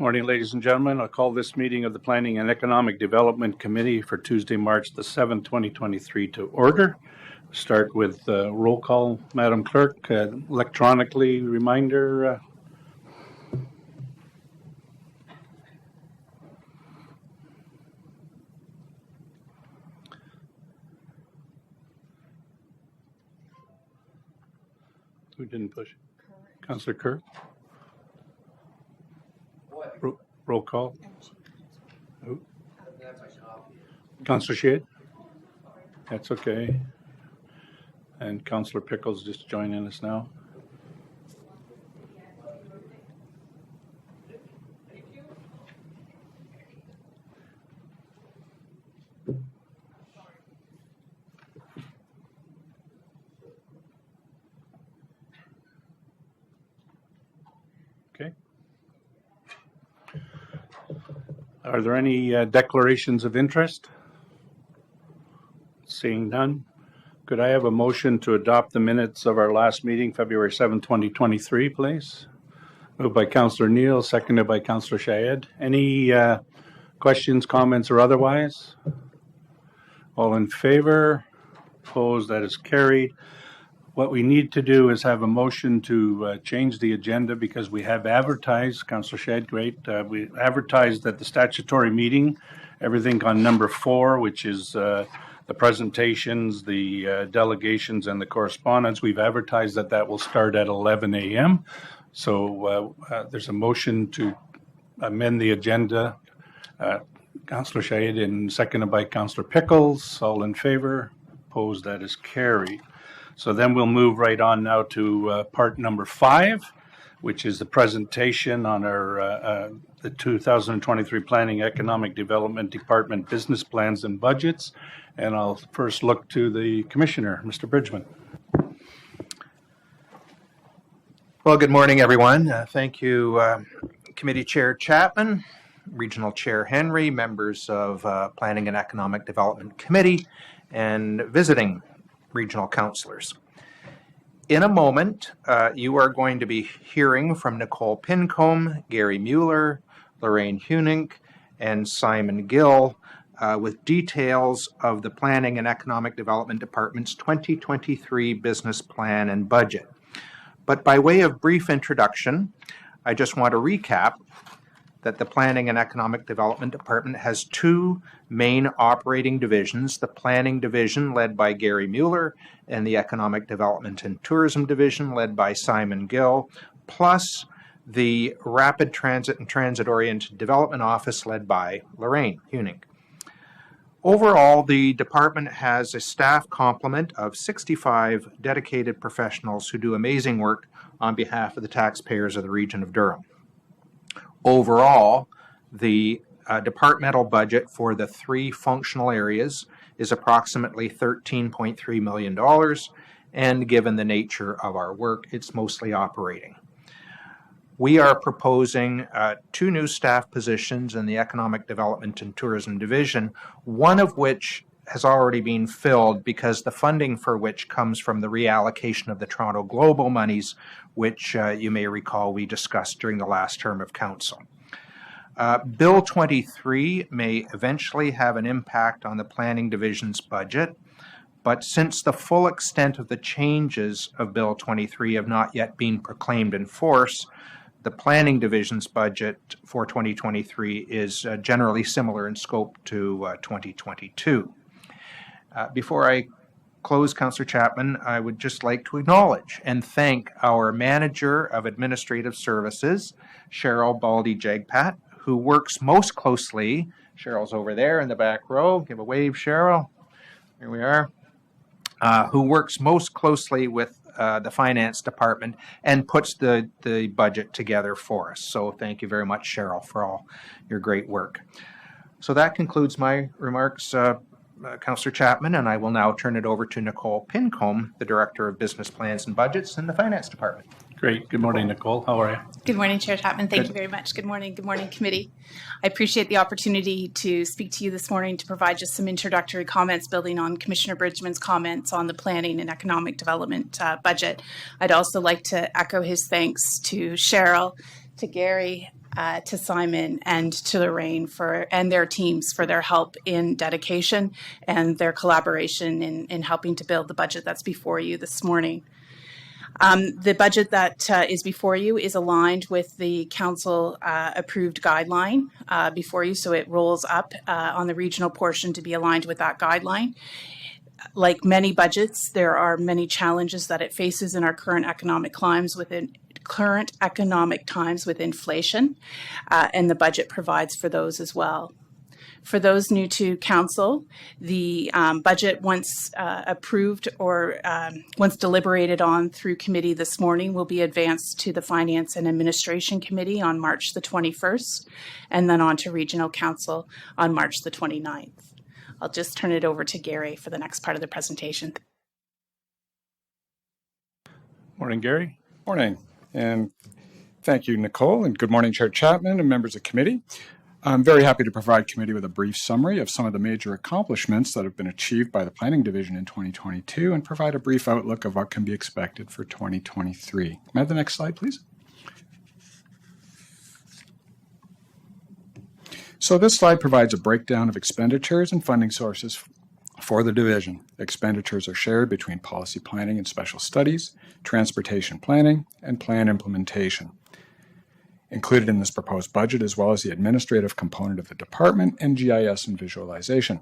Morning, ladies and gentlemen. I'll call this meeting of the Planning and Economic Development Committee for Tuesday, March the 7th, 2023 to order. Start with roll call, Madam Clerk. Electronically reminder. Who didn't push? Councillor Kerr. Roll call. Who? Councillor Shade? That's okay. And Councillor Pickles just joining us now. Okay. Are there any declarations of interest? Seeing none. Could I have a motion to adopt the minutes of our last meeting, February 7, 2023, please? Moved by Councillor Neal, seconded by Councillor Shayed. Any questions, comments, or otherwise? All in favor? Opposed? That is carried. What we need to do is have a motion to change the agenda because we have advertised, Councillor Shayed, great. We advertised at the statutory meeting, everything on number 4, which is the presentations, the delegations, and the correspondence. We've advertised that will start at 11 a.m. So there's a motion to amend the agenda. Councillor Shayed and seconded by Councillor Pickles. All in favor? Opposed? That is carried. So then we'll move right on now to part number 5, which is the presentation on our the 2023 Planning Economic Development Department business plans and budgets. And I'll first look to the Commissioner, Mr. Bridgman. Well, good morning, everyone. Thank you, Committee Chair Chapman, Regional Chair Henry, members of Planning and Economic Development Committee, and visiting regional councillors. In a moment, you are going to be hearing from Nicole Pincombe, Gary Mueller, Lorraine Hunink, and Simon Gill with details of the Planning and Economic Development Department's 2023 business plan and budget. But by way of brief introduction, I just want to recap that the Planning and Economic Development Department has 2 main operating divisions, the Planning Division led by Gary Mueller and the Economic Development and Tourism Division led by Simon Gill, plus the Rapid Transit and Transit-Oriented Development Office led by Lorraine Hunink. Overall, the department has a staff complement of 65 dedicated professionals who do amazing work on behalf of the taxpayers of the region of Durham. Overall, the departmental budget for the 3 functional areas is approximately $13.3 million, and given the nature of our work, it's mostly operating. We are proposing 2 new staff positions in the Economic Development and Tourism Division, one of which has already been filled because the funding for which comes from the reallocation of the Toronto Global monies, which you may recall we discussed during the last term of council. Bill 23 may eventually have an impact on the Planning Division's budget, but since the full extent of the changes of Bill 23 have not yet been proclaimed in force, the Planning Division's budget for 2023 is generally similar in scope to 2022. Before I close, Councillor Chapman, I would just like to acknowledge and thank our Manager of Administrative Services, Cheryl Baldy-Jagpat, who works most closely, Cheryl's over there in the back row, give a wave, Cheryl, here we are, who works most closely with the Finance Department and puts the budget together for us. So thank you very much, Cheryl, for all your great work. So that concludes my remarks, Councillor Chapman, and I will now turn it over to Nicole Pincombe, the Director of Business Plans and Budgets in the Finance Department. Great. Good morning, Nicole. How are you? Good morning, Chair Chapman. Thank you very much. Good morning, committee. I appreciate the opportunity to speak to you this morning to provide just some introductory comments building on Commissioner Bridgman's comments on the Planning and Economic Development budget. I'd also like to echo his thanks to Cheryl, to Gary, to Simon and to Lorraine and their teams for their help in dedication and their collaboration in helping to build the budget that's before you this morning. The budget that is before you is aligned with the council approved guideline before you, so it rolls up on the regional portion to be aligned with that guideline. Like many budgets, there are many challenges that it faces in our current economic times with inflation, and the budget provides for those as well. For those new to council, the budget, once approved or once deliberated on through committee this morning, will be advanced to the Finance and Administration Committee on March the 21st, and then on to Regional Council on March the 29th. I'll just turn it over to Gary for the next part of the presentation. Morning, Gary. Morning, and thank you, Nicole, and good morning, Chair Chapman and members of committee. I'm very happy to provide committee with a brief summary of some of the major accomplishments that have been achieved by the Planning Division in 2022 and provide a brief outlook of what can be expected for 2023. May I have the next slide, please? So this slide provides a breakdown of expenditures and funding sources for the division. Expenditures are shared between policy planning and special studies, transportation planning, and plan implementation. Included in this proposed budget, as well as the administrative component of the department and GIS and visualization.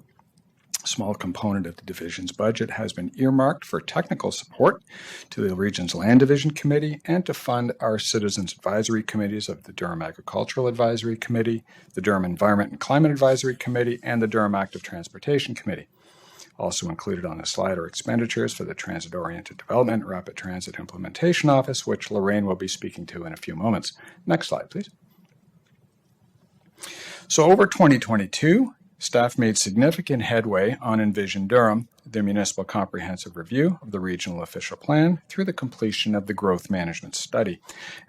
A small component of the division's budget has been earmarked for technical support to the region's Land Division Committee and to fund our Citizens Advisory Committees of the Durham Agricultural Advisory Committee, the Durham Environment and Climate Advisory Committee, and the Durham Active Transportation Committee. Also included on this slide are expenditures for the Transit-Oriented Development Rapid Transit Implementation Office, which Lorraine will be speaking to in a few moments. Next slide, please. So over 2022, staff made significant headway on Envision Durham, the municipal comprehensive review of the regional official plan, through the completion of the growth management study.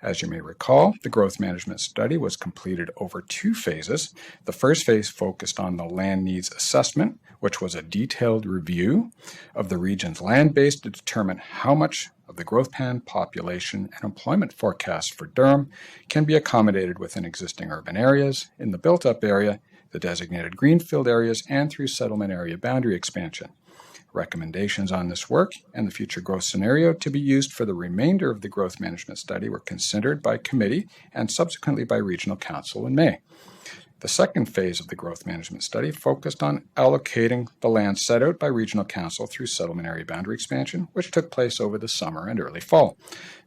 As you may recall, the growth management study was completed over 2 phases. The first phase focused on the land needs assessment, which was a detailed review of the region's land base to determine how much of the growth plan population and employment forecast for Durham can be accommodated within existing urban areas, in the built-up area, the designated greenfield areas, and through settlement area boundary expansion. Recommendations on this work and the future growth scenario to be used for the remainder of the growth management study were considered by committee and subsequently by regional council in May. The second phase of the growth management study focused on allocating the land set out by regional council through settlement area boundary expansion, which took place over the summer and early fall.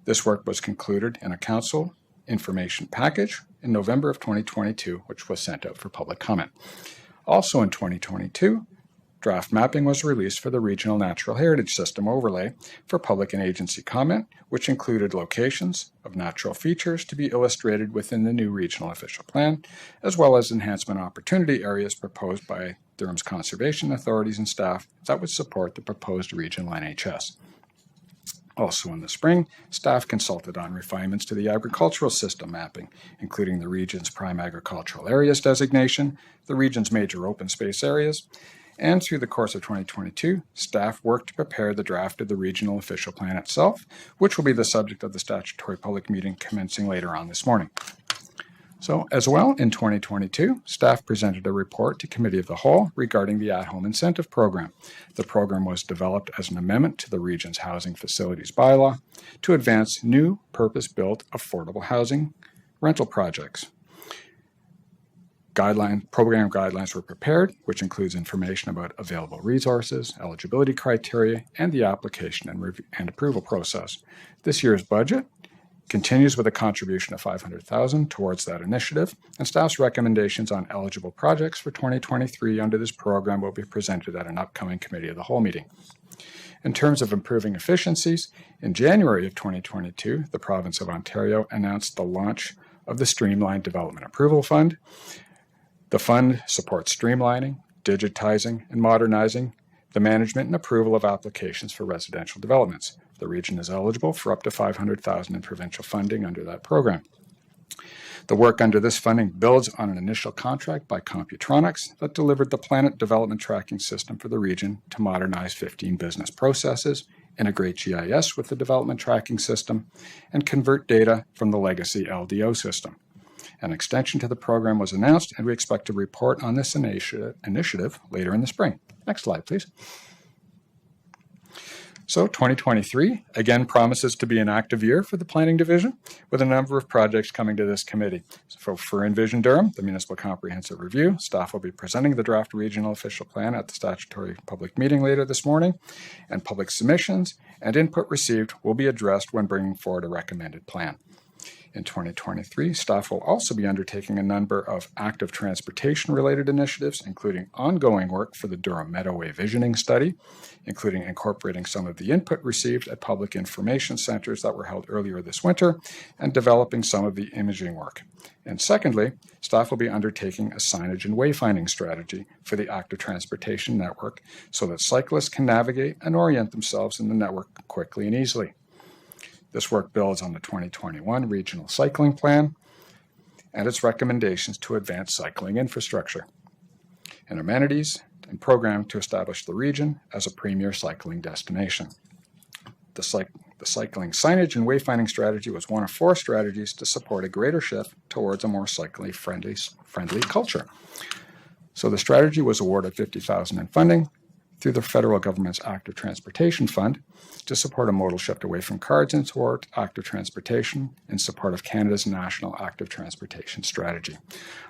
This work was concluded in a council information package in November of 2022, which was sent out for public comment. Also in 2022, draft mapping was released for the Regional Natural Heritage System overlay for public and agency comment, which included locations of natural features to be illustrated within the new regional official plan, as well as enhancement opportunity areas proposed by Durham's conservation authorities and staff that would support the proposed regional NHS. Also in the spring, staff consulted on refinements to the agricultural system mapping, including the region's prime agricultural areas designation, the region's major open space areas, and through the course of 2022, staff worked to prepare the draft of the regional official plan itself, which will be the subject of the statutory public meeting commencing later on this morning. So as well, in 2022, staff presented a report to Committee of the Whole regarding the at-home incentive program. The program was developed as an amendment to the region's housing facilities bylaw to advance new purpose-built affordable housing rental projects. Program guidelines were prepared, which includes information about available resources, eligibility criteria, and the application and approval process. This year's budget continues with a contribution of $500,000 towards that initiative, and staff's recommendations on eligible projects for 2023 under this program will be presented at an upcoming Committee of the Whole meeting. In terms of improving efficiencies, in January of 2022, the Province of Ontario announced the launch of the Streamlined Development Approval Fund. The fund supports streamlining, digitizing, and modernizing the management and approval of applications for residential developments. The region is eligible for up to $500,000 in provincial funding under that program. The work under this funding builds on an initial contract by Computronics that delivered the Planet Development Tracking System for the region to modernize 15 business processes, integrate GIS with the Development Tracking System, and convert data from the legacy LDO system. An extension to the program was announced, and we expect to report on this initiative later in the spring. Next slide, please. So 2023, again, promises to be an active year for the Planning Division, with a number of projects coming to this committee. So for Envision Durham, the Municipal Comprehensive Review, staff will be presenting the draft regional official plan at the statutory public meeting later this morning, and public submissions and input received will be addressed when bringing forward a recommended plan. In 2023, staff will also be undertaking a number of active transportation-related initiatives, including ongoing work for the Durham Meadowway Visioning Study, including incorporating some of the input received at public information centers that were held earlier this winter, and developing some of the imaging work. And secondly, staff will be undertaking a signage and wayfinding strategy for the active transportation network so that cyclists can navigate and orient themselves in the network quickly and easily. This work builds on the 2021 Regional Cycling Plan and its recommendations to advance cycling infrastructure and amenities and program to establish the region as a premier cycling destination. The cycling signage and wayfinding strategy was one of 4 strategies to support a greater shift towards a more cycling friendly culture. So the strategy was awarded $50,000 in funding through the federal government's Active Transportation Fund to support a modal shift away from cards and toward active transportation in support of Canada's National Active Transportation Strategy.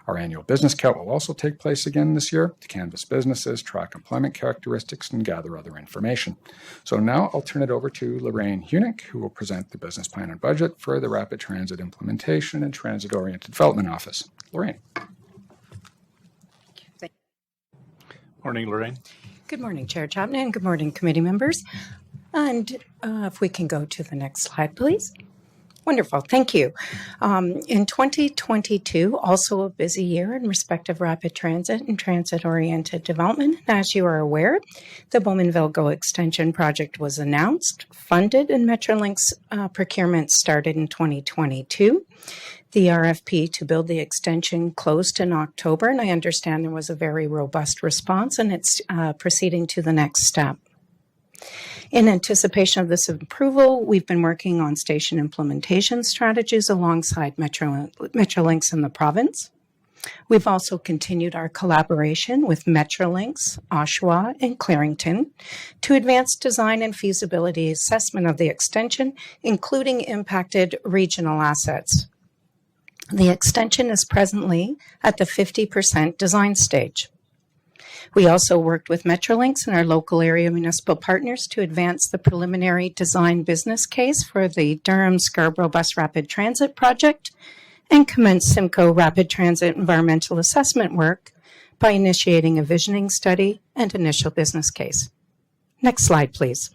Our annual business count will also take place again this year to canvass businesses, track employment characteristics, and gather other information. So now I'll turn it over to Lorraine Hunick, who will present the business plan and budget for the Rapid Transit Implementation and Transit-Oriented Development Office. Lorraine. Morning, Lorraine. Good morning, Chair Chapman, and good morning, committee members. And if we can go to the next slide, please. Wonderful, thank you. In 2022, also a busy year in respect of rapid transit and transit-oriented development. As you are aware, the Bowmanville GO Extension project was announced, funded, and Metrolinx procurement started in 2022. The RFP to build the extension closed in October, and I understand there was a very robust response, and it's proceeding to the next step. In anticipation of this approval, we've been working on station implementation strategies alongside Metrolinx in the province. We've also continued our collaboration with Metrolinx, Oshawa, and Clarington to advance design and feasibility assessment of the extension, including impacted regional assets. The extension is presently at the 50% design stage. We also worked with Metrolinx and our local area municipal partners to advance the preliminary design business case for the Durham-Scarborough Bus Rapid Transit project and commenced Simcoe Rapid Transit environmental assessment work by initiating a visioning study and initial business case. Next slide, please.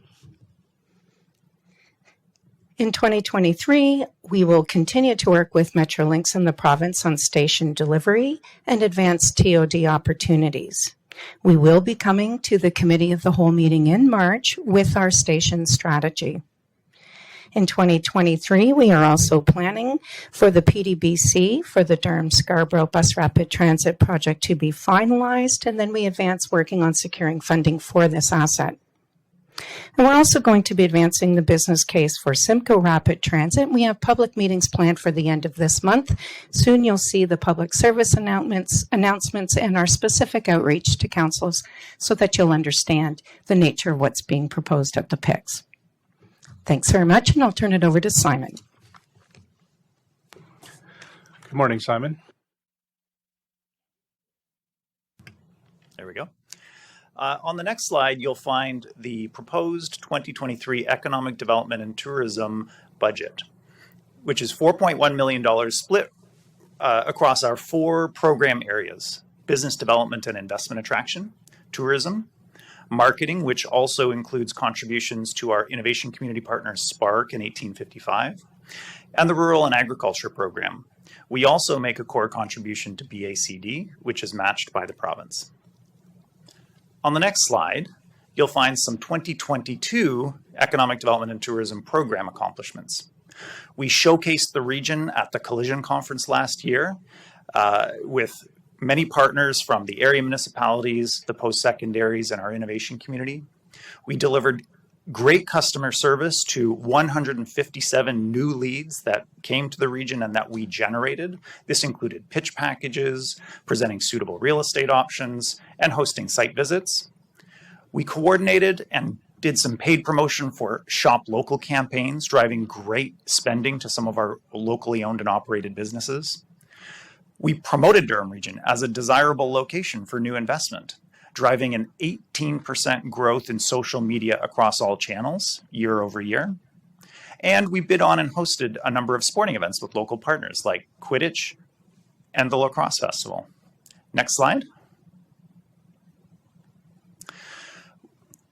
In 2023, we will continue to work with Metrolinx in the province on station delivery and advance TOD opportunities. We will be coming to the Committee of the Whole meeting in March with our station strategy. In 2023, we are also planning for the PDBC for the Durham-Scarborough Bus Rapid Transit project to be finalized, and then we advance working on securing funding for this asset. And we're also going to be advancing the business case for Simcoe Rapid Transit. We have public meetings planned for the end of this month. Soon you'll see the public service announcements and our specific outreach to councils so that you'll understand the nature of what's being proposed at the PICs. Thanks very much, and I'll turn it over to Simon. Good morning, Simon. There we go. On the next slide, you'll find the proposed 2023 Economic Development and Tourism budget, which is $4.1 million split across our 4 program areas: business development and investment attraction, tourism, marketing, which also includes contributions to our innovation community partners Spark and 1855, and the rural and agriculture program. We also make a core contribution to BACD, which is matched by the province. On the next slide, you'll find some 2022 Economic Development and Tourism Program accomplishments. We showcased the region at the Collision Conference last year with many partners from the area municipalities, the post-secondaries, and our innovation community. We delivered great customer service to 157 new leads that came to the region and that we generated. This included pitch packages, presenting suitable real estate options, and hosting site visits. We coordinated and did some paid promotion for Shop Local campaigns, driving great spending to some of our locally owned and operated businesses. We promoted Durham Region as a desirable location for new investment, driving an 18% growth in social media across all channels year over year. And we bid on and hosted a number of sporting events with local partners like Quidditch and the Lacrosse Festival. Next slide.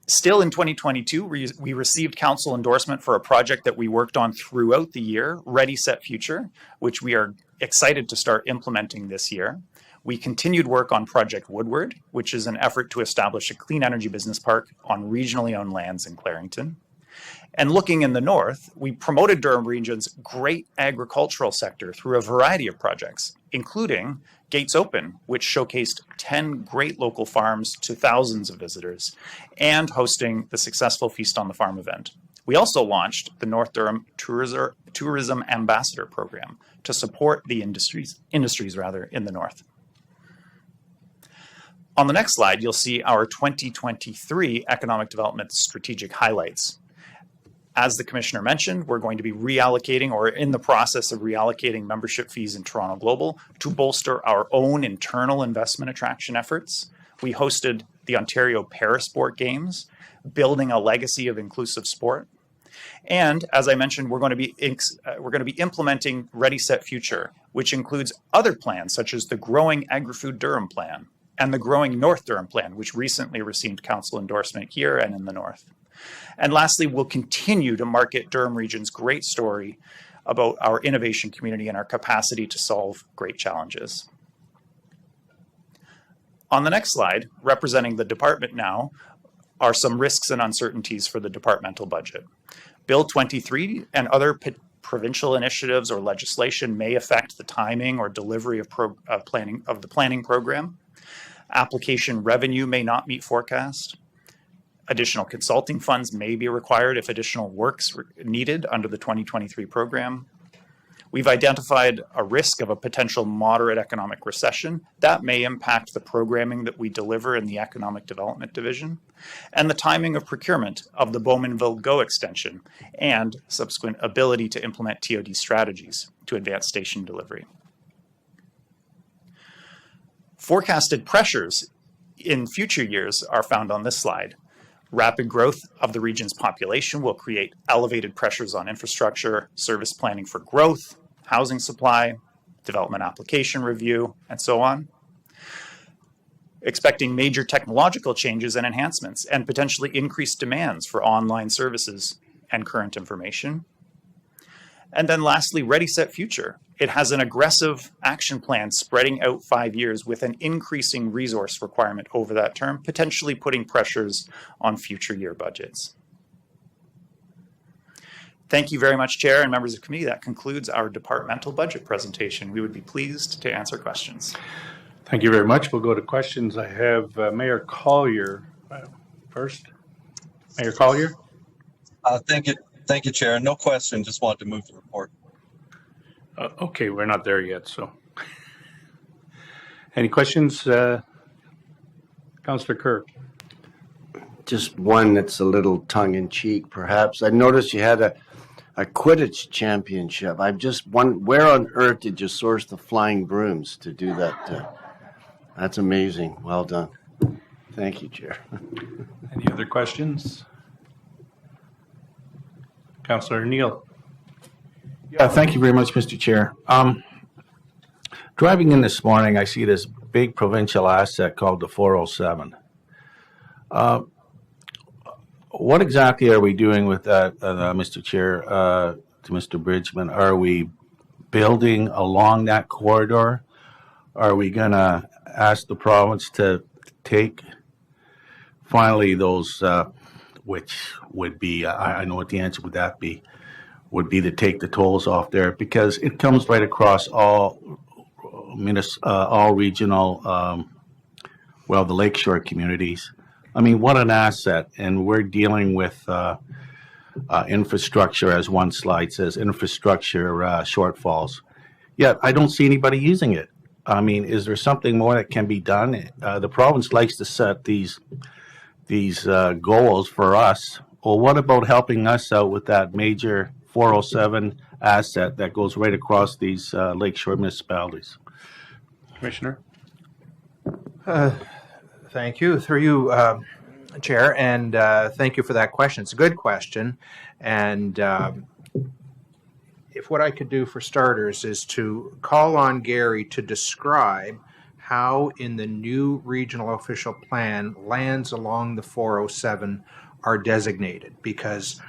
Still in 2022, we received council endorsement for a project that we worked on throughout the year, Ready, Set, Future, which we are excited to start implementing this year. We continued work on Project Woodward, which is an effort to establish a clean energy business park on regionally owned lands in Clarington. And looking in the north, we promoted Durham Region's great agricultural sector through a variety of projects, including Gates Open, which showcased 10 great local farms to thousands of visitors, and hosting the successful Feast on the Farm event. We also launched the North Durham Tourism Ambassador Program to support the industries in the north. On the next slide, you'll see our 2023 economic development strategic highlights. As the Commissioner mentioned, we're going to be reallocating or in the process of reallocating membership fees in Toronto Global to bolster our own internal investment attraction efforts. We hosted the Ontario Parasport Games, building a legacy of inclusive sport. And as I mentioned, we're going to be implementing Ready, Set, Future, which includes other plans such as the Growing Agri-Food Durham Plan and the Growing North Durham Plan, which recently received council endorsement here and in the north. And lastly, we'll continue to market Durham Region's great story about our innovation community and our capacity to solve great challenges. On the next slide, representing the department now, are some risks and uncertainties for the departmental budget. Bill 23 and other provincial initiatives or legislation may affect the timing or delivery of the planning program. Application revenue may not meet forecast. Additional consulting funds may be required if additional work's needed under the 2023 program. We've identified a risk of a potential moderate economic recession that may impact the programming that we deliver in the Economic Development Division, and the timing of procurement of the Bowmanville GO extension and subsequent ability to implement TOD strategies to advance station delivery. Forecasted pressures in future years are found on this slide. Rapid growth of the region's population will create elevated pressures on infrastructure, service planning for growth, housing supply, development application review, and so on. Expecting major technological changes and enhancements and potentially increased demands for online services and current information. And then lastly, Ready, Set, Future. It has an aggressive action plan spreading out 5 years with an increasing resource requirement over that term, potentially putting pressures on future year budgets. Thank you very much, Chair and members of the committee. That concludes our departmental budget presentation. We would be pleased to answer questions. Thank you very much. We'll go to questions. I have Mayor Collier first. Mayor Collier? Thank you, Chair. No question. Just wanted to move the report. Okay, we're not there yet, so. Any questions? Councillor Kerr. Just one that's a little tongue-in-cheek, perhaps. I noticed you had a Quidditch championship. I'm just wondering, where on earth did you source the flying brooms to do that? That's amazing. Well done. Thank you, Chair. Any other questions? Councillor Neal. Yeah, thank you very much, Mr. Chair. Driving in this morning, I see this big provincial asset called the 407. What exactly are we doing with that, Mr. Chair, to Mr. Bridgman? Are we building along that corridor? Are we going to ask the province to take finally those, which would be, I know what the answer would that be, would be to take the tolls off there, because it comes right across all regional, the lakeshore communities. I mean, what an asset. And we're dealing with infrastructure, as one slide says, infrastructure shortfalls. Yet I don't see anybody using it. I mean, is there something more that can be done? The province likes to set these goals for us. Well, what about helping us out with that major 407 asset that goes right across these lakeshore municipalities? Commissioner? Thank you. Through you, Chair, and thank you for that question. It's a good question. And if what I could do for starters is to call on Gary to describe how in the new regional official plan lands along the 407 are designated, because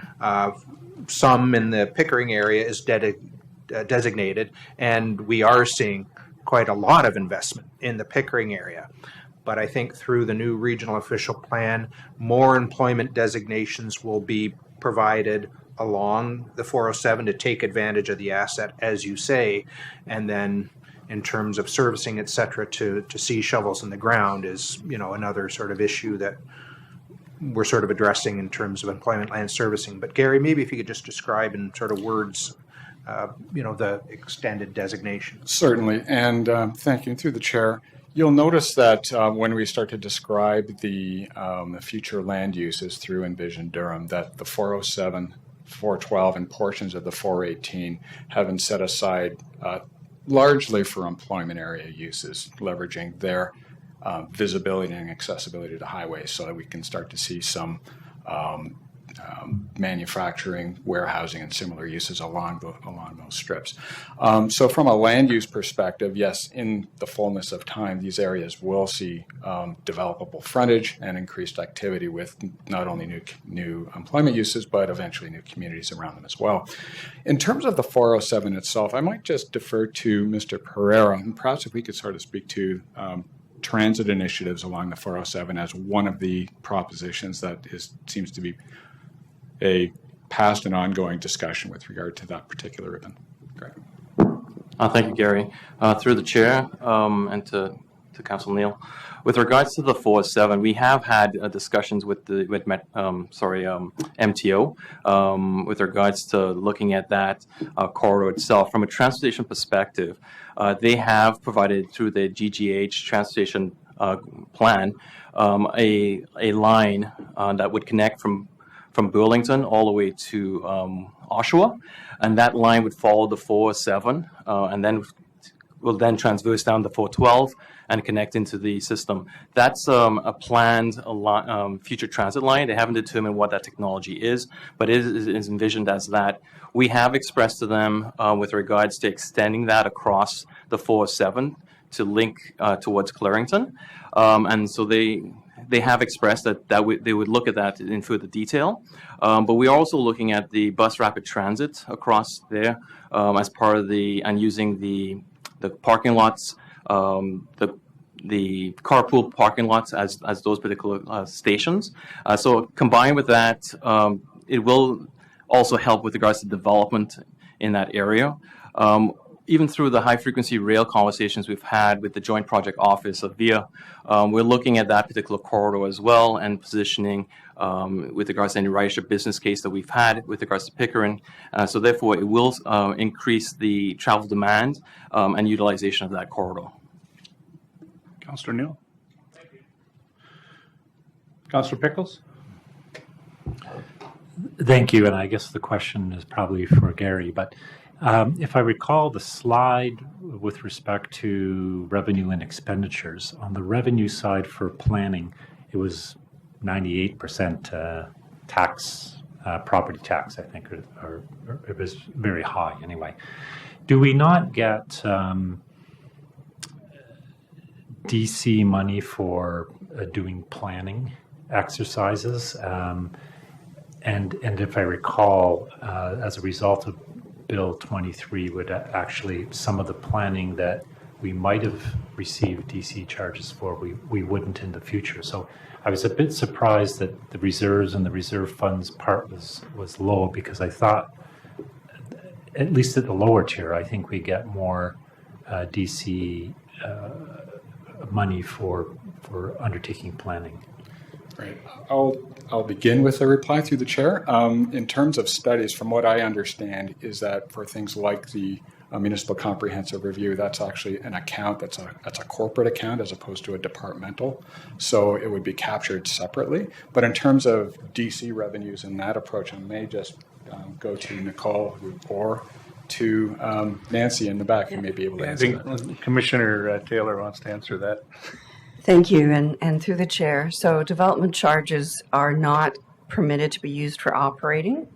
some in the Pickering area is designated, and we are seeing quite a lot of investment in the Pickering area. But I think through the new regional official plan, more employment designations will be provided along the 407 to take advantage of the asset, as you say, and then in terms of servicing, et cetera, to see shovels in the ground is, another sort of issue that we're sort of addressing in terms of employment land servicing. But Gary, maybe if you could just describe in sort of words, the extended designation. Certainly, and thank you. And through the chair, you'll notice that when we start to describe the future land uses through Envision Durham, that the 407, 412, and portions of the 418 have been set aside largely for employment area uses, leveraging their visibility and accessibility to highways so that we can start to see some manufacturing, warehousing, and similar uses along those strips. So from a land use perspective, yes, in the fullness of time, these areas will see developable frontage and increased activity with not only new employment uses, but eventually new communities around them as well. In terms of the 407 itself, I might just defer to Mr. Pereira, and perhaps if we could sort of speak to transit initiatives along the 407 as one of the propositions that seems to be a past and ongoing discussion with regard to that particular ribbon. Great. Thank you, Gary. Through the chair and to Council Neal, with regards to the 407, we have had discussions with MTO with regards to looking at that corridor itself from a transportation perspective. They have provided through the GGH transportation plan a line that would connect from Burlington all the way to Oshawa, and that line would follow the 407 and then will then transverse down the 412 and connect into the system. That's a planned future transit line. They haven't determined what that technology is, but it is envisioned as that. We have expressed to them with regards to extending that across the 407 to link towards Clarington, and so they have expressed that they would look at that in further detail. But we're also looking at the bus rapid transit across there as part of and using the parking lots, the carpool parking lots as those particular stations. So combined with that, it will also help with regards to development in that area. Even through the high-frequency rail conversations we've had with the Joint Project Office of VIA, we're looking at that particular corridor as well and positioning with regards to any ridership business case that we've had with regards to Pickering. So therefore, it will increase the travel demand and utilization of that corridor. Councillor Neal? Thank you. Councillor Pickles? Thank you, and I guess the question is probably for Gary, but if I recall the slide with respect to revenue and expenditures, on the revenue side for planning, it was 98% tax, property tax, I think, or it was very high anyway. Do we not get DC money for doing planning exercises? And if I recall, as a result of Bill 23 would actually, some of the planning that we might have received DC charges for, we wouldn't in the future. So I was a bit surprised that the reserves and the reserve funds part was low, because I thought, at least at the lower tier, I think we get more DC money for undertaking planning. Right. I'll begin with a reply through the chair. In terms of studies, from what I understand, is that for things like the municipal comprehensive review, that's actually an account that's a corporate account as opposed to a departmental. So it would be captured separately. But in terms of DC revenues and that approach, I may just go to Nicole or to Nancy in the back, who may be able to I answer that. think Commissioner Taylor wants to answer that. Thank you, and through the chair. So development charges are not permitted to be used for operating,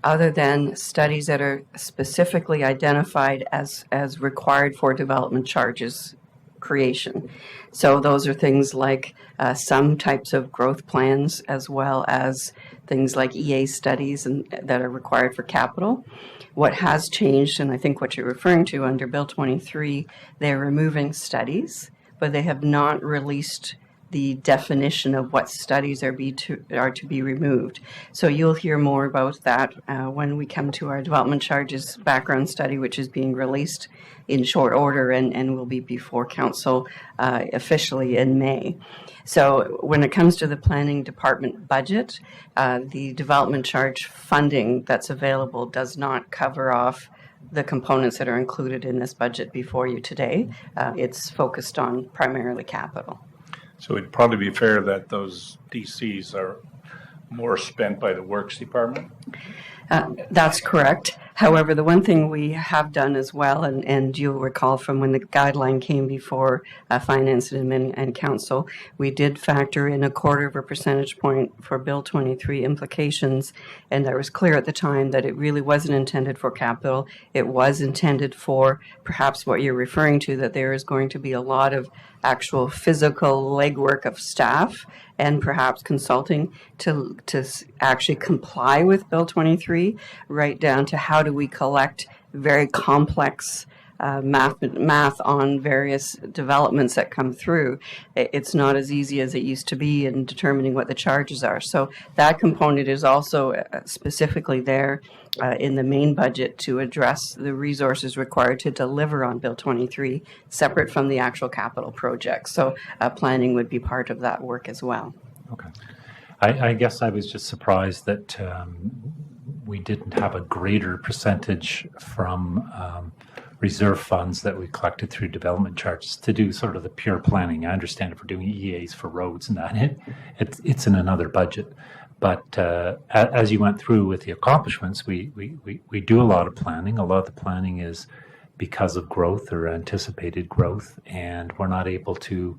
other than studies that are specifically identified as required for development charges creation. So those are things like some types of growth plans, as well as things like EA studies that are required for capital. What has changed, and I think what you're referring to under Bill 23, they're removing studies, but they have not released the definition of what studies are to be removed. So you'll hear more about that when we come to our development charges background study, which is being released in short order and will be before council officially in May. So when it comes to the planning department budget, the development charge funding that's available does not cover off the components that are included in this budget before you today. It's focused on primarily capital. So it'd probably be fair that those DCs are more spent by the Works Department? That's correct. However, the one thing we have done as well, and you'll recall from when the guideline came before Finance and Admin and Council, we did factor in 0.25 percentage point for Bill 23 implications, and I was clear at the time that it really wasn't intended for capital. It was intended for perhaps what you're referring to, that there is going to be a lot of actual physical legwork of staff and perhaps consulting to actually comply with Bill 23, right down to how do we collect very complex math on various developments that come through. It's not as easy as it used to be in determining what the charges are. So that component is also specifically there in the main budget to address the resources required to deliver on Bill 23, separate from the actual capital project. So planning would be part of that work as well. Okay. I guess I was just surprised that we didn't have a greater percentage from reserve funds that we collected through development charges to do sort of the pure planning. I understand if we're doing EAs for roads and that, it's in another budget. But as you went through with the accomplishments, we do a lot of planning. A lot of the planning is because of growth or anticipated growth, and we're not able to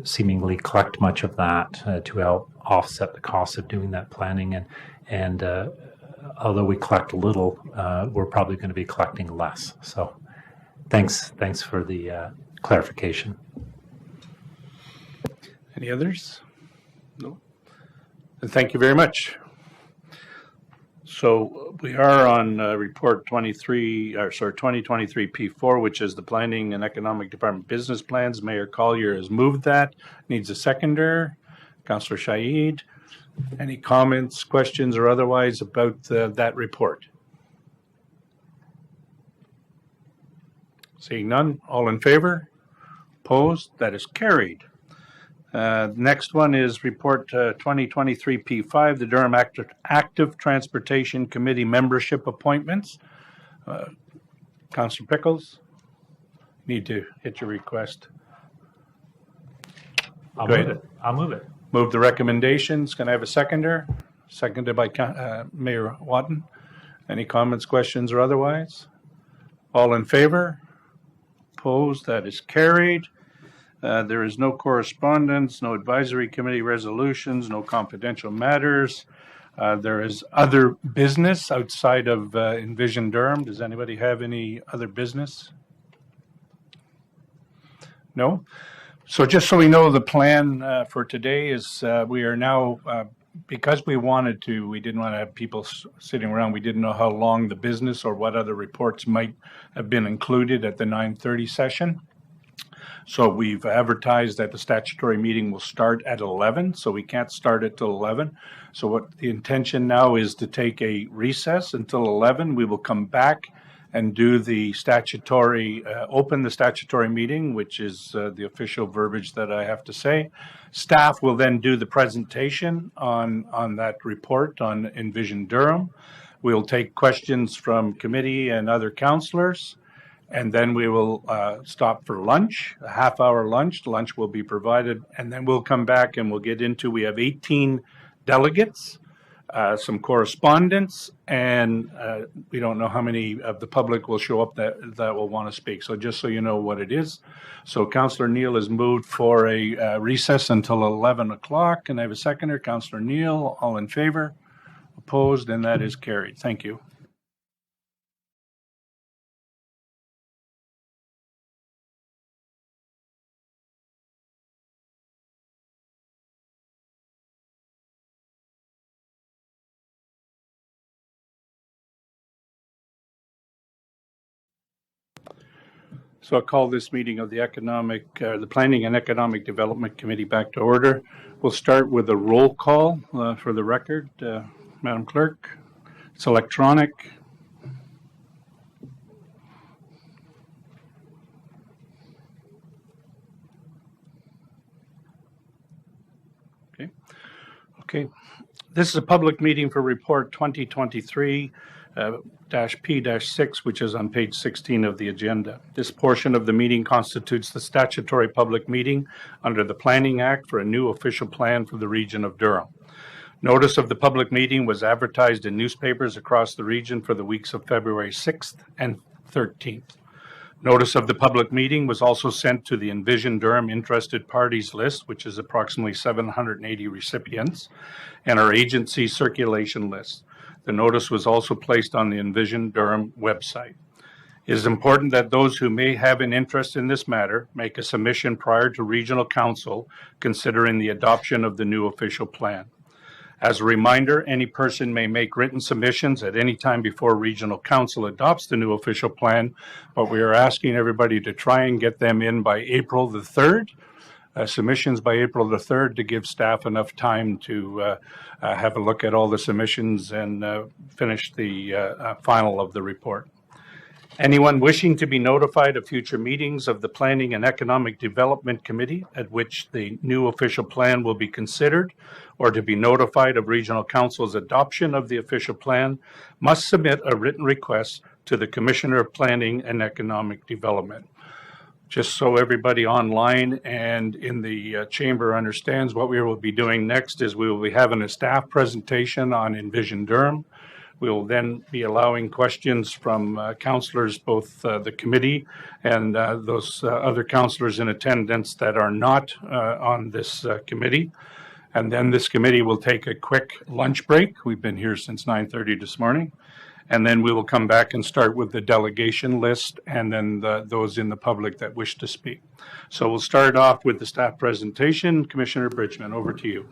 seemingly collect much of that to help offset the cost of doing that planning. And although we collect a little, we're probably going to be collecting less. So thanks for the clarification. Any others? No. Thank you very much. So we are on report 2023 P4, which is the Planning and Economic Department Business Plans. Mayor Collier has moved that. Needs a seconder. Councillor Shaid. Any comments, questions, or otherwise about that report? Seeing none, all in favor? Opposed? That is carried. Next one is report 2023 P5, the Durham Active Transportation Committee membership appointments. Councillor Pickles, need to hit your request. I'll Go move ahead. it. I'll move it. Move the recommendations. Can I have a seconder? Seconded by Mayor Watton. Any comments, questions, or otherwise? All in favor? Opposed? That is carried. There is no correspondence, no advisory committee resolutions, no confidential matters. There is other business outside of Envision Durham. Does anybody have any other business? No? So just so we know, the plan for today is we are now, because we wanted to, we didn't want to have people sitting around. We didn't know how long the business or what other reports might have been included at the 9:30 session. So we've advertised that the statutory meeting will start at 11, so we can't start it till 11. So what the intention now is to take a recess until 11. We will come back and do the statutory, open the statutory meeting, which is the official verbiage that I have to say. Staff will then do the presentation on that report on Envision Durham. We'll take questions from committee and other councillors, and then we will stop for lunch, a half-hour lunch. Lunch will be provided, and then we'll come back and we'll get into, we have 18 delegates, some correspondence, and we don't know how many of the public will show up that will want to speak. So just so you know what it is. So Councillor Neal has moved for a recess until 11 o'clock, and I have a seconder, Councillor Neal. All in favor? Opposed? And that is carried. Thank you. So I'll call this meeting of the the Planning and Economic Development Committee back to order. We'll start with a roll call for the record. Madam Clerk, it's electronic. Okay. This is a public meeting for report 2023. P-6, which is on page 16 of the agenda. This portion of the meeting constitutes the statutory public meeting under the Planning Act for a new official plan for the region of Durham. Notice of the public meeting was advertised in newspapers across the region for the weeks of February 6th and 13th. Notice of the public meeting was also sent to the Envision Durham interested parties list, which is approximately 780 recipients, and our agency circulation list. The notice was also placed on the Envision Durham website. It is important that those who may have an interest in this matter make a submission prior to Regional Council considering the adoption of the new official plan. As a reminder, any person may make written submissions at any time before Regional Council adopts the new official plan, but we are asking everybody to try and get them in by April the 3rd. Submissions by April the 3rd to give staff enough time to have a look at all the submissions and finish the final of the report. Anyone wishing to be notified of future meetings of the Planning and Economic Development Committee at which the new official plan will be considered, or to be notified of Regional Council's adoption of the official plan, must submit a written request to the Commissioner of Planning and Economic Development. Just so everybody online and in the chamber understands, what we will be doing next is we will be having a staff presentation on Envision Durham. We will then be allowing questions from councillors, both the committee and those other councillors in attendance that are not on this committee. And then this committee will take a quick lunch break. We've been here since 9:30 this morning. And then we will come back and start with the delegation list and then those in the public that wish to speak. So we'll start off with the staff presentation. Commissioner Bridgman, over to you.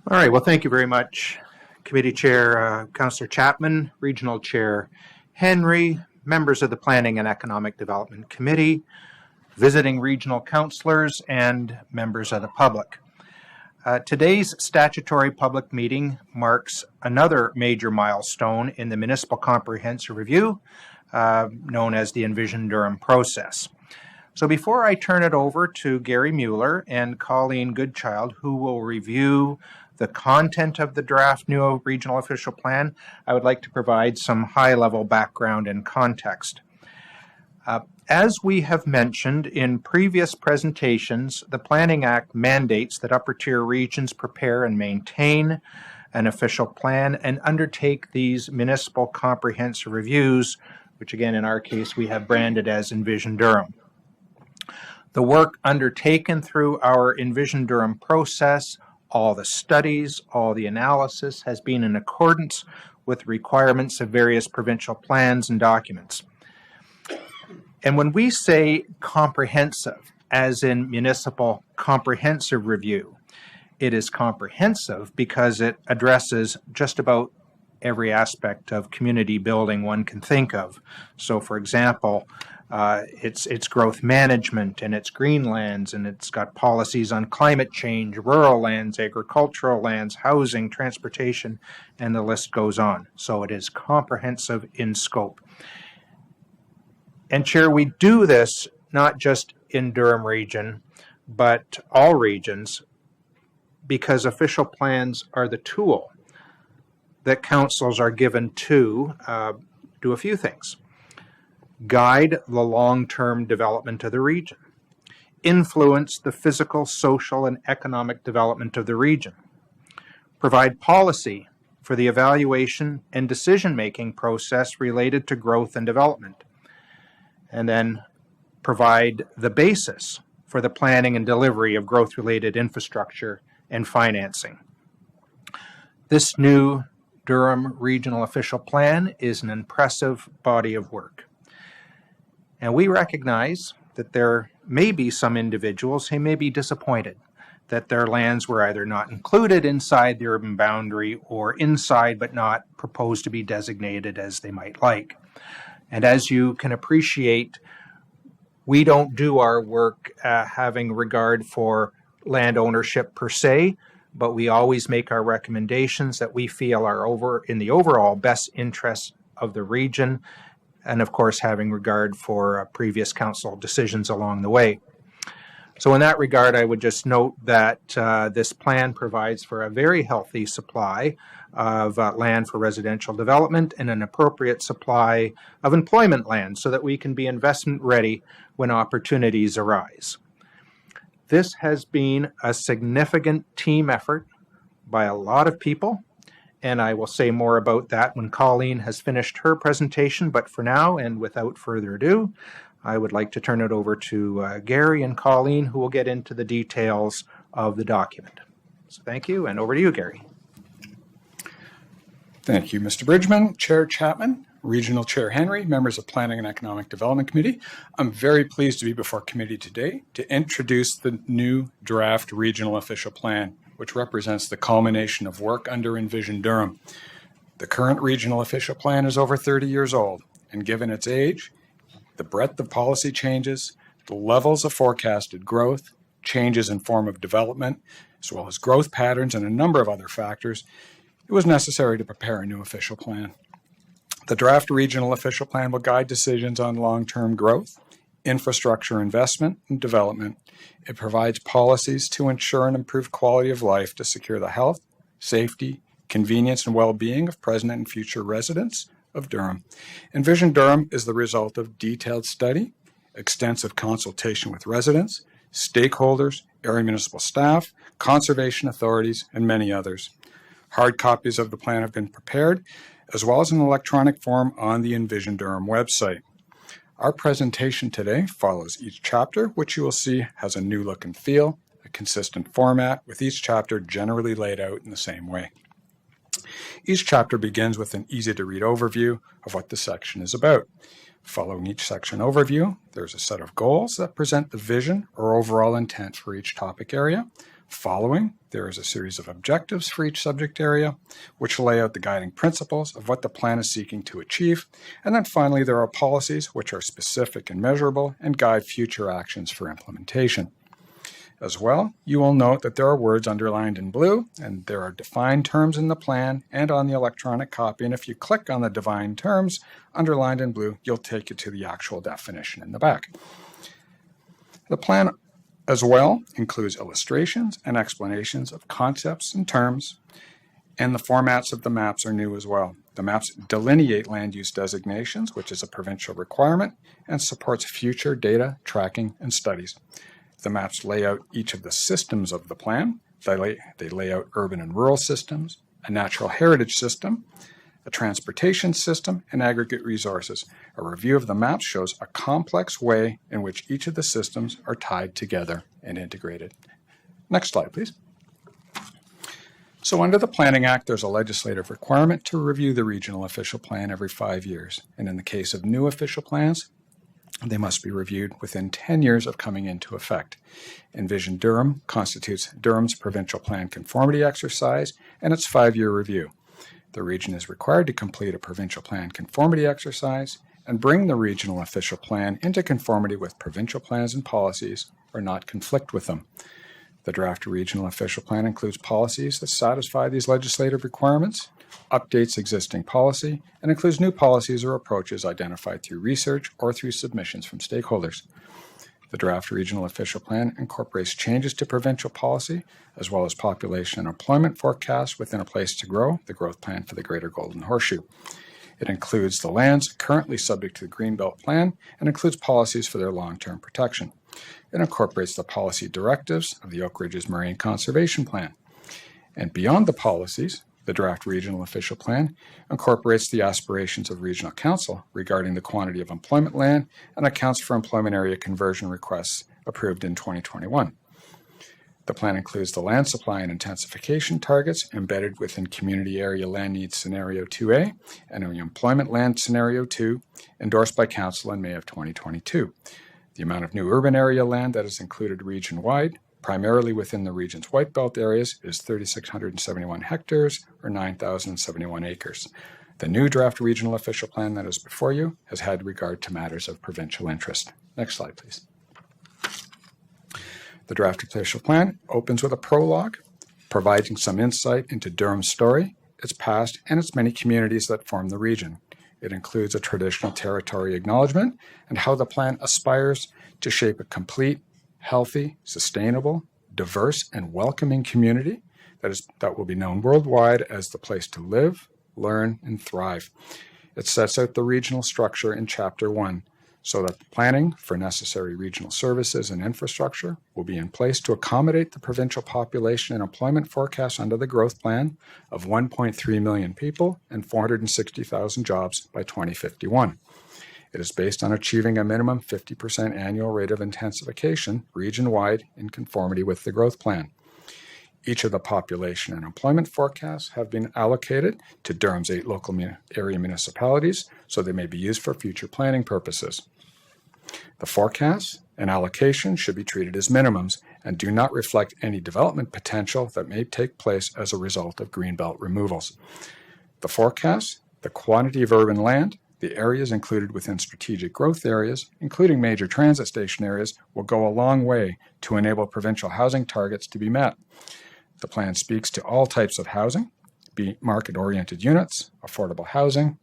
All right. Well, thank you very much, Committee Chair Councillor Chapman, Regional Chair Henry, members of the Planning and Economic Development Committee, visiting regional councillors, and members of the public. Today's statutory public meeting marks another major milestone in the Municipal Comprehensive Review, known as the Envision Durham process. So before I turn it over to Gary Mueller and Colleen Goodchild, who will review the content of the draft new regional official plan, I would like to provide some high-level background and context. As we have mentioned in previous presentations, the Planning Act mandates that upper-tier regions prepare and maintain an official plan and undertake these municipal comprehensive reviews, which again in our case we have branded as Envision Durham. The work undertaken through our Envision Durham process, all the studies, all the analysis has been in accordance with requirements of various provincial plans and documents. And when we say comprehensive, as in municipal comprehensive review, it is comprehensive because it addresses just about every aspect of community building one can think of. So, for example, it's growth management, and it's green lands, and it's got policies on climate change, rural lands, agricultural lands, housing, transportation, and the list goes on. So it is comprehensive in scope. And Chair, we do this not just in Durham Region, but all regions, because official plans are the tool that councils are given to do a few things. Guide the long-term development of the region. Influence the physical, social, and economic development of the region. Provide policy for the evaluation and decision-making process related to growth and development. And then provide the basis for the planning and delivery of growth-related infrastructure and financing. This new Durham Regional Official Plan is an impressive body of work. And we recognize that there may be some individuals who may be disappointed that their lands were either not included inside the urban boundary or inside but not proposed to be designated as they might like. And as you can appreciate, we don't do our work having regard for land ownership per se, but we always make our recommendations that we feel are in the overall best interest of the region, and of course having regard for previous council decisions along the way. So in that regard, I would just note that this plan provides for a very healthy supply of land for residential development and an appropriate supply of employment land so that we can be investment ready when opportunities arise. This has been a significant team effort by a lot of people, and I will say more about that when Colleen has finished her presentation. But for now, and without further ado, I would like to turn it over to Gary and Colleen, who will get into the details of the document. So thank you, and over to you, Gary. Thank you, Mr. Bridgman, Chair Chapman, Regional Chair Henry, members of Planning and Economic Development Committee. I'm very pleased to be before committee today to introduce the new draft Regional Official Plan, which represents the culmination of work under Envision Durham. The current Regional Official Plan is over 30 years old, and given its age, the breadth of policy changes, the levels of forecasted growth, changes in form of development, as well as growth patterns and a number of other factors, it was necessary to prepare a new official plan. The draft Regional Official Plan will guide decisions on long-term growth, infrastructure investment, and development. It provides policies to ensure and improve quality of life to secure the health, safety, convenience, and well-being of present and future residents of Durham. Envision Durham is the result of detailed study, extensive consultation with residents, stakeholders, area municipal staff, conservation authorities, and many others. Hard copies of the plan have been prepared, as well as an electronic form on the Envision Durham website. Our presentation today follows each chapter, which you will see has a new look and feel, a consistent format, with each chapter generally laid out in the same way. Each chapter begins with an easy-to-read overview of what the section is about. Following each section overview, there's a set of goals that present the vision or overall intent for each topic area. Following, there is a series of objectives for each subject area, which lay out the guiding principles of what the plan is seeking to achieve. And then finally, there are policies which are specific and measurable and guide future actions for implementation. As well, you will note that there are words underlined in blue, and there are defined terms in the plan and on the electronic copy. And if you click on the defined terms underlined in blue, you'll take you to the actual definition in the back. The plan as well includes illustrations and explanations of concepts and terms, and the formats of the maps are new as well. The maps delineate land use designations, which is a provincial requirement, and supports future data tracking and studies. The maps lay out each of the systems of the plan. They lay out urban and rural systems, a natural heritage system, a transportation system, and aggregate resources. A review of the maps shows a complex way in which each of the systems are tied together and integrated. Next slide, please. So under the Planning Act, there's a legislative requirement to review the regional official plan every 5 years. And in the case of new official plans, they must be reviewed within 10 years of coming into effect. Envision Durham constitutes Durham's provincial plan conformity exercise and its 5-year review. The region is required to complete a provincial plan conformity exercise and bring the regional official plan into conformity with provincial plans and policies or not conflict with them. The draft regional official plan includes policies that satisfy these legislative requirements, updates existing policy, and includes new policies or approaches identified through research or through submissions from stakeholders. The draft regional official plan incorporates changes to provincial policy, as well as population and employment forecasts within a place to grow, the growth plan for the Greater Golden Horseshoe. It includes the lands currently subject to the Greenbelt Plan and includes policies for their long-term protection. It incorporates the policy directives of the Oak Ridges Marine Conservation Plan. And beyond the policies, the draft regional official plan incorporates the aspirations of regional council regarding the quantity of employment land and accounts for employment area conversion requests approved in 2021. The plan includes the land supply and intensification targets embedded within Community Area Land Needs Scenario 2A and the Employment Land Scenario 2, endorsed by Council in May of 2022. The amount of new urban area land that is included region-wide, primarily within the region's white belt areas, is 3,671 hectares or 9,071 acres. The new draft regional official plan that is before you has had regard to matters of provincial interest. Next slide, please. The draft official plan opens with a prologue, providing some insight into Durham's story, its past, and its many communities that form the region. It includes a traditional territory acknowledgement and how the plan aspires to shape a complete, healthy, sustainable, diverse, and welcoming community that will be known worldwide as the place to live, learn, and thrive. It sets out the regional structure in Chapter 1 so that the planning for necessary regional services and infrastructure will be in place to accommodate the provincial population and employment forecast under the growth plan of 1.3 million people and 460,000 jobs by 2051. It is based on achieving a minimum 50% annual rate of intensification region-wide in conformity with the growth plan. Each of the population and employment forecasts have been allocated to Durham's 8 local area municipalities, so they may be used for future planning purposes. The forecasts and allocations should be treated as minimums and do not reflect any development potential that may take place as a result of greenbelt removals. The forecasts, the quantity of urban land, the areas included within strategic growth areas, including major transit station areas, will go a long way to enable provincial housing targets to be met. The plan speaks to all types of housing, be it market-oriented units, affordable housing,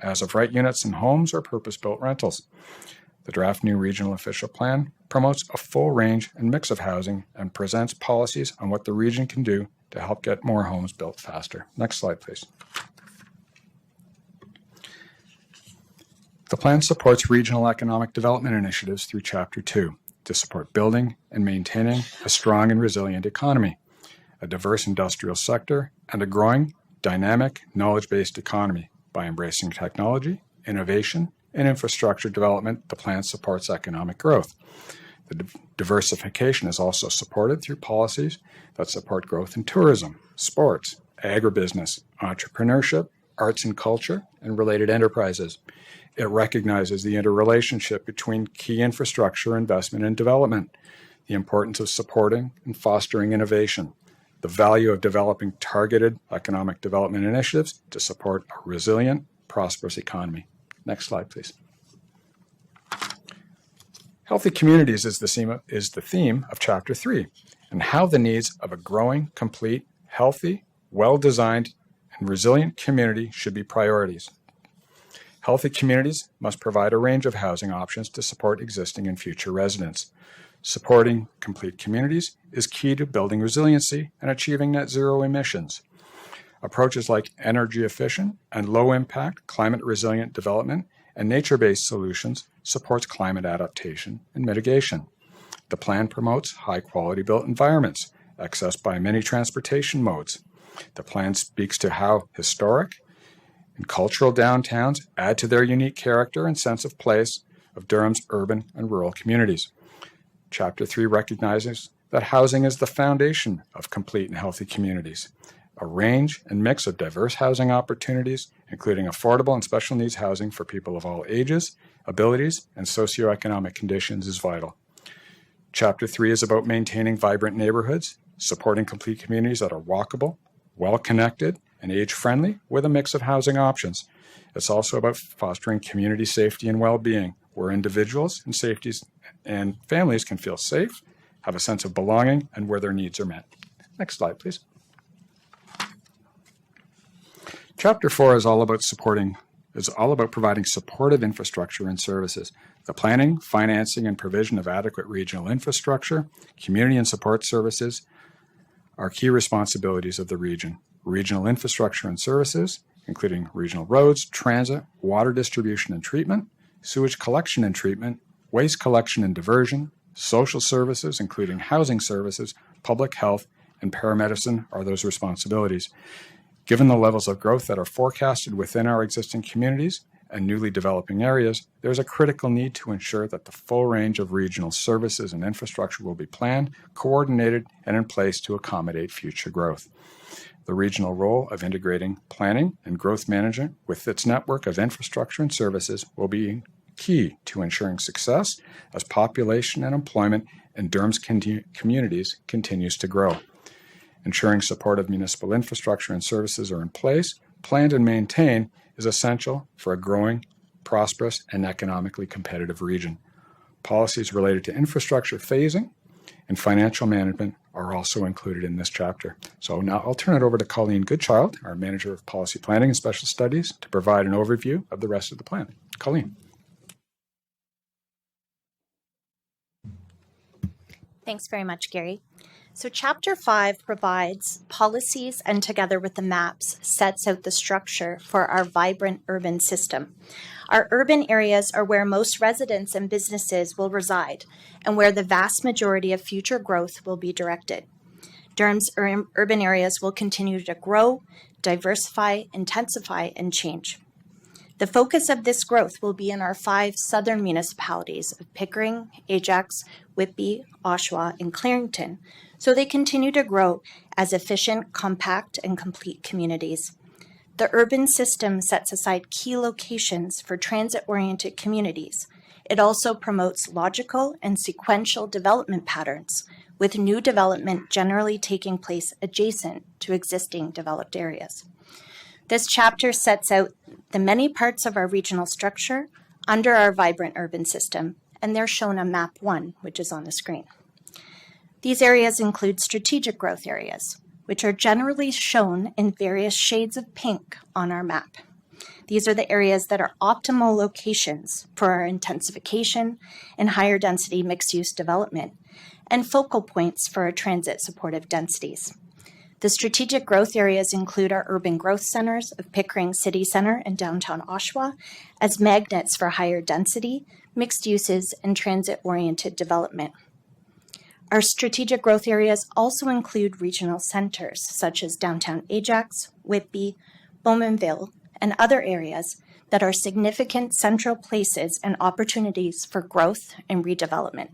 as-of-right units and homes, or purpose-built rentals. The draft new regional official plan promotes a full range and mix of housing and presents policies on what the region can do to help get more homes built faster. Next slide, please. The plan supports regional economic development initiatives through Chapter 2 to support building and maintaining a strong and resilient economy, a diverse industrial sector, and a growing, dynamic, knowledge-based economy. By embracing technology, innovation, and infrastructure development, the plan supports economic growth. The diversification is also supported through policies that support growth in tourism, sports, agribusiness, entrepreneurship, arts and culture, and related enterprises. It recognizes the interrelationship between key infrastructure investment and development, the importance of supporting and fostering innovation, the value of developing targeted economic development initiatives to support a resilient, prosperous economy. Next slide, please. Healthy communities is the theme of Chapter 3, and how the needs of a growing, complete, healthy, well-designed, and resilient community should be priorities. Healthy communities must provide a range of housing options to support existing and future residents. Supporting complete communities is key to building resiliency and achieving net zero emissions. Approaches like energy efficient and low impact climate resilient development and nature-based solutions supports climate adaptation and mitigation. The plan promotes high quality built environments accessed by many transportation modes. The plan speaks to how historic and cultural downtowns add to their unique character and sense of place of Durham's urban and rural communities. Chapter 3 recognizes that housing is the foundation of complete and healthy communities. A range and mix of diverse housing opportunities, including affordable and special needs housing for people of all ages, abilities, and socioeconomic conditions, is vital. Chapter 3 is about maintaining vibrant neighborhoods, supporting complete communities that are walkable, well-connected, and age-friendly with a mix of housing options. It's also about fostering community safety and well-being, where individuals and safeties and families can feel safe, have a sense of belonging, and where their needs are met. Next slide, please. Chapter 4 is all about providing supportive infrastructure and services. The planning, financing, and provision of adequate regional infrastructure, community and support services are key responsibilities of the region. Regional infrastructure and services, including regional roads, transit, water distribution and treatment, sewage collection and treatment, waste collection and diversion, social services, including housing services, public health, and paramedicine are those responsibilities. Given the levels of growth that are forecasted within our existing communities and newly developing areas, there's a critical need to ensure that the full range of regional services and infrastructure will be planned, coordinated, and in place to accommodate future growth. The regional role of integrating planning and growth management with its network of infrastructure and services will be key to ensuring success as population and employment in Durham's communities continues to grow. Ensuring supportive municipal infrastructure and services are in place, planned and maintained is essential for a growing, prosperous, and economically competitive region. Policies related to infrastructure phasing and financial management are also included in this chapter. So now I'll turn it over to Colleen Goodchild, our Manager of Policy Planning and Special Studies, to provide an overview of the rest of the plan. Colleen. Thanks very much, Gary. So Chapter 5 provides policies and together with the maps sets out the structure for our vibrant urban system. Our urban areas are where most residents and businesses will reside and where the vast majority of future growth will be directed. Durham's urban areas will continue to grow, diversify, intensify, and change. The focus of this growth will be in our 5 southern municipalities of Pickering, Ajax, Whitby, Oshawa, and Clarington, so they continue to grow as efficient, compact, and complete communities. The urban system sets aside key locations for transit-oriented communities. It also promotes logical and sequential development patterns, with new development generally taking place adjacent to existing developed areas. This chapter sets out the many parts of our regional structure under our vibrant urban system, and they're shown on Map 1, which is on the screen. These areas include strategic growth areas, which are generally shown in various shades of pink on our map. These are the areas that are optimal locations for our intensification and higher density mixed-use development, and focal points for our transit-supportive densities. The strategic growth areas include our urban growth centers of Pickering City Center and downtown Oshawa as magnets for higher density, mixed uses, and transit-oriented development. Our strategic growth areas also include regional centers such as downtown Ajax, Whitby, Bowmanville, and other areas that are significant central places and opportunities for growth and redevelopment.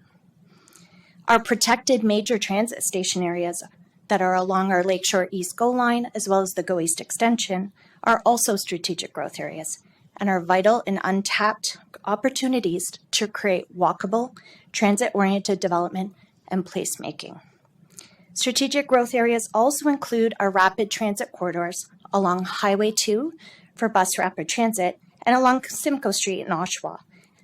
Our protected major transit station areas that are along our Lakeshore East GO line, as well as the GO East extension, are also strategic growth areas and are vital and untapped opportunities to create walkable, transit-oriented development and placemaking. Strategic growth areas also include our rapid transit corridors along Highway 2 for bus rapid transit and along Simcoe Street in Oshawa.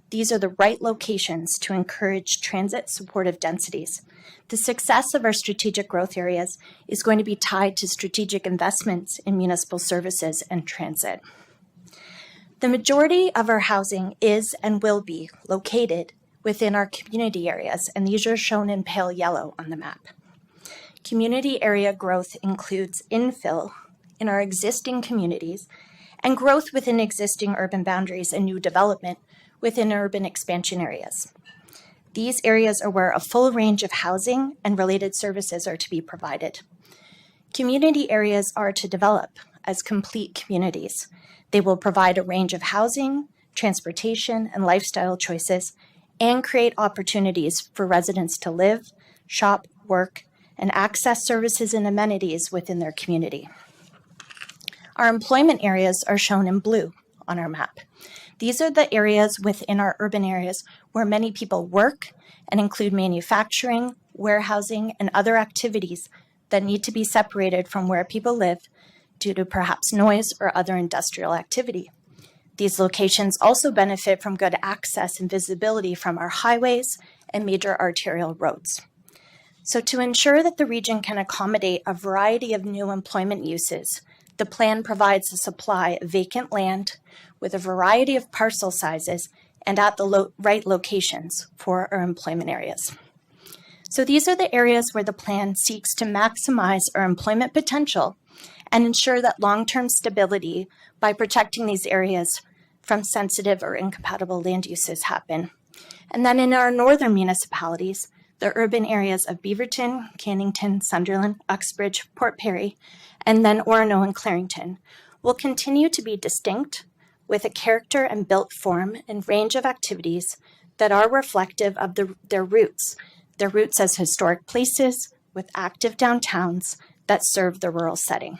These are the right locations to encourage transit-supportive densities. The success of our strategic growth areas is going to be tied to strategic investments in municipal services and transit. The majority of our housing is and will be located within our community areas, and these are shown in pale yellow on the map. Community area growth includes infill in our existing communities and growth within existing urban boundaries and new development within urban expansion areas. These areas are where a full range of housing and related services are to be provided. Community areas are to develop as complete communities. They will provide a range of housing, transportation, and lifestyle choices and create opportunities for residents to live, shop, work, and access services and amenities within their community. Our employment areas are shown in blue on our map. These are the areas within our urban areas where many people work and include manufacturing, warehousing, and other activities that need to be separated from where people live due to perhaps noise or other industrial activity. These locations also benefit from good access and visibility from our highways and major arterial roads. So to ensure that the region can accommodate a variety of new employment uses, the plan provides a supply of vacant land with a variety of parcel sizes and at the right locations for our employment areas. So these are the areas where the plan seeks to maximize our employment potential and ensure that long-term stability by protecting these areas from sensitive or incompatible land uses happen. And then in our northern municipalities, the urban areas of Beaverton, Cannington, Sunderland, Uxbridge, Port Perry, and then Orono and Clarington will continue to be distinct with a character and built form and range of activities that are reflective of their roots as historic places with active downtowns that serve the rural setting.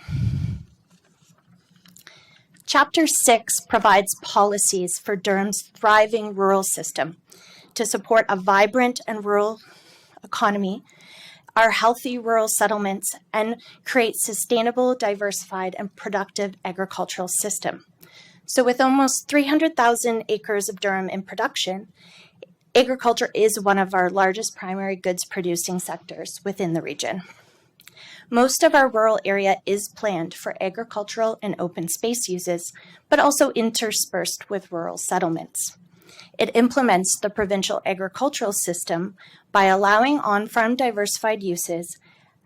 Chapter 6 provides policies for Durham's thriving rural system to support a vibrant and rural economy, our healthy rural settlements, and create sustainable, diversified, and productive agricultural system. So with almost 300,000 acres of Durham in production, agriculture is one of our largest primary goods producing sectors within the region. Most of our rural area is planned for agricultural and open space uses, but also interspersed with rural settlements. It implements the provincial agricultural system by allowing on-farm diversified uses,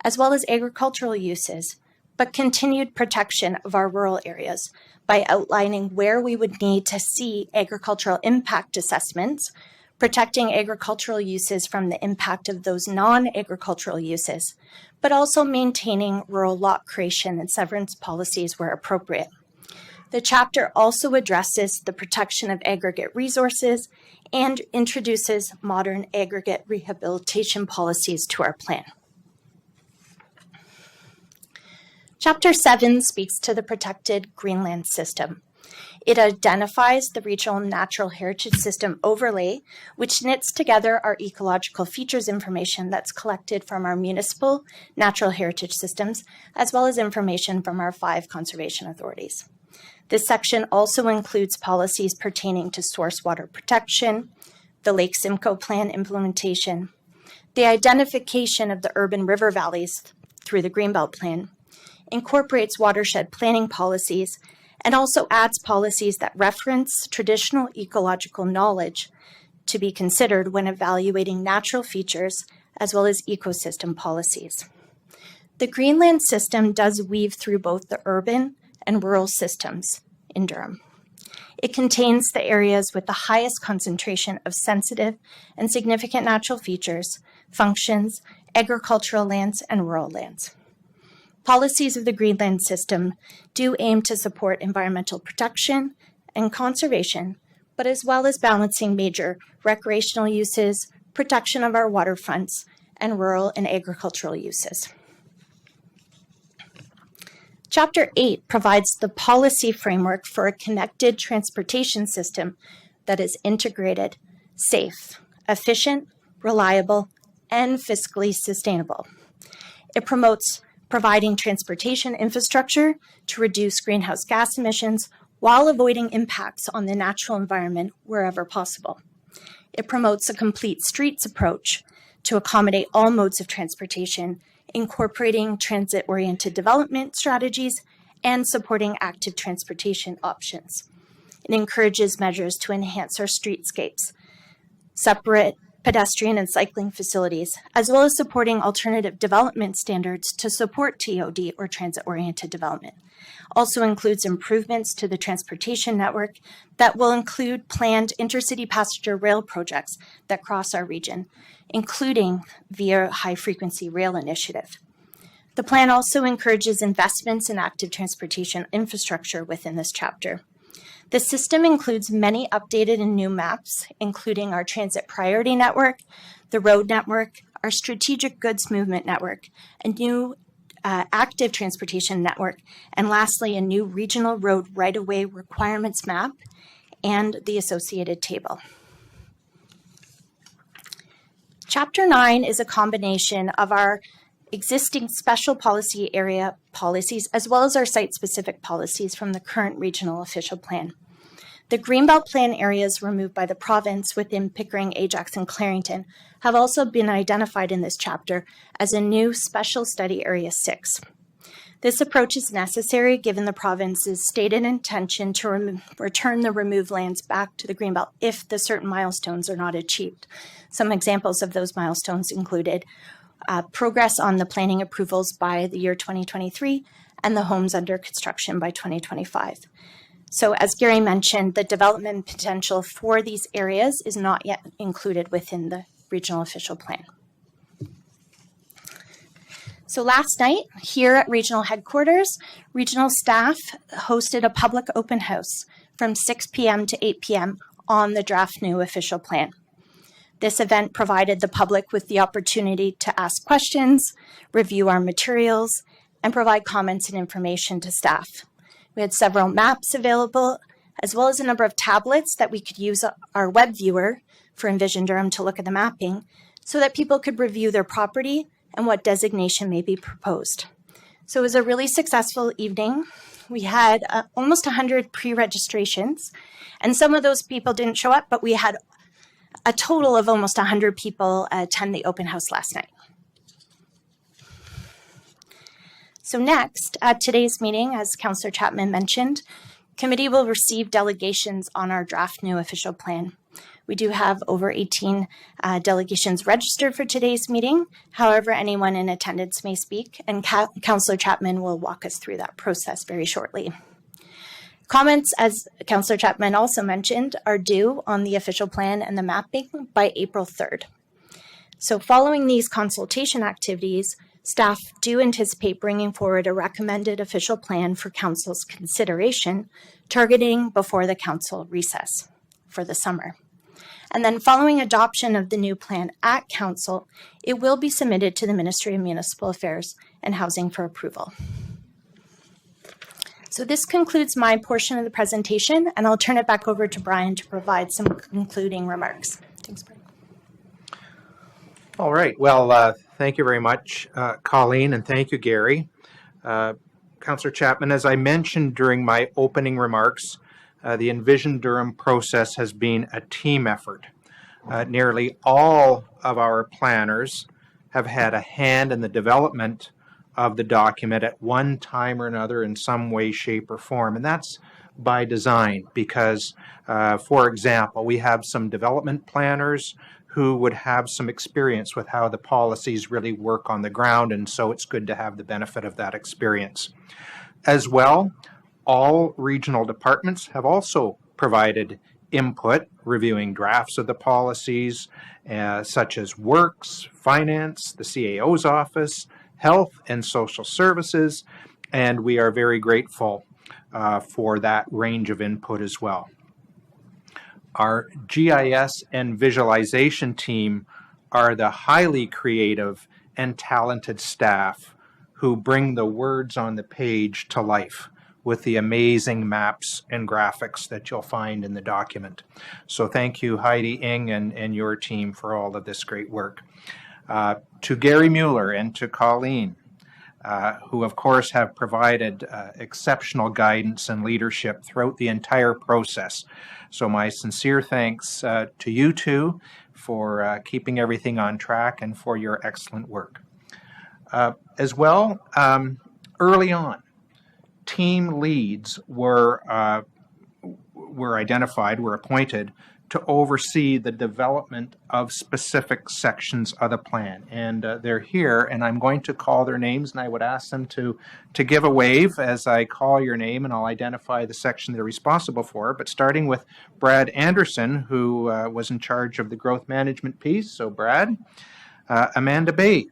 as well as agricultural uses, but continued protection of our rural areas by outlining where we would need to see agricultural impact assessments, protecting agricultural uses from the impact of those non-agricultural uses, but also maintaining rural lot creation and severance policies where appropriate. The chapter also addresses the protection of aggregate resources and introduces modern aggregate rehabilitation policies to our plan. Chapter 7 speaks to the protected Greenland system. It identifies the regional natural heritage system overlay, which knits together our ecological features information that's collected from our municipal natural heritage systems, as well as information from our 5 conservation authorities. This section also includes policies pertaining to source water protection, the Lake Simcoe Plan implementation, the identification of the urban river valleys through the Greenbelt Plan, incorporates watershed planning policies, and also adds policies that reference traditional ecological knowledge to be considered when evaluating natural features as well as ecosystem policies. The Greenland system does weave through both the urban and rural systems in Durham. It contains the areas with the highest concentration of sensitive and significant natural features, functions, agricultural lands, and rural lands. Policies of the Greenland system do aim to support environmental protection and conservation, but as well as balancing major recreational uses, protection of our waterfronts, and rural and agricultural uses. Chapter 8 provides the policy framework for a connected transportation system that is integrated, safe, efficient, reliable, and fiscally sustainable. It promotes providing transportation infrastructure to reduce greenhouse gas emissions while avoiding impacts on the natural environment wherever possible. It promotes a complete streets approach to accommodate all modes of transportation, incorporating transit-oriented development strategies and supporting active transportation options. It encourages measures to enhance our streetscapes, separate pedestrian and cycling facilities, as well as supporting alternative development standards to support TOD or transit-oriented development. Also includes improvements to the transportation network that will include planned intercity passenger rail projects that cross our region, including via high-frequency rail initiative. The plan also encourages investments in active transportation infrastructure within this chapter. The system includes many updated and new maps, including our transit priority network, the road network, our strategic goods movement network, a new active transportation network, and lastly, a new regional road right-of-way requirements map and the associated table. Chapter 9 is a combination of our existing special policy area policies, as well as our site-specific policies from the current regional official plan. The Greenbelt Plan areas removed by the province within Pickering, Ajax, and Clarington have also been identified in this chapter as a new Special Study Area 6. This approach is necessary given the province's stated intention to return the removed lands back to the Greenbelt if the certain milestones are not achieved. Some examples of those milestones included progress on the planning approvals by the year 2023 and the homes under construction by 2025. So as Gary mentioned, the development potential for these areas is not yet included within the regional official plan. So last night here at regional headquarters, regional staff hosted a public open house from 6 p.m. to 8 p.m. on the draft new official plan. This event provided the public with the opportunity to ask questions, review our materials, and provide comments and information to staff. We had several maps available, as well as a number of tablets that we could use our web viewer for Envision Durham to look at the mapping so that people could review their property and what designation may be proposed. So it was a really successful evening. We had almost 100 pre-registrations, and some of those people didn't show up, but we had a total of almost 100 people attend the open house last night. So next, at today's meeting, as Councillor Chapman mentioned, committee will receive delegations on our draft new official plan. We do have over 18 delegations registered for today's meeting. However, anyone in attendance may speak, and Councillor Chapman will walk us through that process very shortly. Comments, as Councillor Chapman also mentioned, are due on the official plan and the mapping by April 3rd. So following these consultation activities, staff do anticipate bringing forward a recommended official plan for Council's consideration, targeting before the Council recess for the summer. And then following adoption of the new plan at Council, it will be submitted to the Ministry of Municipal Affairs and Housing for approval. So this concludes my portion of the presentation, and I'll turn it back over to Brian to provide some concluding remarks. Thanks, Brian. All right. Well, thank you very much, Colleen, and thank you, Gary. Councillor Chapman, as I mentioned during my opening remarks, the Envision Durham process has been a team effort. Nearly all of our planners have had a hand in the development of the document at one time or another in some way, shape, or form. And that's by design because, for example, we have some development planners who would have some experience with how the policies really work on the ground, and so it's good to have the benefit of that experience. As well, all regional departments have also provided input, reviewing drafts of the policies, such as Works, Finance, the CAO's office, Health and Social Services, and we are very grateful for that range of input as well. Our GIS and visualization team are the highly creative and talented staff who bring the words on the page to life with the amazing maps and graphics that you'll find in the document. So thank you, Heidi Ing and your team for all of this great work. To Gary Mueller and to Colleen, who of course have provided exceptional guidance and leadership throughout the entire process. So my sincere thanks to you two for keeping everything on track and for your excellent work. As well, early on, team leads were identified, were appointed to oversee the development of specific sections of the plan. And they're here, and I'm going to call their names, and I would ask them to give a wave as I call your name, and I'll identify the section they're responsible for. But starting with Brad Anderson, who was in charge of the growth management piece. So Brad. Amanda Baith,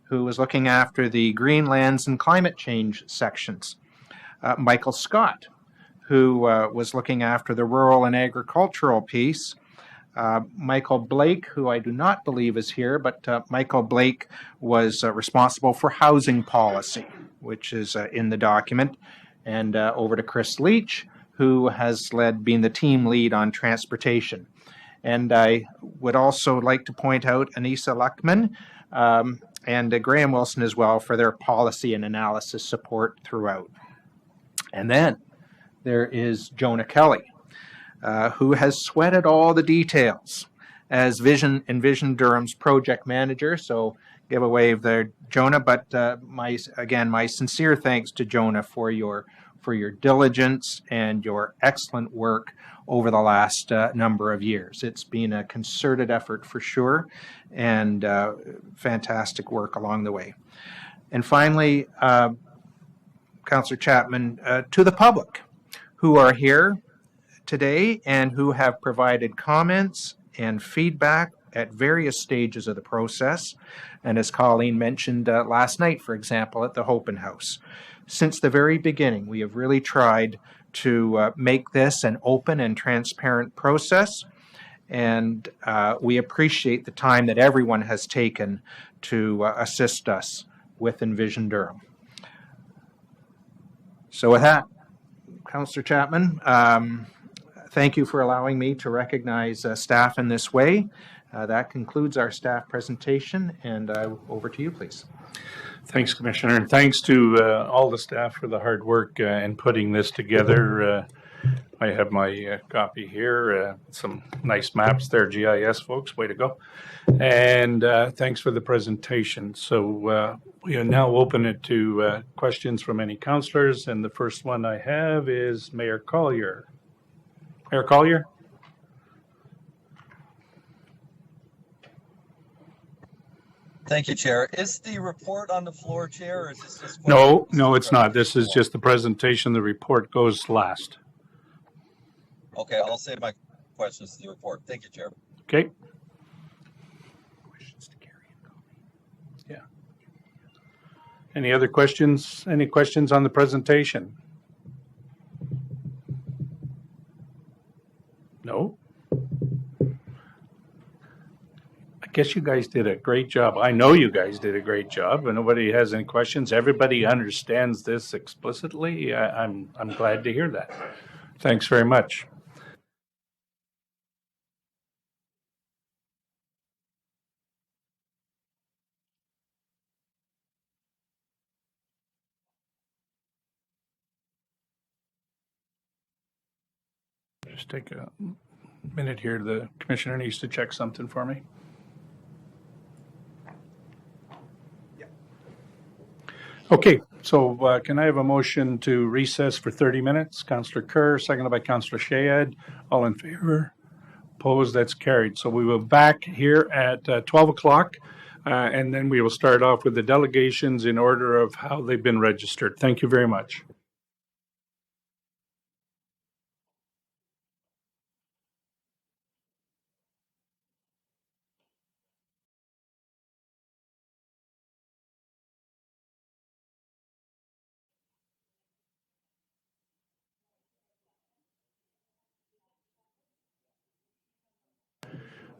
who was looking after the green lands and climate change sections. Michael Scott, who was looking after the rural and agricultural piece. Michael Blake, who I do not believe is here, but Michael Blake was responsible for housing policy, which is in the document. And over to Chris Leach, who has been the team lead on transportation. And I would also like to point out Anissa Luckman, and Graham Wilson as well for their policy and analysis support throughout. And then there is Jonah Kelly, who has sweated all the details as Envision Durham's project manager. So give a wave there, Jonah. But my sincere thanks to Jonah for your diligence and your excellent work over the last number of years. It's been a concerted effort for sure, and fantastic work along the way. And finally, Councillor Chapman, to the public who are here today and who have provided comments and feedback at various stages of the process. And as Colleen mentioned last night, for example, at the Hopen House. Since the very beginning, we have really tried to make this an open and transparent process. And we appreciate the time that everyone has taken to assist us with Envision Durham. So with that, Councillor Chapman, thank you for allowing me to recognize staff in this way. That concludes our staff presentation, and over to you, please. Thanks, Commissioner, and thanks to all the staff for the hard work in putting this together. I have my copy here, some nice maps there, GIS folks, way to go. And thanks for the presentation. So we are now open it to questions from any councillors, and the first one I have is Mayor Collier. Mayor Collier? Thank you, Chair. Is the report on the floor, Chair, or is this just... No, it's not. This is just the presentation. The report goes last. Okay, I'll save my questions to the report. Thank you, Chair. Okay. Yeah. Any other questions? Any questions on the presentation? No? I guess you guys did a great job. I know you guys did a great job, and nobody has any questions. Everybody understands this explicitly. I'm glad to hear that. Thanks very much. Just take a minute here. The commissioner needs to check something for me. Okay, so can I have a motion to recess for 30 minutes? Councillor Kerr, seconded by Councillor Shayed. All in favor? Opposed? That's carried. So we will back here at 12 o'clock, and then we will start off with the delegations in order of how they've been registered. Thank you very much.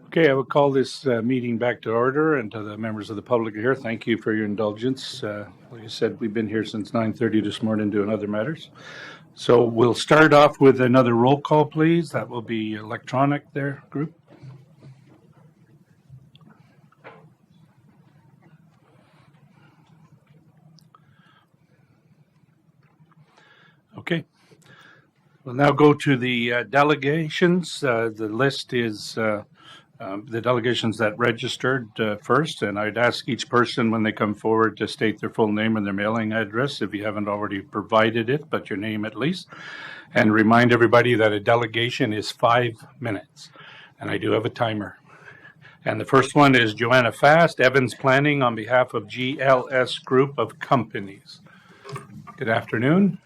Okay, I will call this meeting back to order, and to the members of the public here, thank you for your indulgence. Like I said, we've been here since 9:30 this morning doing other matters. So we'll start off with another roll call, please. That will be electronic there, group. Okay. We'll now go to the delegations. The list is the delegations that registered first, and I'd ask each person when they come forward to state their full name and their mailing address if you haven't already provided it, but your name at least. And remind everybody that a delegation is 5 minutes, and I do have a timer. And the first one is Joanna Fast, Evans Planning, on behalf of GLS Group of Companies. Good afternoon.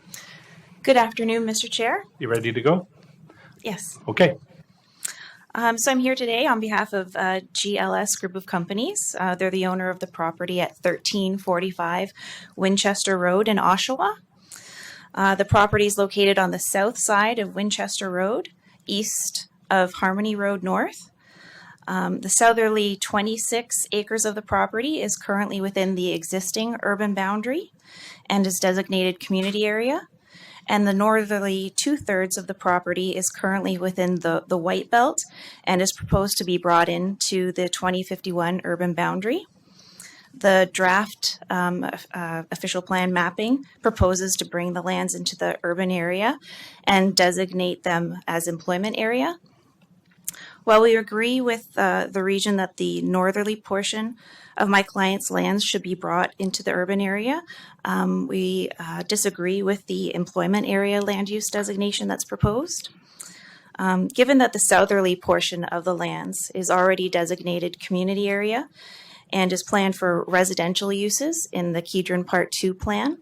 Good afternoon, Mr. Chair. You ready to go? Yes. Okay. So I'm here today on behalf of GLS Group of Companies. They're the owner of the property at 1345 Winchester Road in Oshawa. The property is located on the south side of Winchester Road, east of Harmony Road North. The southerly 26 acres of the property is currently within the existing urban boundary and is designated community area. And the northerly 2/3 of the property is currently within the White Belt and is proposed to be brought into the 2051 urban boundary. The draft official plan mapping proposes to bring the lands into the urban area and designate them as employment area. While we agree with the region that the northerly portion of my client's lands should be brought into the urban area, we disagree with the employment area land use designation that's proposed. Given that the southerly portion of the lands is already designated community area and is planned for residential uses in the Kedron Part 2 plan,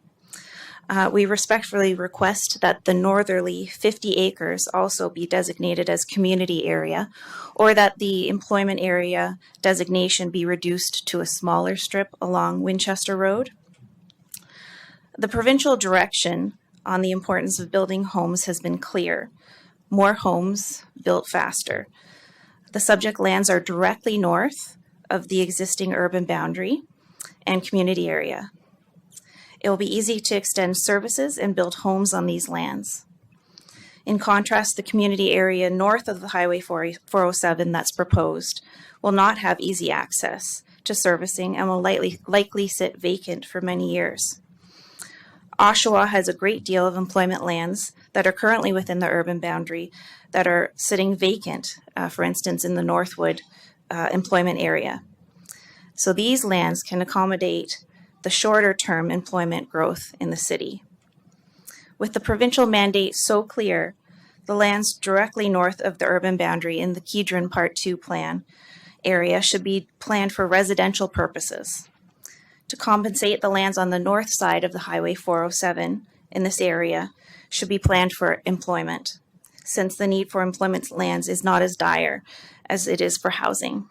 we respectfully request that the northerly 50 acres also be designated as community area, or that the employment area designation be reduced to a smaller strip along Winchester Road. The provincial direction on the importance of building homes has been clear. More homes built faster. The subject lands are directly north of the existing urban boundary and community area. It will be easy to extend services and build homes on these lands. In contrast, the community area north of the Highway 407 that's proposed will not have easy access to servicing and will likely sit vacant for many years. Oshawa has a great deal of employment lands that are currently within the urban boundary that are sitting vacant, for instance, in the Northwood employment area. So these lands can accommodate the shorter term employment growth in the city. With the provincial mandate so clear, the lands directly north of the urban boundary in the Kedron Part 2 plan area should be planned for residential purposes. To compensate, the lands on the north side of the Highway 407 in this area should be planned for employment, since the need for employment lands is not as dire as it is for housing.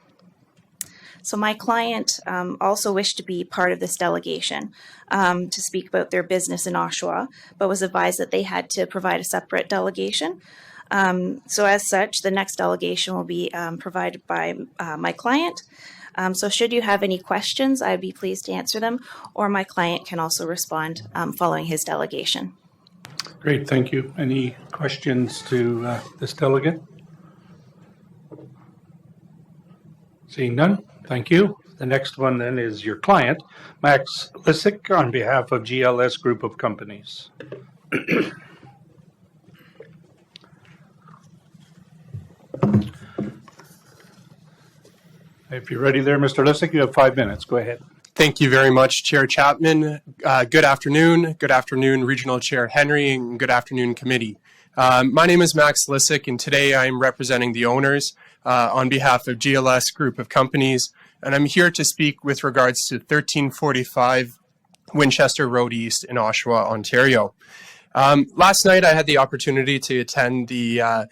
So my client also wished to be part of this delegation to speak about their business in Oshawa, but was advised that they had to provide a separate delegation. So as such, the next delegation will be provided by my client. So should you have any questions, I'd be pleased to answer them, or my client can also respond following his delegation. Great, thank you. Any questions to this delegate? Seeing none, thank you. The next one then is your client, Max Lissick, on behalf of GLS Group of Companies. If you're ready there, Mr. Lissick, you have 5 minutes. Go ahead. Thank you very much, Chair Chapman. Good afternoon. Good afternoon, Regional Chair Henry, and good afternoon, Committee. My name is Max Lissick, and today I am representing the owners on behalf of GLS Group of Companies, and I'm here to speak with regards to 1345 Winchester Road East in Oshawa, Ontario. Last night I had the opportunity to attend the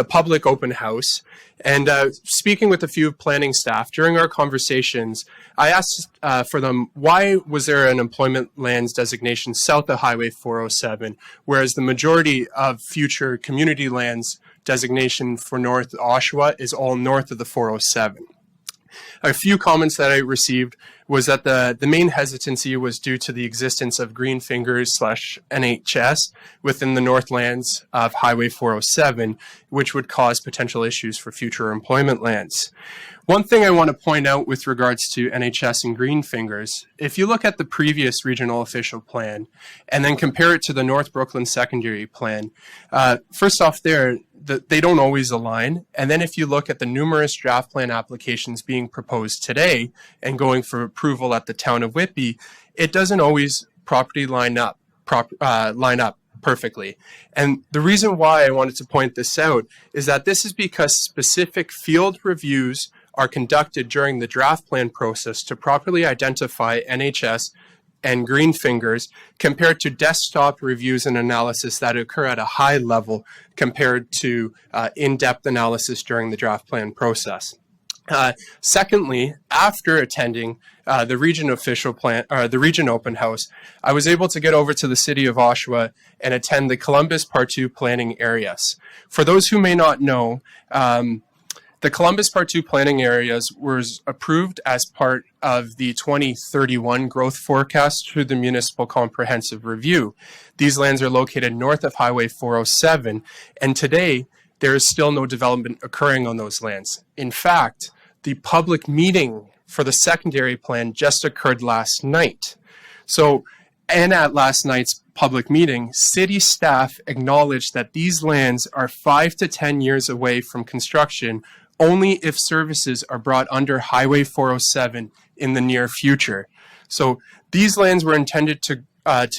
public open house, and speaking with a few planning staff during our conversations, I asked for them, why was there an employment lands designation south of Highway 407, whereas the majority of future community lands designation for North Oshawa is all north of the 407. A few comments that I received was that the main hesitancy was due to the existence of green fingers / NHS within the northlands of Highway 407, which would cause potential issues for future employment lands. One thing I want to point out with regards to NHS and green fingers, if you look at the previous regional official plan and then compare it to the North Brooklyn secondary plan, first off they don't always align. And then if you look at the numerous draft plan applications being proposed today and going for approval at the town of Whitby, it doesn't always properly line up perfectly. And the reason why I wanted to point this out is that this is because specific field reviews are conducted during the draft plan process to properly identify NHS and green fingers compared to desktop reviews and analysis that occur at a high level compared to in-depth analysis during the draft plan process. Secondly, after attending the region official plan or the region open house, I was able to get over to the city of Oshawa and attend the Columbus Part 2 planning areas. For those who may not know, the Columbus Part 2 planning areas was approved as part of the 2031 growth forecast through the Municipal Comprehensive Review. These lands are located north of Highway 407, and today there is still no development occurring on those lands. In fact, the public meeting for the secondary plan just occurred last night. So, and at last night's public meeting, city staff acknowledged that these lands are 5 to 10 years away from construction only if services are brought under Highway 407 in the near future. So these lands were intended to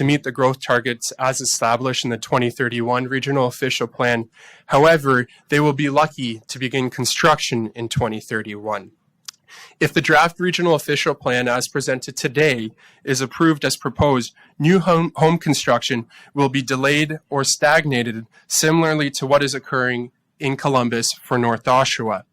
meet the growth targets as established in the 2031 Regional Official Plan. However, they will be lucky to begin construction in 2031. If the draft Regional Official Plan as presented today is approved as proposed, new home construction will be delayed or stagnated similarly to what is occurring in Columbus for North Oshawa.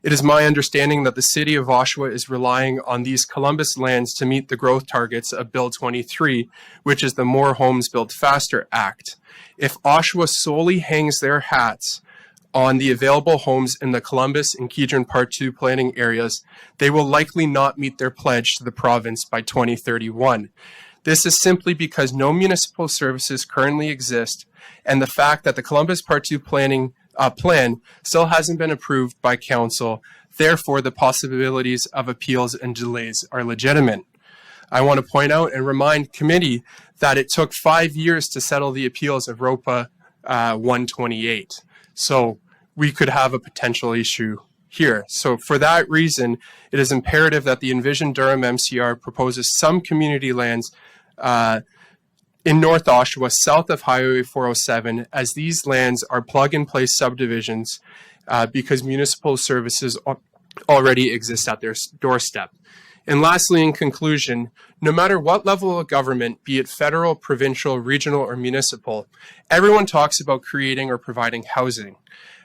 It is my understanding that the City of Oshawa is relying on these Columbus lands to meet the growth targets of Bill 23, which is the More Homes Built Faster Act. If Oshawa solely hangs their hats on the available homes in the Columbus and Kedron Part 2 planning areas, they will likely not meet their pledge to the province by 2031. This is simply because no municipal services currently exist, and the fact that the Columbus Part 2 plan still hasn't been approved by council. Therefore, the possibilities of appeals and delays are legitimate. I want to point out and remind committee that it took 5 years to settle the appeals of ROPA 128. So we could have a potential issue here. So for that reason, it is imperative that the Envision Durham MCR proposes some community lands in North Oshawa, south of Highway 407, as these lands are plug-and-play subdivisions because municipal services already exist at their doorstep. And lastly, in conclusion, no matter what level of government, be it federal, provincial, regional, or municipal, everyone talks about creating or providing housing.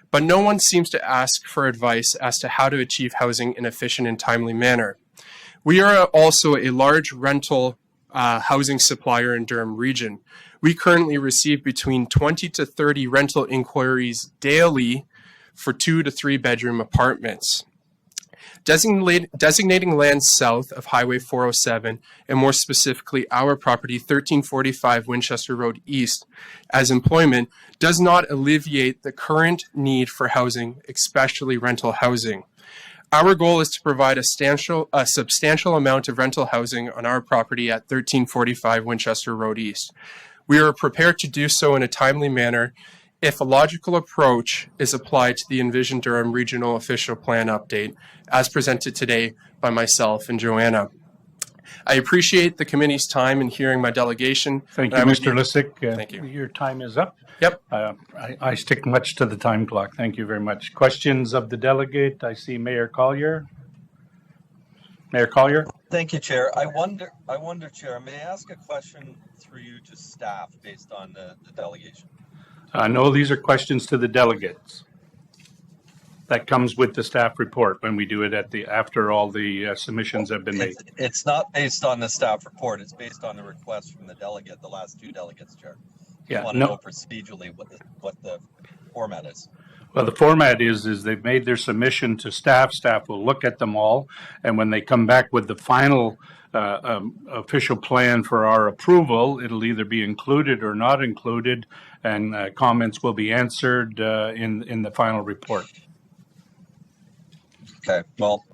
But no one seems to ask for advice as to how to achieve housing in an efficient and timely manner. We are also a large rental housing supplier in Durham region. We currently receive between 20 to 30 rental inquiries daily for 2 to 3 bedroom apartments. Designating land south of Highway 407, and more specifically our property 1345 Winchester Road East, as employment does not alleviate the current need for housing, especially rental housing. Our goal is to provide a substantial amount of rental housing on our property at 1345 Winchester Road East. We are prepared to do so in a timely manner if a logical approach is applied to the Envision Durham Regional Official Plan update as presented today by myself and Joanna. I appreciate the committee's time in hearing my delegation. Thank you, Mr. Lissick. Thank you. Your time is up. Yep. I stick much to the time clock. Thank you very much. Questions of the delegate? I see Mayor Collier. Mayor Collier? Thank you, Chair. I wonder, Chair, may I ask a question through you to staff based on the delegation? No, these are questions to the delegates. That comes with the staff report when we do it after all the submissions have been made. It's not based on the staff report. It's based on the request from the delegate, the last 2 delegates, Chair. Yeah, I want to know procedurally what the format is. Well, the format is they've made their submission to staff. Staff will look at them all, and when they come back with the final official plan for our approval, it'll either be included or not included, and comments will be answered in the final report. Okay, well,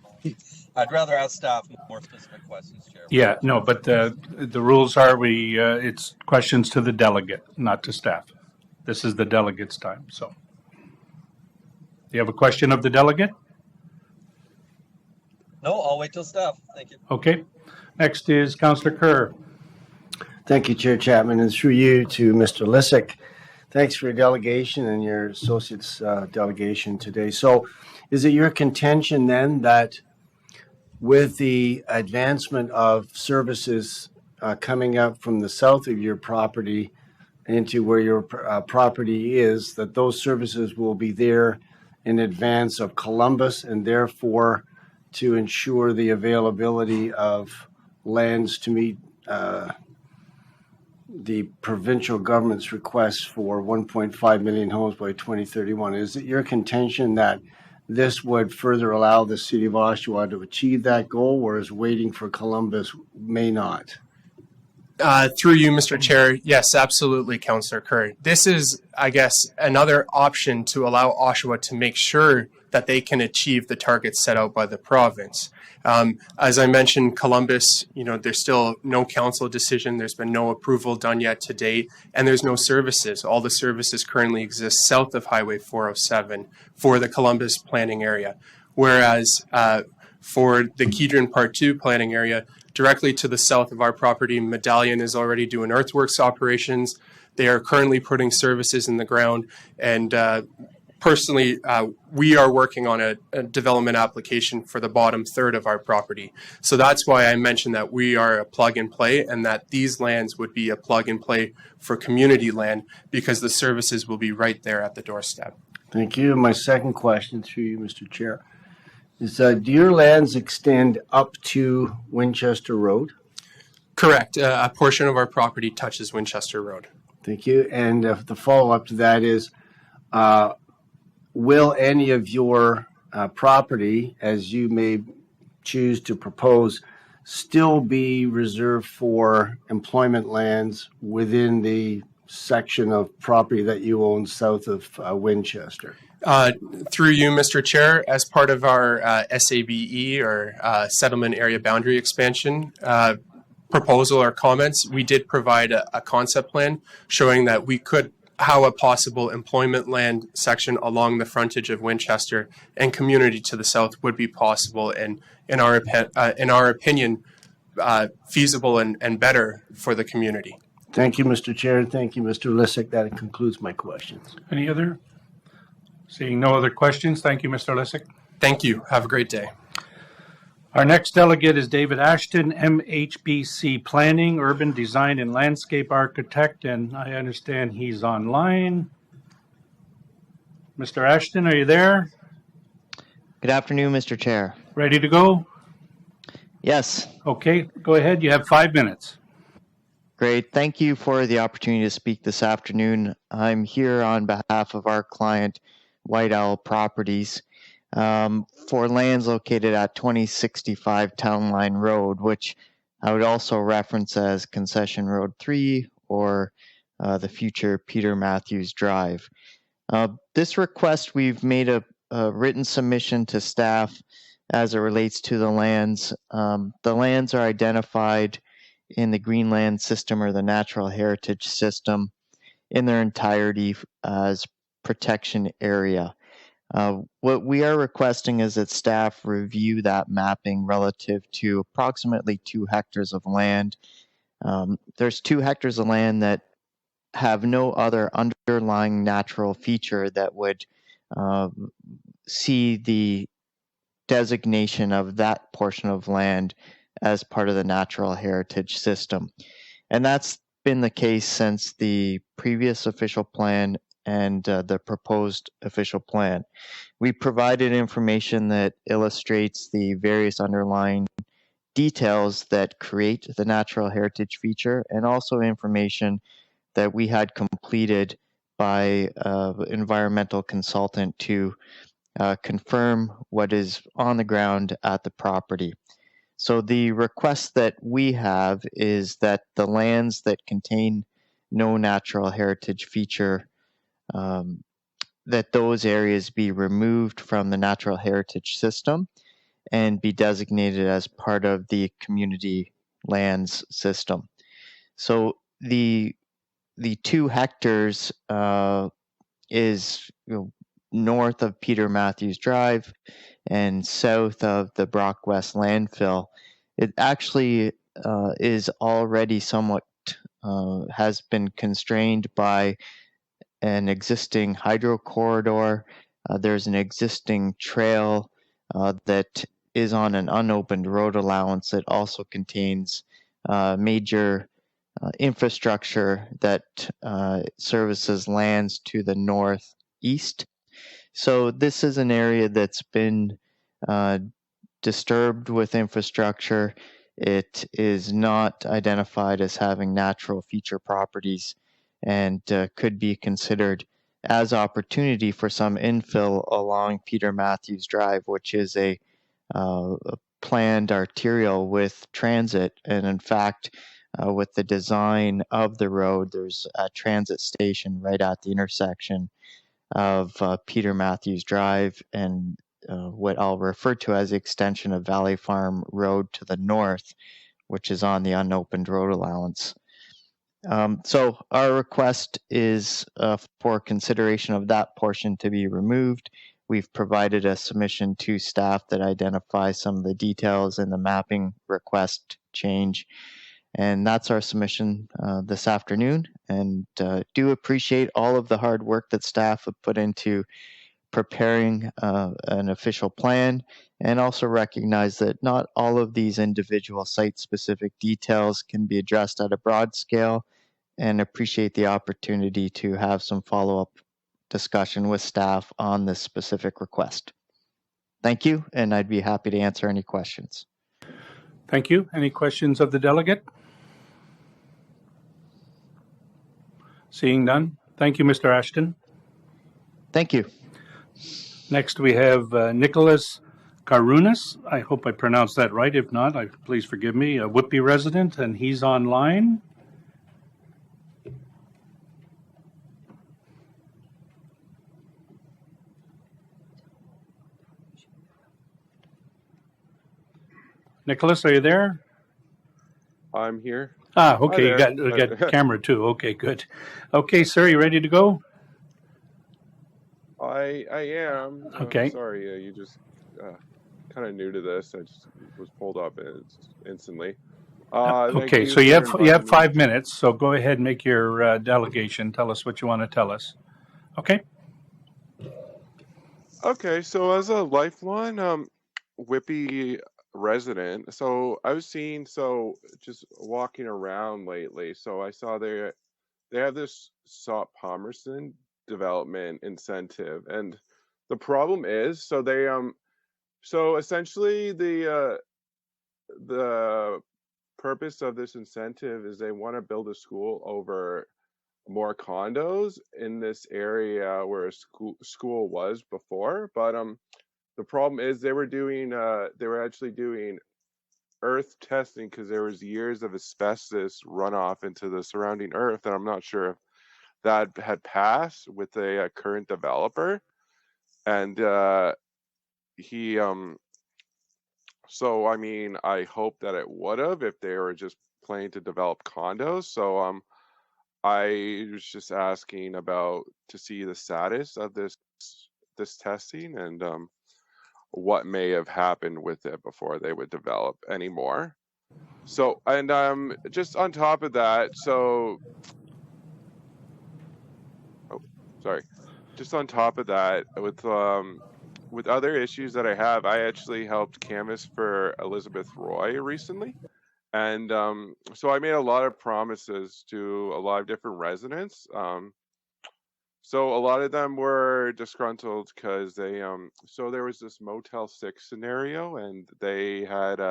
I'd rather ask staff more specific questions, Chair. Yeah, no, but the rules are it's questions to the delegate, not to staff. This is the delegate's time, so. You have a question of the delegate? No, I'll wait till staff. Thank you. Okay. Next is Councillor Kerr. Thank you, Chair Chapman, and through you to Mr. Lissick. Thanks for your delegation and your associates' delegation today. So is it your contention then that with the advancement of services coming up from the south of your property into where your property is, that those services will be there in advance of Columbus, and therefore to ensure the availability of lands to meet the provincial government's request for 1.5 million homes by 2031? Is it your contention that this would further allow the city of Oshawa to achieve that goal, whereas waiting for Columbus may not? Through you, Mr. Chair, yes, absolutely, Councillor Kerr. This is, I guess, another option to allow Oshawa to make sure that they can achieve the targets set out by the province. As I mentioned, Columbus, there's still no council decision. There's been no approval done yet to date, and there's no services. All the services currently exist south of Highway 407 for the Columbus planning area. Whereas for the Kedron Part 2 planning area, directly to the south of our property, Medallion is already doing earthworks operations. They are currently putting services in the ground. And personally, we are working on a development application for the bottom third of our property. So that's why I mentioned that we are a plug and play, and that these lands would be a plug and play for community land, because the services will be right there at the doorstep. Thank you. My second question through you, Mr. Chair, is do your lands extend up to Winchester Road? Correct. A portion of our property touches Winchester Road. Thank you. And the follow-up to that is, will any of your property, as you may choose to propose, still be reserved for employment lands within the section of property that you own south of Winchester? Through you, Mr. Chair, as part of our SABE, or Settlement Area Boundary Expansion proposal or comments, we did provide a concept plan showing that we could, how a possible employment land section along the frontage of Winchester and community to the south would be possible, and in our opinion, feasible and better for the community. Thank you, Mr. Chair, and thank you, Mr. Lissick. That concludes my questions. Any other? Seeing no other questions, thank you, Mr. Lissick. Thank you. Have a great day. Our next delegate is David Ashton, MHBC Planning, Urban Design and Landscape Architect, and I understand he's online. Mr. Ashton, are you there? Good afternoon, Mr. Chair. Ready to go? Yes. Okay, go ahead. You have 5 minutes. Great. Thank you for the opportunity to speak this afternoon. I'm here on behalf of our client, White Owl Properties, for lands located at 2065 Town Line Road, which I would also reference as Concession Road 3 or the future Peter Matthews Drive. This request, we've made a written submission to staff as it relates to the lands. The lands are identified in the Greenland System or the Natural Heritage System in their entirety as protection area. What we are requesting is that staff review that mapping relative to approximately 2 hectares of land. There's 2 hectares of land that have no other underlying natural feature that would see the designation of that portion of land as part of the Natural Heritage System. And that's been the case since the previous official plan and the proposed official plan. We provided information that illustrates the various underlying details that create the natural heritage feature, and also information that we had completed by environmental consultant to confirm what is on the ground at the property. So the request that we have is that the lands that contain no natural heritage feature, that those areas be removed from the natural heritage system and be designated as part of the community lands system. So the 2 hectares is north of Peter Matthews Drive and south of the Brock West landfill. It actually is already somewhat has been constrained by an existing hydro corridor. There's an existing trail that is on an unopened road allowance that also contains major infrastructure that services lands to the northeast. So this is an area that's been disturbed with infrastructure. It is not identified as having natural feature properties, and could be considered as opportunity for some infill along Peter Matthews Drive, which is a planned arterial with transit. And in fact, with the design of the road. There's a transit station right at the intersection of Peter Matthews Drive and what I'll refer to as the extension of Valley Farm Road to the north, which is on the unopened road allowance. So our request is for consideration of that portion to be removed. We've provided a submission to staff that identifies some of the details in the mapping request change. And that's our submission this afternoon. And do appreciate all of the hard work that staff have put into preparing an official plan, and also recognize that not all of these individual site-specific details can be addressed at a broad scale, and appreciate the opportunity to have some follow-up discussion with staff on this specific request. Thank you, and I'd be happy to answer any questions. Thank you. Any questions of the delegate? Seeing none. Thank you, Mr. Ashton. Thank you. Next, we have Nicholas Karunas. I hope I pronounced that right. If not, please forgive me. A Whitby resident, and he's online. Nicholas, are you there? I'm here. Okay. Hi You there. got camera too. Okay, good. Okay, sir, you ready to go? I am. Okay. Sorry, you just kind of new to this. I just was pulled up instantly. Thank Okay, you so you for have inviting me. 5 minutes. So go ahead and make your delegation. Tell us what you want to tell us. Okay. Okay, so as a lifelong Whitby resident, so I was just walking around lately. So I saw they have this South Palmerston development incentive, and the problem is, so they so essentially the purpose of this incentive is they want to build a school over more condos in this area where a school was before, but the problem is they were actually doing earth testing because there was years of asbestos runoff into the surrounding earth, and I'm not sure if that had passed with a current developer, and he so I mean I hope that it would have if they were just planning to develop condos. So I was just asking to see the status of this testing and what may have happened with it before they would develop anymore. So, and just on top of that, just on top of that, with other issues that I have, I actually helped canvass for Elizabeth Roy recently. And so I made a lot of promises to a lot of different residents. So a lot of them were disgruntled because so there was this Motel 6 scenario, and they had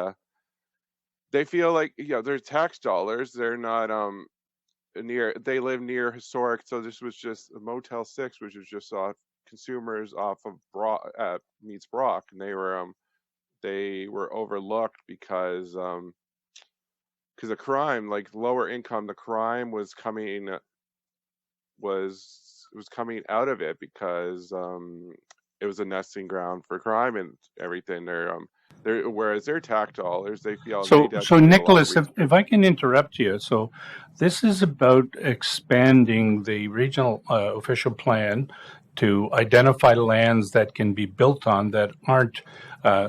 they feel like, their tax dollars, they're not they live near historic, so this was just a Motel 6, which was just consumers off of Meets Brock, and they were overlooked because of crime, like lower income. The crime was coming out of it because it was a nesting ground for crime and everything. Whereas their tax dollars, they feel So they definitely get a lot of Nicholas, if I can interrupt you, so this is about expanding the regional official plan to identify lands that can be built on that aren't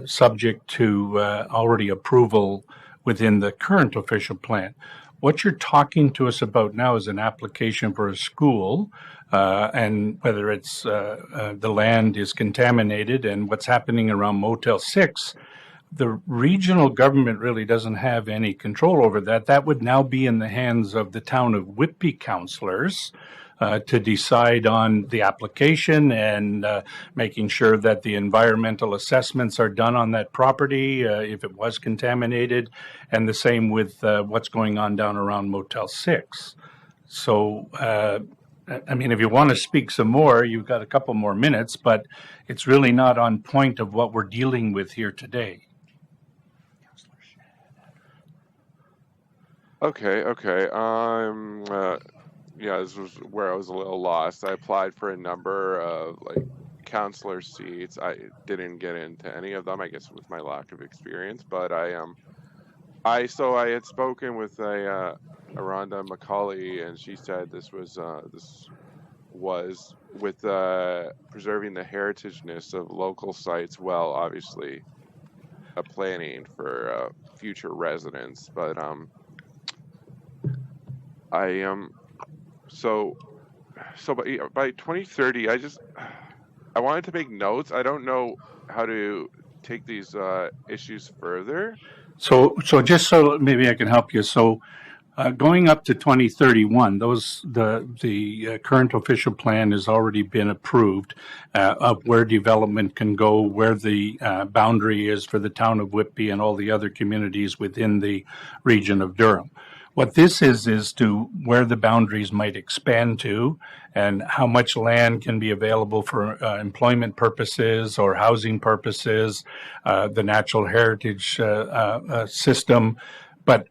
subject to already approval within the current official plan. What you're talking to us about now is an application for a school, and whether it's the land is contaminated and what's happening around Motel 6. The regional government really doesn't have any control over that. That would now be in the hands of the town of Whitby councillors to decide on the application and making sure that the environmental assessments are done on that property if it was contaminated, and the same with what's going on down around Motel 6. So, I mean, if you want to speak some more, you've got a couple more minutes, but it's really not on point of what we're dealing with here today. Okay. Yeah, this was where I was a little lost. I applied for a number of like counselor seats. I didn't get into any of them, I guess, with my lack of experience. But I had spoken with Rhonda McCauley, and she said this was with preserving the heritageness of local sites, well, obviously a planning for future residents. But I so so by 2030, I wanted to make notes. I don't know how to take these issues further. So just so maybe I can help you. So going up to 2031, the current official plan has already been approved of where development can go, where the boundary is for the town of Whitby and all the other communities within the region of Durham. What this is to where the boundaries might expand to and how much land can be available for employment purposes or housing purposes, the natural heritage system. But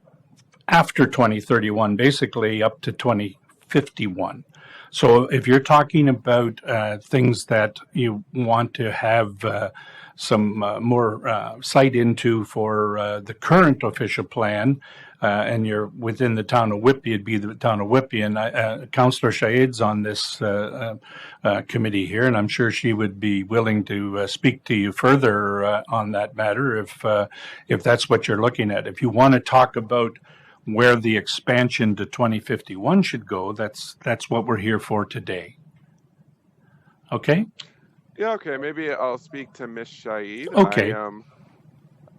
after 2031, basically up to 2051. So if you're talking about things that you want to have some more sight into for the current official plan, and you're within the town of Whitby, it'd be the town of Whitby. And Councillor Shaid's on this committee here, and I'm sure she would be willing to speak to you further on that matter if that's what you're looking at. If you want to talk about where the expansion to 2051 should go, that's what we're here for today. Okay? Yeah, okay. Maybe I'll speak to Miss Shaid. Okay.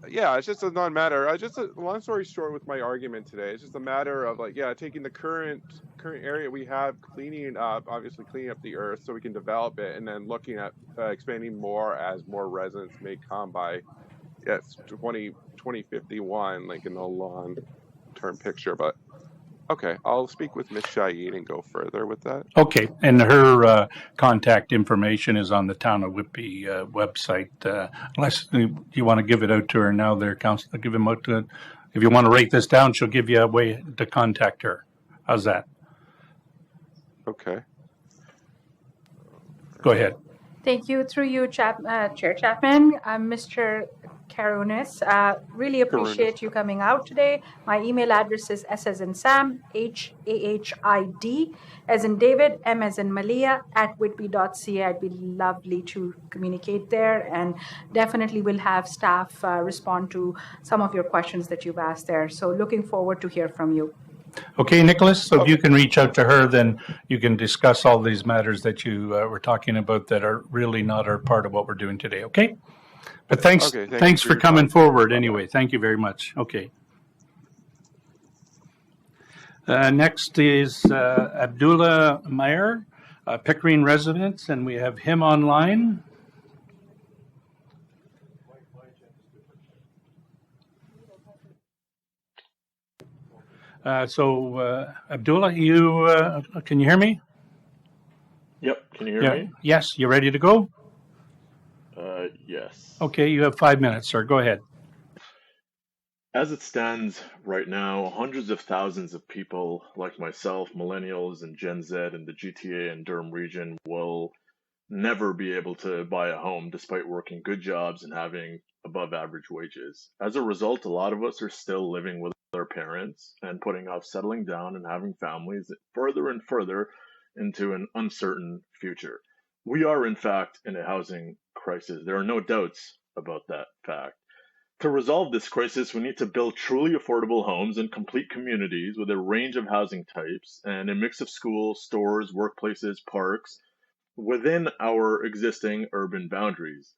Yeah, it's just a non-matter. Long story short with my argument today, it's just a matter of taking the current area we have, cleaning up the earth so we can develop it, and then looking at expanding more as more residents may come by 2051, like in the long-term picture. But okay, I'll speak with Miss Shaid and go further with that. Okay, and her contact information is on the Town of Whitby website. Unless you want to give it out to her now, there, Councillor, give him out to. If you want to write this down, she'll give you a way to contact her. How's that? Okay. Go ahead. Thank you. Through you, Chair Chapman. I'm Mr. Karunis. Really appreciate you coming out today. My email address is S as in Sam, HAHID as in David, M as in Malia @whitby.ca. I'd be lovely to communicate there, and definitely will have staff respond to some of your questions that you've asked there. So looking forward to hear from you. Okay, Nicholas, so if you can reach out to her, then you can discuss all these matters that you were talking about that are really not a part of what we're doing today, okay? But thanks for coming forward anyway. Thank you very much. Okay. Next is Abdullah Mayer, Pickering resident, and we have him online. Abdullah, can you hear me? Yep, can you hear me? Yes, you ready to go? Yes. Okay, you have 5 minutes, sir. Go ahead. As it stands right now, hundreds of thousands of people like myself, millennials and Gen Z in the GTA and Durham region will never be able to buy a home despite working good jobs and having above average wages. As a result, a lot of us are still living with our parents and putting off settling down and having families further and further into an uncertain future. We are, in fact, in a housing crisis. There are no doubts about that fact. To resolve this crisis, we need to build truly affordable homes and complete communities with a range of housing types and a mix of schools, stores, workplaces, parks within our existing urban boundaries.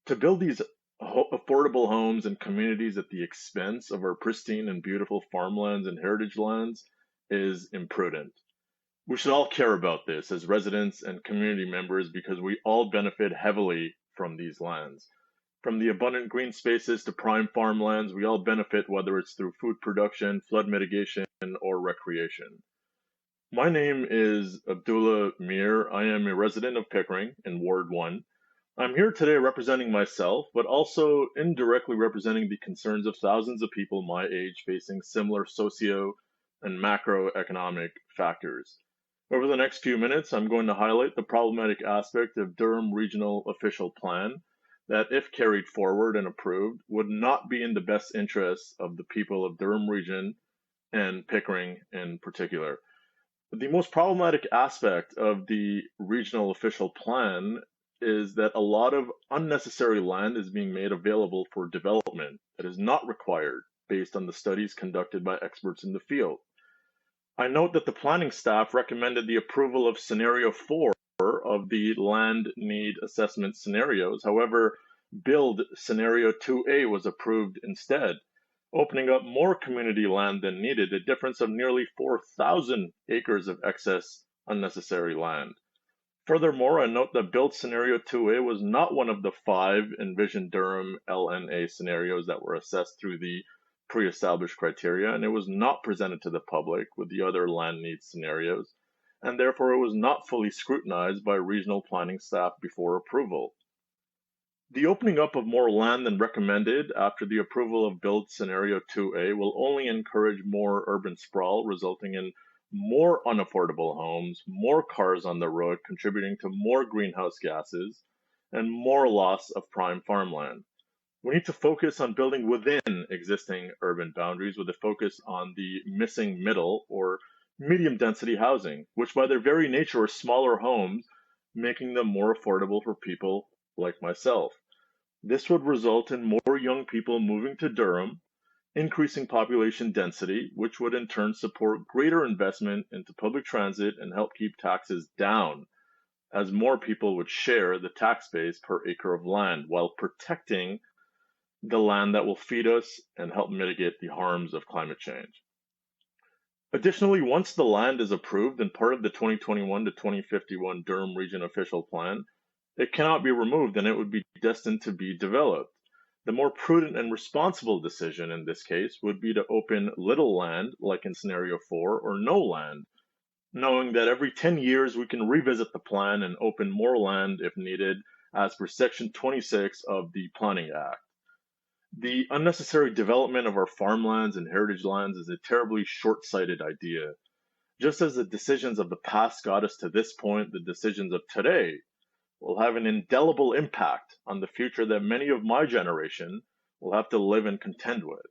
To build these affordable homes and communities at the expense of our pristine and beautiful farmlands and heritage lands is imprudent. We should all care about this as residents and community members because we all benefit heavily from these lands. From the abundant green spaces to prime farmlands, we all benefit whether it's through food production, flood mitigation, or recreation. My name is Abdullah Mir. I am a resident of Pickering in Ward 1. I'm here today representing myself, but also indirectly representing the concerns of thousands of people my age facing similar and macroeconomic factors. Over the next few minutes, I'm going to highlight the problematic aspect of Durham Regional Official Plan that, if carried forward and approved, would not be in the best interests of the people of Durham Region and Pickering in particular. The most problematic aspect of the Regional Official Plan is that a lot of unnecessary land is being made available for development that is not required based on the studies conducted by experts in the field. I note that the planning staff recommended the approval of Scenario 4 of the land need assessment scenarios. However, Build Scenario 2A was approved instead, opening up more community land than needed, a difference of nearly 4,000 acres of excess unnecessary land. Furthermore, I note that Build Scenario 2A was not one of the 5 Envision Durham LNA scenarios that were assessed through the pre-established criteria, and it was not presented to the public with the other land needs scenarios, and therefore it was not fully scrutinized by regional planning staff before approval. The opening up of more land than recommended after the approval of Build Scenario 2A will only encourage more urban sprawl, resulting in more unaffordable homes, more cars on the road, contributing to more greenhouse gases, and more loss of prime farmland. We need to focus on building within existing urban boundaries with a focus on the missing middle or medium density housing, which by their very nature are smaller homes, making them more affordable for people like myself. This would result in more young people moving to Durham, increasing population density, which would in turn support greater investment into public transit and help keep taxes down, as more people would share the tax base per acre of land while protecting the land that will feed us and help mitigate the harms of climate change. Additionally, once the land is approved and part of the 2021 to 2051 Durham Region Official Plan, it cannot be removed and it would be destined to be developed. The more prudent and responsible decision in this case would be to open little land, like in Scenario 4, or no land, knowing that every 10 years we can revisit the plan and open more land if needed, as per Section 26 of the Planning Act. The unnecessary development of our farmlands and heritage lands is a terribly short-sighted idea. Just as the decisions of the past got us to this point, the decisions of today will have an indelible impact on the future that many of my generation will have to live and contend with.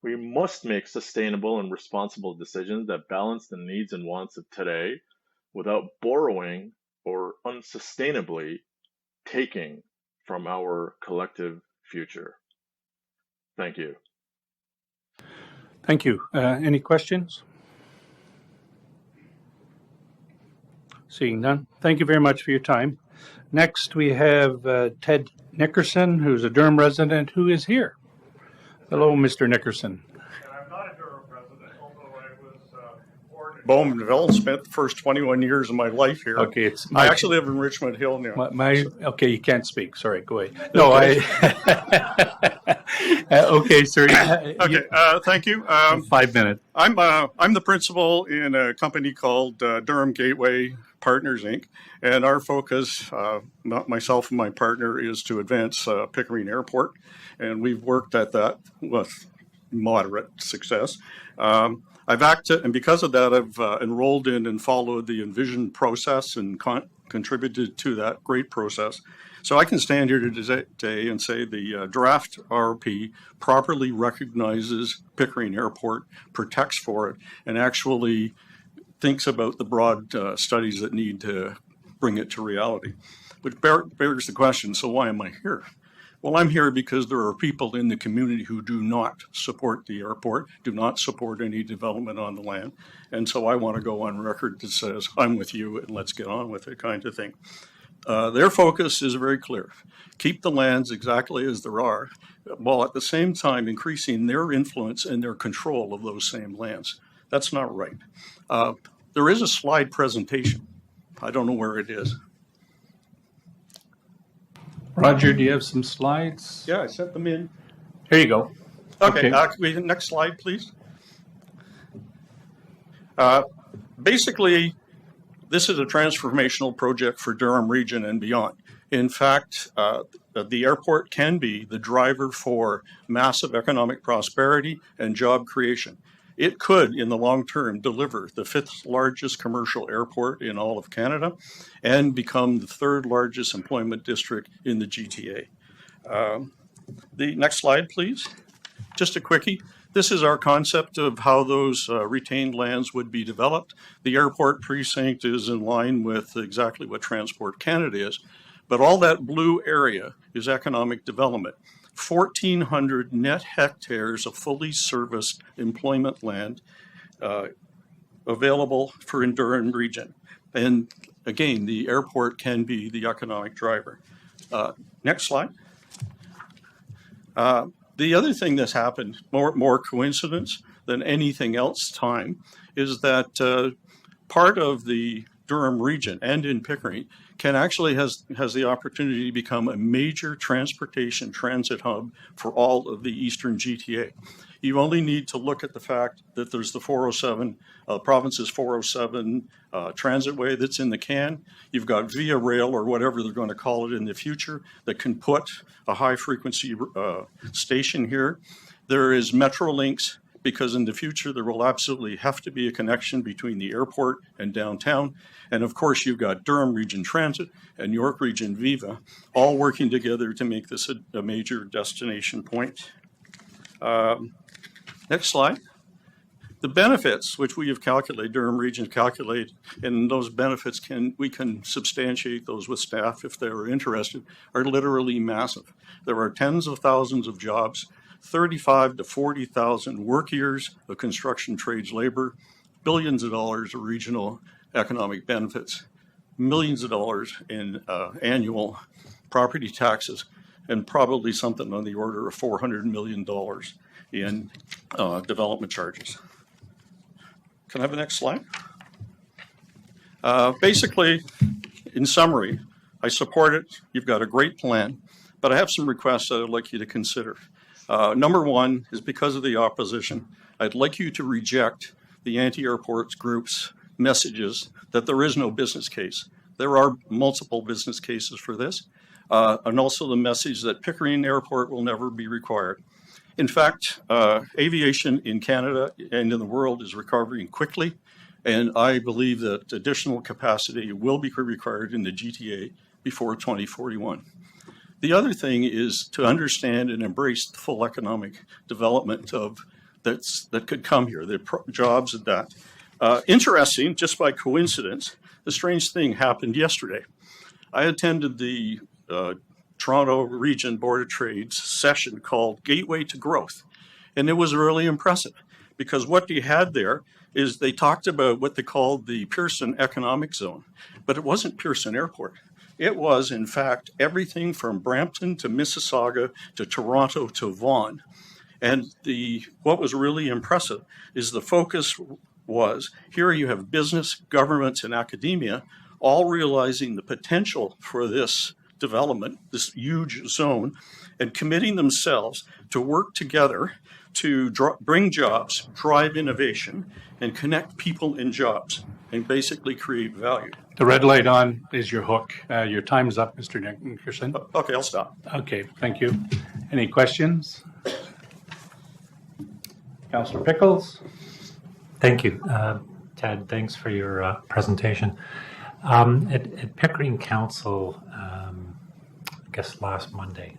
We must make sustainable and responsible decisions that balance the needs and wants of today without borrowing or unsustainably taking from our collective future. Thank you. Thank you. Any questions? Seeing none. Thank you very much for your time. Next, we have Ted Nickerson, who's a Durham resident, who is here. Hello, Mr. Nickerson. I'm not a Durham resident, although I was born in Bowmanville, spent the first 21 years of my life here. Okay, I actually live in Richmond Hill now. Okay, you can't speak. Sorry, go ahead. No, okay, sir. Okay, thank you. 5 minutes. I'm the principal in a company called Durham Gateway Partners, Inc., and our focus, myself and my partner, is to advance Pickering Airport, and we've worked at that with moderate success. I've acted, and because of that, I've enrolled in and followed the Envision process and contributed to that great process. So I can stand here today and say the draft RP properly recognizes Pickering Airport, protects for it, and actually thinks about the broad studies that need to bring it to reality. Which bears the question, so why am I here? Well, I'm here because there are people in the community who do not support the airport, do not support any development on the land. And so I want to go on record that says, I'm with you and let's get on with it kind of thing. Their focus is very clear. Keep the lands exactly as there are, while at the same time increasing their influence and their control of those same lands. That's not right. There is a slide presentation. I don't know where it is. Roger, do you have some slides? Yeah, I sent them in. Here you go. Okay, next slide, please. Basically, this is a transformational project for Durham Region and beyond. In fact, the airport can be the driver for massive economic prosperity and job creation. It could, in the long term, deliver the 5th largest commercial airport in all of Canada and become the 3rd largest employment district in the GTA. The next slide, please. Just a quickie. This is our concept of how those retained lands would be developed. The airport precinct is in line with exactly what Transport Canada is, but all that blue area is economic development. 1,400 net hectares of fully serviced employment land available for Durham region. And again, the airport can be the economic driver. Next slide. The other thing that's happened, more coincidence than anything else time, is that part of the Durham region and in Pickering can actually has the opportunity to become a major transportation transit hub for all of the eastern GTA. You only need to look at the fact that there's the 407, province's 407 transitway that's in the can. You've got Via Rail, or whatever they're going to call it in the future, that can put a high frequency station here. There is Metrolinx, because in the future there will absolutely have to be a connection between the airport and downtown. And of course, you've got Durham Region Transit and York Region Viva all working together to make this a major destination point. Next slide. The benefits, which we have calculated, Durham Region calculated, and those benefits we can substantiate those with staff if they're interested, are literally massive. There are tens of thousands of jobs, 35 to 40,000 work years of construction trades labor, billions of dollars of regional economic benefits, millions of dollars in annual property taxes, and probably something on the order of $400 million in development charges. Can I have the next slide? Basically, in summary, I support it. You've got a great plan, but I have some requests that I'd like you to consider. Number one is, because of the opposition, I'd like you to reject the anti-airports group's messages that there is no business case. There are multiple business cases for this, and also the message that Pickering Airport will never be required. In fact, aviation in Canada and in the world is recovering quickly, and I believe that additional capacity will be required in the GTA before 2041. The other thing is to understand and embrace the full economic development that could come here, the jobs and that. Interesting, just by coincidence, the strange thing happened yesterday. I attended the Toronto Region Board of Trade's session called Gateway to Growth. And it was really impressive, because what you had there is they talked about what they called the Pearson Economic Zone, but it wasn't Pearson Airport. It was, in fact, everything from Brampton to Mississauga to Toronto to Vaughan. And what was really impressive is the focus was, here you have business, governments, and academia all realizing the potential for this development, this huge zone, and committing themselves to work together to bring jobs, drive innovation, and connect people and jobs, and basically create value. The red light on is your hook. Your time's up, Mr. Nickerson. Okay, I'll stop. Okay, thank you. Any questions? Councillor Pickles? Thank you. Ted, thanks for your presentation. At Pickering Council, I guess last Monday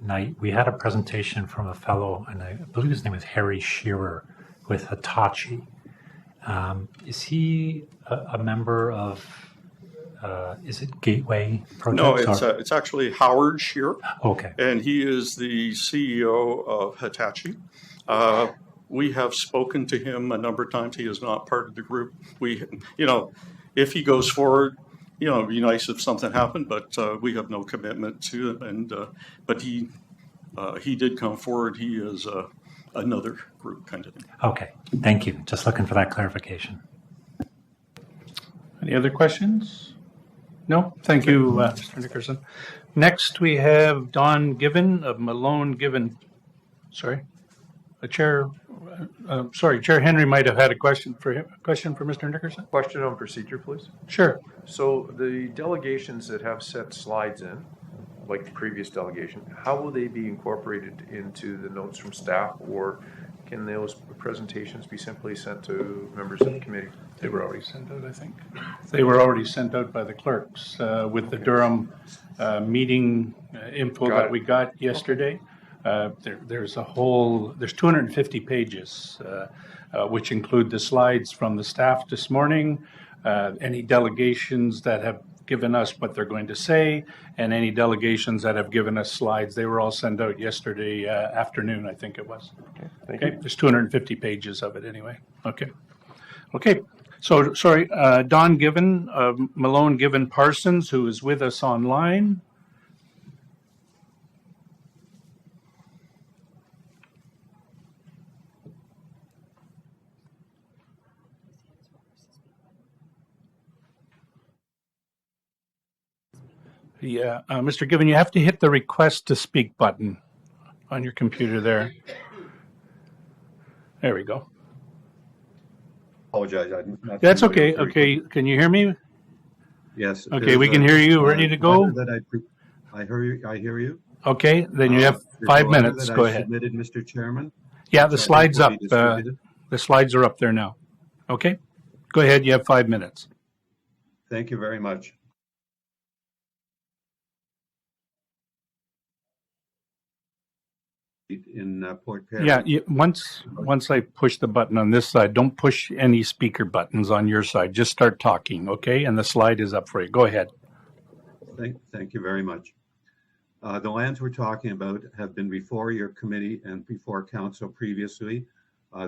night, we had a presentation from a fellow, and I believe his name was Harry Shearer, with Hitachi. Is he a member of, is it Gateway Projects? No, it's actually Howard Shearer. Okay. And he is the CEO of Hitachi. We have spoken to him a number of times. He is not part of the group. If he goes forward, it'd be nice if something happened, but we have no commitment to it. And but he did come forward. He is another group kind of thing. Okay, thank you. Just looking for that clarification. Any other questions? No? Thank you, Mr. Nickerson. Next, we have Don Given of Malone Given. Sorry. Chair Henry might have had a question for him. Question for Mr. Nickerson? Question on procedure, please. Sure. So the delegations that have set slides in, like the previous delegation, how will they be incorporated into the notes from staff, or Can those presentations be simply sent to members of the committee? They were already sent out, I think. They were already sent out by the clerks with the Durham meeting info that we got yesterday. There's 250 pages, which include the slides from the staff this morning, any delegations that have given us what they're going to say, and any delegations that have given us slides. They were all sent out yesterday afternoon, I think it was. Thank you. There's 250 pages of it anyway. Okay. So, sorry, Don Given, Malone Given Parsons, who is with us online. Yeah, Mr. Given, you have to hit the request to speak button on your computer there. There we go. Apologize. I'm not That's familiar okay. with Okay, can you hear me? Yes. Okay, we can hear you. Ready to go? I hear you. Okay, then you have 5 minutes. Go ahead. Submitted, Mr. Chairman. Yeah, the slide's up. Distributed. The slides are up there now. Okay, go ahead. You have 5 minutes. Thank you very much. In Port Perry. Yeah, once I push the button on this side, don't push any speaker buttons on your side. Just start talking, okay? And the slide is up for you. Go ahead. Thank you very much. The lands we're talking about have been before your committee and before council previously.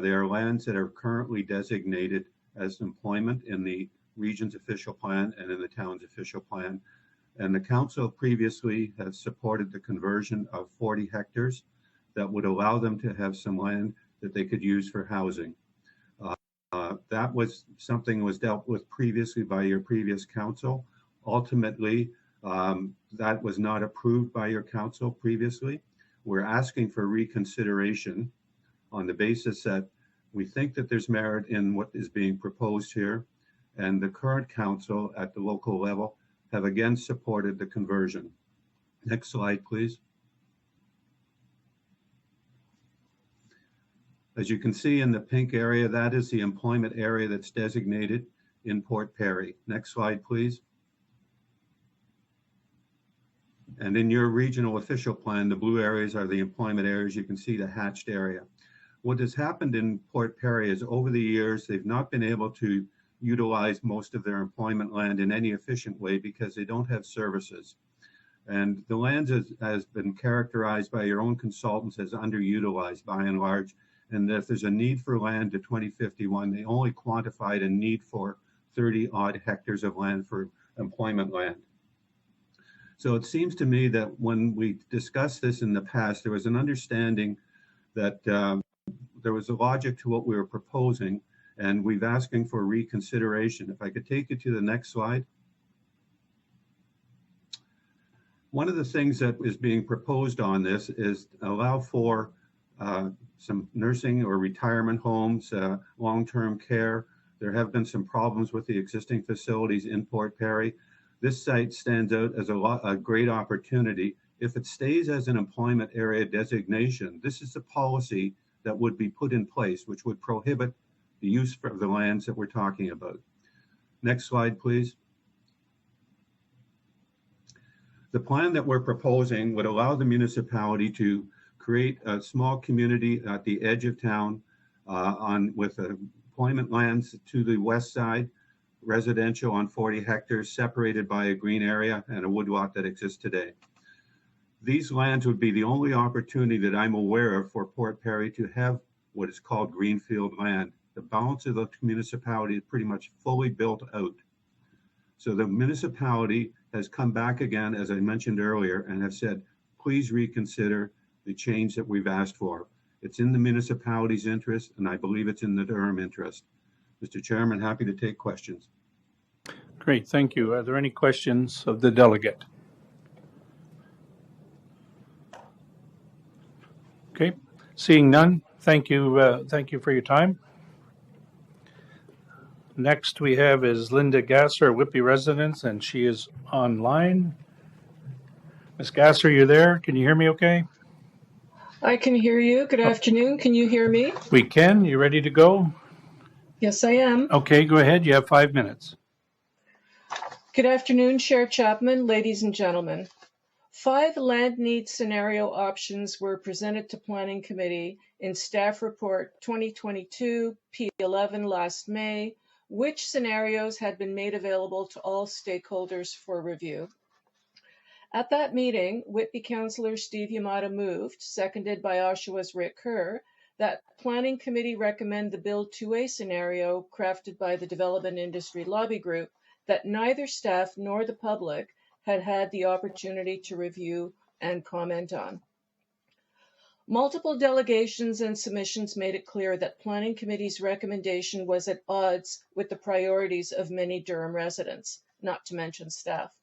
They are lands that are currently designated as employment in the region's official plan and in the town's official plan. And the council previously has supported the conversion of 40 hectares that would allow them to have some land that they could use for housing. That was something was dealt with previously by your previous council. Ultimately, that was not approved by your council previously. We're asking for reconsideration on the basis that we think that there's merit in what is being proposed here, and the current council at the local level have again supported the conversion. Next slide, please. As you can see in the pink area, that is the employment area that's designated in Port Perry. Next slide, please. And in your regional official plan, the blue areas are the employment areas. You can see the hatched area. What has happened in Port Perry is over the years, they've not been able to utilize most of their employment land in any efficient way because they don't have services. And the land has been characterized by your own consultants as underutilized by and large. And if there's a need for land to 2051, they only quantified a need for 30 odd hectares of land for employment land. So it seems to me that when we discussed this in the past, there was an understanding that there was a logic to what we were proposing, and we've asking for reconsideration. If I could take you to the next slide. One of the things that is being proposed on this is allow for some nursing or retirement homes, long-term care. There have been some problems with the existing facilities in Port Perry. This site stands out as a great opportunity. If it stays as an employment area designation, this is a policy that would be put in place, which would prohibit the use of the lands that we're talking about. Next slide, please. The plan that we're proposing would allow the municipality to create a small community at the edge of town with employment lands to the west side, residential on 40 hectares separated by a green area and a woodlot that exists today. These lands would be the only opportunity that I'm aware of for Port Perry to have what is called greenfield land. The balance of the municipality is pretty much fully built out. So the municipality has come back again, as I mentioned earlier, and have said, please reconsider the change that we've asked for. It's in the municipality's interest, and I believe it's in the Durham interest. Mr. Chairman, happy to take questions. Great, thank you. Are there any questions of the delegate? Okay, seeing none, thank you. Thank you for your time. Next we have is Linda Gasser, Whitby residence, and she is online. Ms. Gasser, you there? Can you hear me okay? I can hear you. Good afternoon. Can you hear me? We can. You ready to go? Yes, I am. Okay, go ahead. You have 5 minutes. Good afternoon, Chair Chapman, ladies and gentlemen. 5 land need scenario options were presented to Planning Committee in Staff Report 2022 P11 last May, which scenarios had been made available to all stakeholders for review. At that meeting, Whitby Councillor Steve Yamada moved, seconded by Oshawa's Rick Kerr, that Planning Committee recommend the Build 2A scenario crafted by the Development Industry Lobby Group that neither staff nor the public had had the opportunity to review and comment on. Multiple delegations and submissions made it clear that Planning Committee's recommendation was at odds with the priorities of many Durham residents, not to mention staff.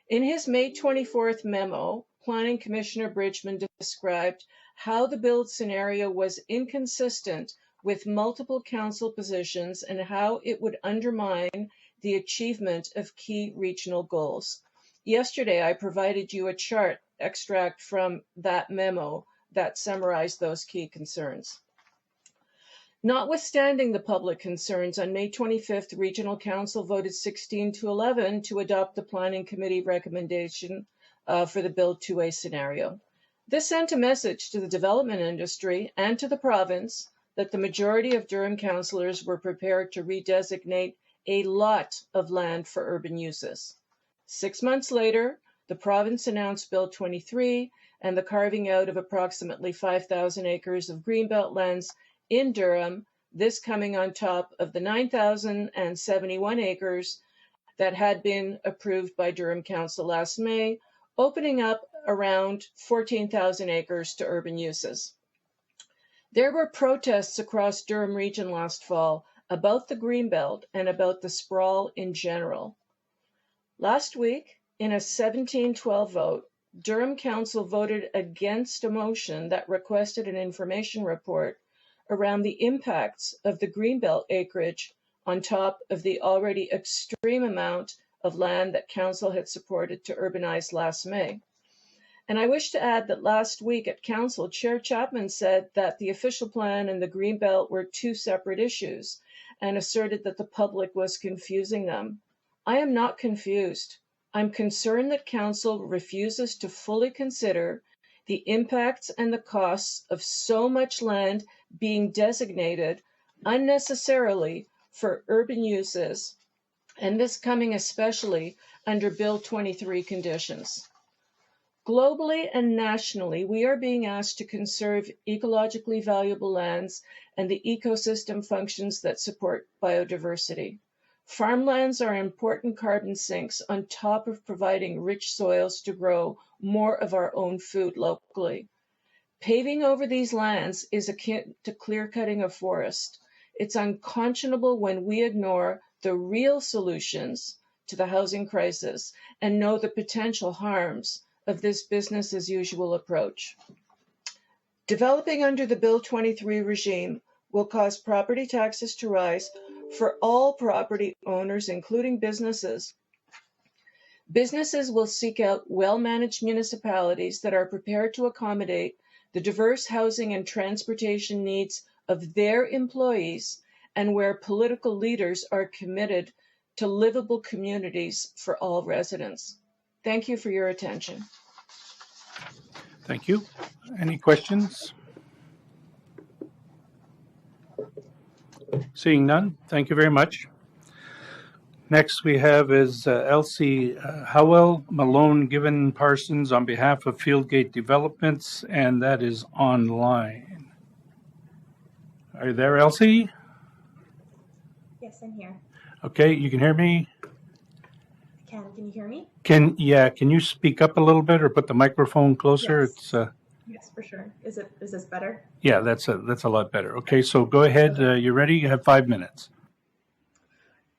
In his May 24th memo, Planning Commissioner Bridgman described how the build scenario was inconsistent with multiple council positions and how it would undermine the achievement of key regional goals. Yesterday, I provided you a chart extract from that memo that summarized those key concerns. Notwithstanding the public concerns, on May 25th, Regional Council voted 16-11 to adopt the Planning Committee recommendation for the Build 2A scenario. This sent a message to the development industry and to the province that the majority of Durham councillors were prepared to redesignate a lot of land for urban uses. 6 months later, the province announced Bill 23 and the carving out of approximately 5,000 acres of greenbelt lands in Durham, this coming on top of the 9,071 acres that had been approved by Durham Council last May, opening up around 14,000 acres to urban uses. There were protests across Durham region last fall about the greenbelt and about the sprawl in general. Last week, in a 17-12 vote, Durham Council voted against a motion that requested an information report around the impacts of the greenbelt acreage on top of the already extreme amount of land that Council had supported to urbanize last May. And I wish to add that last week at Council, Chair Chapman said that the official plan and the greenbelt were 2 separate issues and asserted that the public was confusing them. I am not confused. I'm concerned that Council refuses to fully consider the impacts and the costs of so much land being designated unnecessarily for urban uses, and this coming especially under Bill 23 conditions. Globally and nationally, we are being asked to conserve ecologically valuable lands and the ecosystem functions that support biodiversity. Farmlands are important carbon sinks on top of providing rich soils to grow more of our own food locally. Paving over these lands is akin to clear-cutting a forest. It's unconscionable when we ignore the real solutions to the housing crisis and know the potential harms of this business-as-usual approach. Developing under the Bill 23 regime will cause property taxes to rise for all property owners, including businesses. Businesses will seek out well-managed municipalities that are prepared to accommodate the diverse housing and transportation needs of their employees and where political leaders are committed to livable communities for all residents. Thank you for your attention. Thank you. Any questions? Seeing none, thank you very much. Next we have is Elsie Howell, Malone Given Parsons on behalf of Fieldgate Developments, and that is online. Are you there, Elsie? Yes, I'm here. Okay, you can hear me? Can you hear me? Can you speak up a little bit or put the microphone closer? Yes. Yes, for sure. Is this better? Yeah, that's a lot better. Okay, so go ahead. You ready? You have 5 minutes.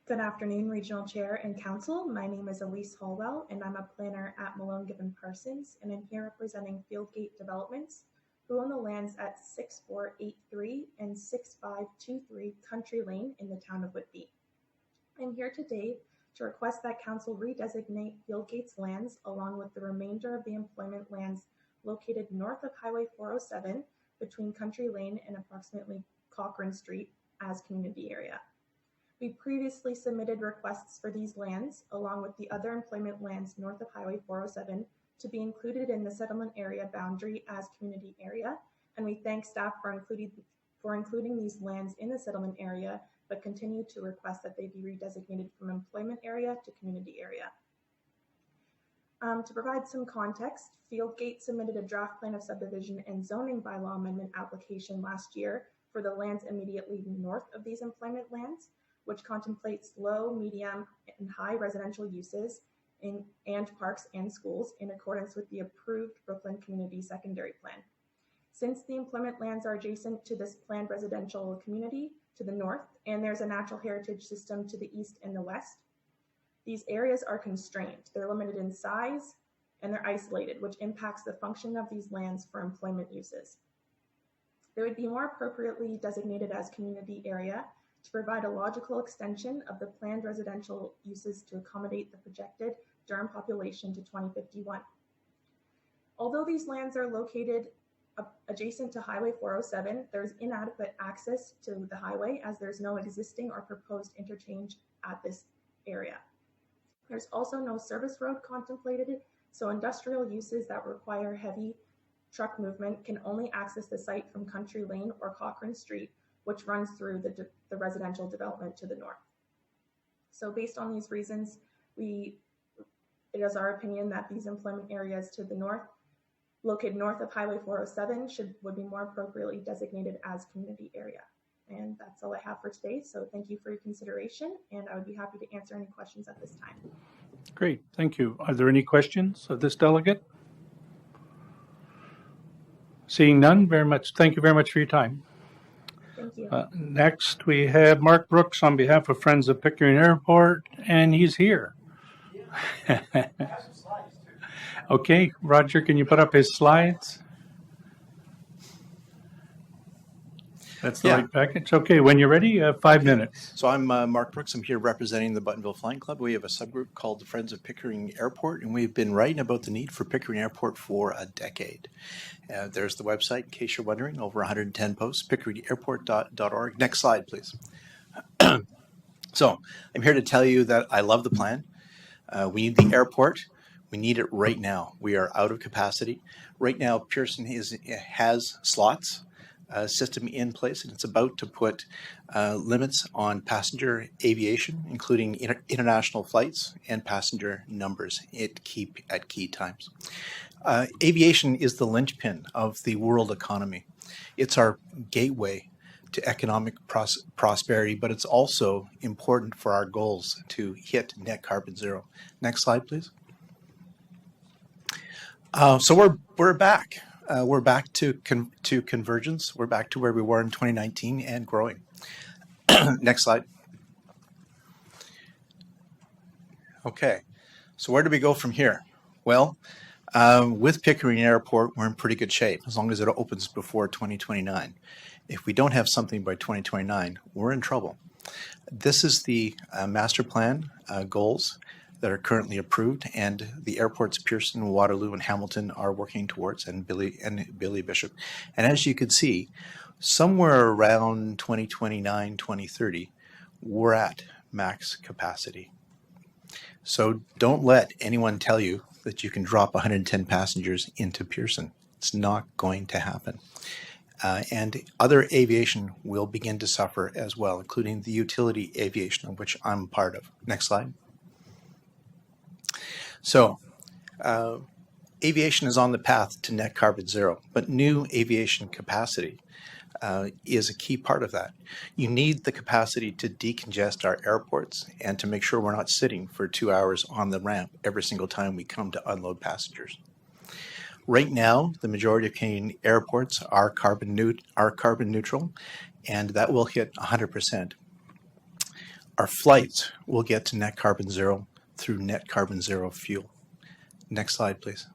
Good afternoon, Regional Chair and Council. My name is Elise Holwell, and I'm a planner at Malone Given Parsons, and I'm here representing Fieldgate Developments, who own the lands at 6483 and 6523 Country Lane in the town of Whitby. I'm here today to request that Council redesignate Fieldgate's lands along with the remainder of the employment lands located north of Highway 407 between Country Lane and approximately Cochrane Street as community area. We previously submitted requests for these lands, along with the other employment lands north of Highway 407, to be included in the settlement area boundary as community area, and we thank staff for including these lands in the settlement area, but continue to request that they be redesignated from employment area to community area. To provide some context, Fieldgate submitted a draft plan of subdivision and zoning bylaw amendment application last year for the lands immediately north of these employment lands, which contemplates low, medium, and high residential uses and parks and schools in accordance with the approved Brooklyn Community Secondary Plan. Since the employment lands are adjacent to this planned residential community to the north, and there's a natural heritage system to the east and the west, these areas are constrained. They're limited in size and they're isolated, which impacts the function of these lands for employment uses. They would be more appropriately designated as community area to provide a logical extension of the planned residential uses to accommodate the projected Durham population to 2051. Although these lands are located adjacent to Highway 407, there's inadequate access to the highway as there's no existing or proposed interchange at this area. There's also no service road contemplated, so industrial uses that require heavy truck movement can only access the site from Country Lane or Cochrane Street, which runs through the residential development to the north. So based on these reasons, it is our opinion that these employment areas to the north, located north of Highway 407, would be more appropriately designated as community area. And that's all I have for today. So thank you for your consideration, and I would be happy to answer any questions at this time. Great, thank you. Are there any questions of this delegate? Seeing none, thank you very much for your time. Thank you. Next, we have Mark Brooks on behalf of Friends of Pickering Airport, and he's here. Okay, Roger, can you put up his slides? That's the right package. Okay, when you're ready, 5 minutes. So I'm Mark Brooks. I'm here representing the Buttonville Flying Club. We have a subgroup called the Friends of Pickering Airport, and we've been writing about the need for Pickering Airport for a decade. There's the website, in case you're wondering, over 110 posts, pickeringairport.org. Next slide, please. So I'm here to tell you that I love the plan. We need the airport. We need it right now. We are out of capacity. Right now, Pearson has slots system in place, and it's about to put limits on passenger aviation, including international flights and passenger numbers at key times. Aviation is the linchpin of the world economy. It's our gateway to economic prosperity, but it's also important for our goals to hit net carbon zero. Next slide, please. So we're back. We're back to convergence. We're back to where we were in 2019 and growing. Next slide. Okay, so where do we go from here? Well, with Pickering Airport, we're in pretty good shape as long as it opens before 2029. If we don't have something by 2029, we're in trouble. This is the master plan goals that are currently approved, and the airports Pearson, Waterloo, and Hamilton are working towards, and Billy Bishop. And as you can see, somewhere around 2029, 2030, we're at max capacity. So don't let anyone tell you that you can drop 110 passengers into Pearson. It's not going to happen. And other aviation will begin to suffer as well, including the utility aviation, of which I'm part of. Next slide. So, aviation is on the path to net carbon zero, but new aviation capacity is a key part of that. You need the capacity to decongest our airports and to make sure we're not sitting for 2 hours on the ramp every single time we come to unload passengers. Right now, the majority of Canadian airports are carbon neutral, and that will hit 100%. Our flights will get to net carbon zero through net carbon zero fuel. Next slide, please.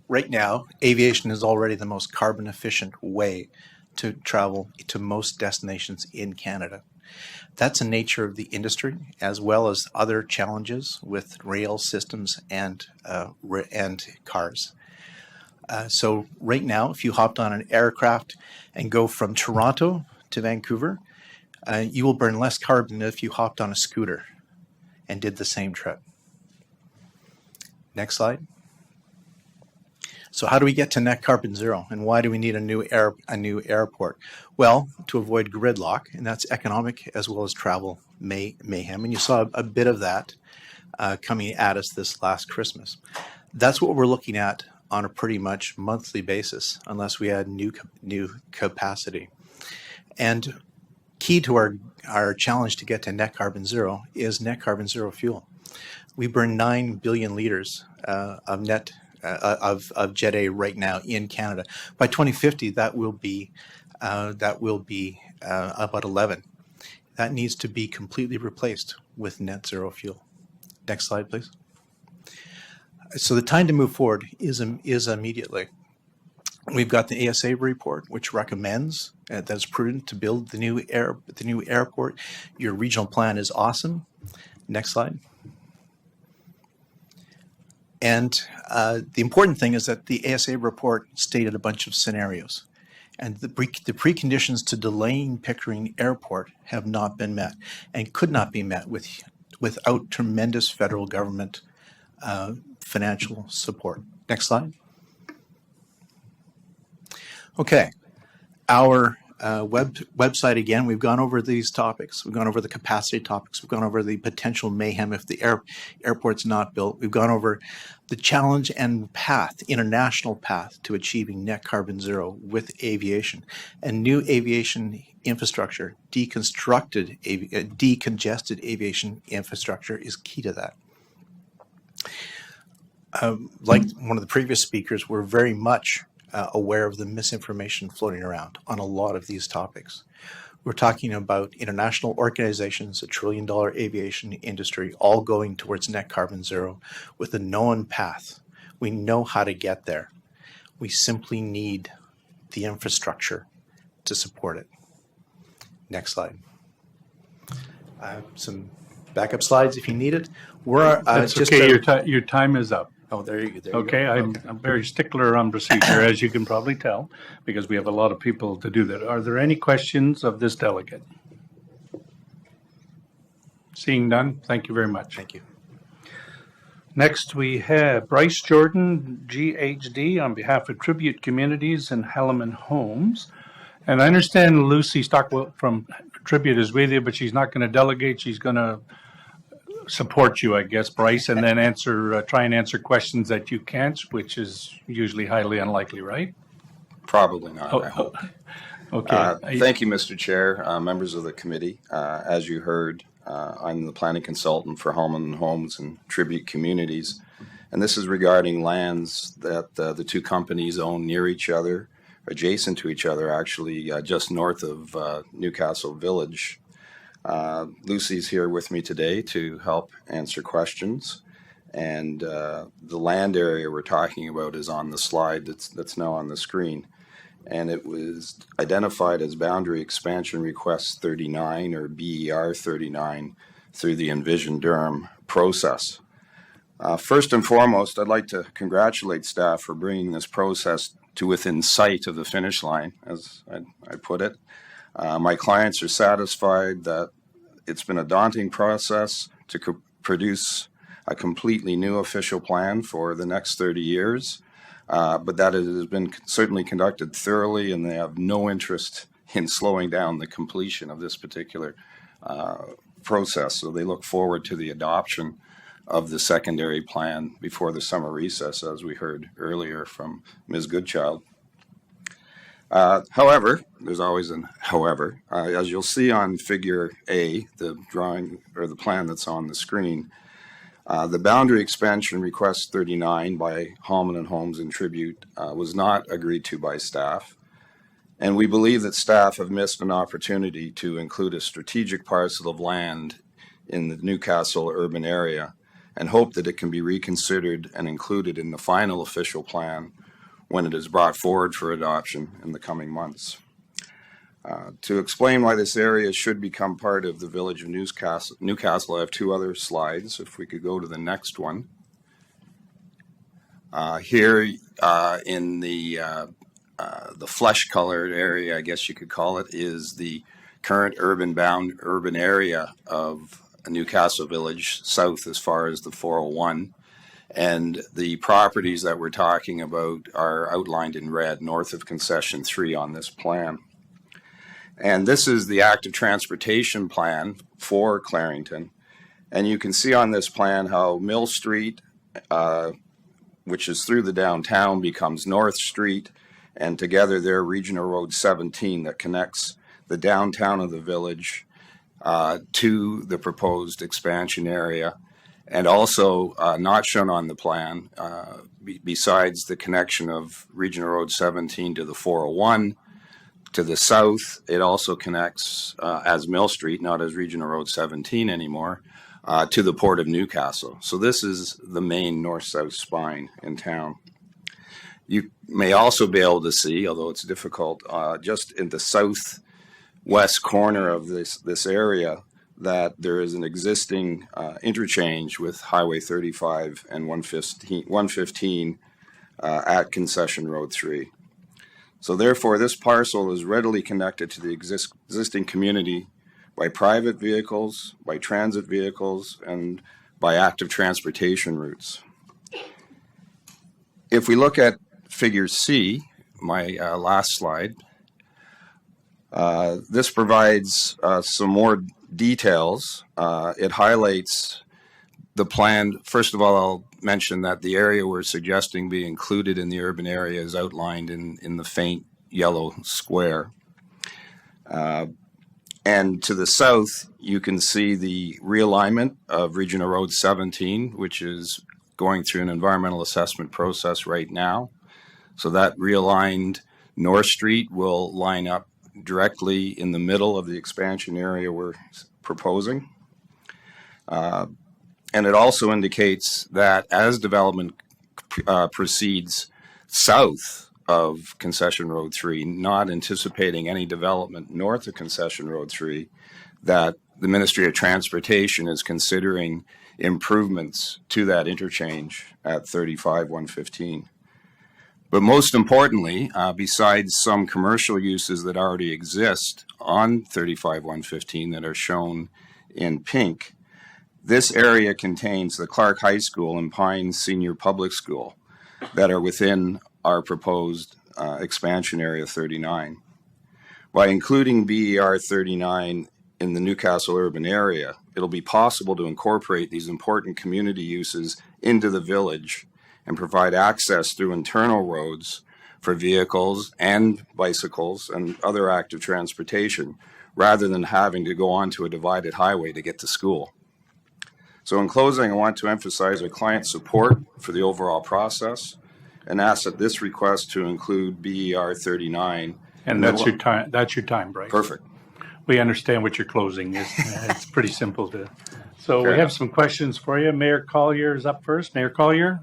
Right now, aviation is already the most carbon efficient way to travel to most destinations in Canada. That's the nature of the industry, as well as other challenges with rail systems and cars. So right now, if you hopped on an aircraft and go from Toronto to Vancouver, you will burn less carbon than if you hopped on a scooter and did the same trip. Next slide. So how do we get to net carbon zero, and why do we need a new airport? Well, to avoid gridlock, and that's economic as well as travel mayhem. And you saw a bit of that coming at us this last Christmas. That's what we're looking at on a pretty much monthly basis, unless we add new capacity. And key to our challenge to get to net carbon zero is net carbon zero fuel. We burn 9 billion liters of Jet A right now in Canada. By 2050, that will be about 11. That needs to be completely replaced with net zero fuel. Next slide, please. So the time to move forward is immediately. We've got the ASA report, which recommends that it's prudent to build the new airport. Your regional plan is awesome. Next slide. And the important thing is that the ASA report stated a bunch of scenarios, and the preconditions to delaying Pickering Airport have not been met and could not be met without tremendous federal government financial support. Next slide. Okay, our website again, we've gone over these topics. We've gone over the capacity topics. We've gone over the potential mayhem if the airport's not built. We've gone over the challenge and path, international path to achieving net carbon zero with aviation. And new aviation infrastructure, decongested aviation infrastructure is key to that. Like one of the previous speakers, we're very much aware of the misinformation floating around on a lot of these topics. We're talking about international organizations, $1 trillion aviation industry, all going towards net carbon zero with a known path. We know how to get there. We simply need the infrastructure to support it. Next slide. Some backup slides if you need it. That's just okay. Your time is up. Oh, there you go. Okay, I'm very stickler on procedure, as you can probably tell, because we have a lot of people to do that. Are there any questions of this delegate? Seeing none, thank you very much. Thank you. Next, we have Bryce Jordan, GHD, on behalf of Tribute Communities and Helaman Homes. And I understand Lucy Stockwell from Tribute is with you, but she's not going to delegate. She's going to support you, I guess, Bryce, and then try and answer questions that you can't, which is usually highly unlikely, right? Probably not, I hope. Okay. Thank you, Mr. Chair, members of the committee. As you heard, I'm the planning consultant for Helaman Homes and Tribute Communities, and this is regarding lands that the two companies own near each other, adjacent to each other, actually just north of Newcastle Village. Lucy's here with me today to help answer questions, and the land area we're talking about is on the slide that's now on the screen, and it was identified as Boundary Expansion Request 39 or BER 39 through the Envision Durham process. First and foremost, I'd like to congratulate staff for bringing this process to within sight of the finish line, as I put it. My clients are satisfied that it's been a daunting process to produce a completely new official plan for the next 30 years, but that it has been certainly conducted thoroughly, and they have no interest in slowing down the completion of this particular process. So they look forward to the adoption of the secondary plan before the summer recess, as we heard earlier from Ms. Goodchild. However, there's always an however. As you'll see on Figure A, the drawing or the plan that's on the screen, the Boundary Expansion Request 39 by Helaman Homes and Tribute was not agreed to by staff. And we believe that staff have missed an opportunity to include a strategic parcel of land in the Newcastle urban area, and hope that it can be reconsidered and included in the final official plan when it is brought forward for adoption in the coming months. To explain why this area should become part of the village of Newcastle, I have two other slides. If we could go to the next one. Here in the flesh-colored area, I guess you could call it, is the current urban area of Newcastle Village south as far as the 401. And the properties that we're talking about are outlined in red north of Concession 3 on this plan. And this is the active transportation plan for Clarington. And you can see on this plan how Mill Street, which is through the downtown, becomes North Street, and together they're Regional Road 17 that connects the downtown of the village to the proposed expansion area. And also not shown on the plan, besides the connection of Regional Road 17 to the 401, to the south, it also connects as Mill Street, not as Regional Road 17 anymore, to the Port of Newcastle. So this is the main north-south spine in town. You may also be able to see, although it's difficult, just in the southwest corner of this area, that there is an existing interchange with Highway 35 and 115 at Concession Road 3. So therefore, this parcel is readily connected to the existing community by private vehicles, by transit vehicles, and by active transportation routes. If we look at Figure C, my last slide, this provides some more details. It highlights the plan. First of all, I'll mention that the area we're suggesting be included in the urban area is outlined in the faint yellow square. And to the south, you can see the realignment of Regional Road 17, which is going through an environmental assessment process right now. So that realigned North Street will line up directly in the middle of the expansion area we're proposing. And it also indicates that as development proceeds south of Concession Road 3, not anticipating any development north of Concession Road 3, that the Ministry of Transportation is considering improvements to that interchange at 35-115. But most importantly, besides some commercial uses that already exist on 35-115 that are shown in pink, this area contains the Clark High School and Pines Senior Public School that are within our proposed expansion area 39. By including BER 39 in the Newcastle urban area, it'll be possible to incorporate these important community uses into the village and provide access through internal roads for vehicles and bicycles and other active transportation, rather than having to go onto a divided highway to get to school. So in closing, I want to emphasize our client's support for the overall process and ask that this request to include BER 39. And that's your time. That's your time, Bryce. Perfect. We understand what your closing is. It's pretty simple to. So Fair we have enough. some questions for you. Mayor Collier is up first. Mayor Collier.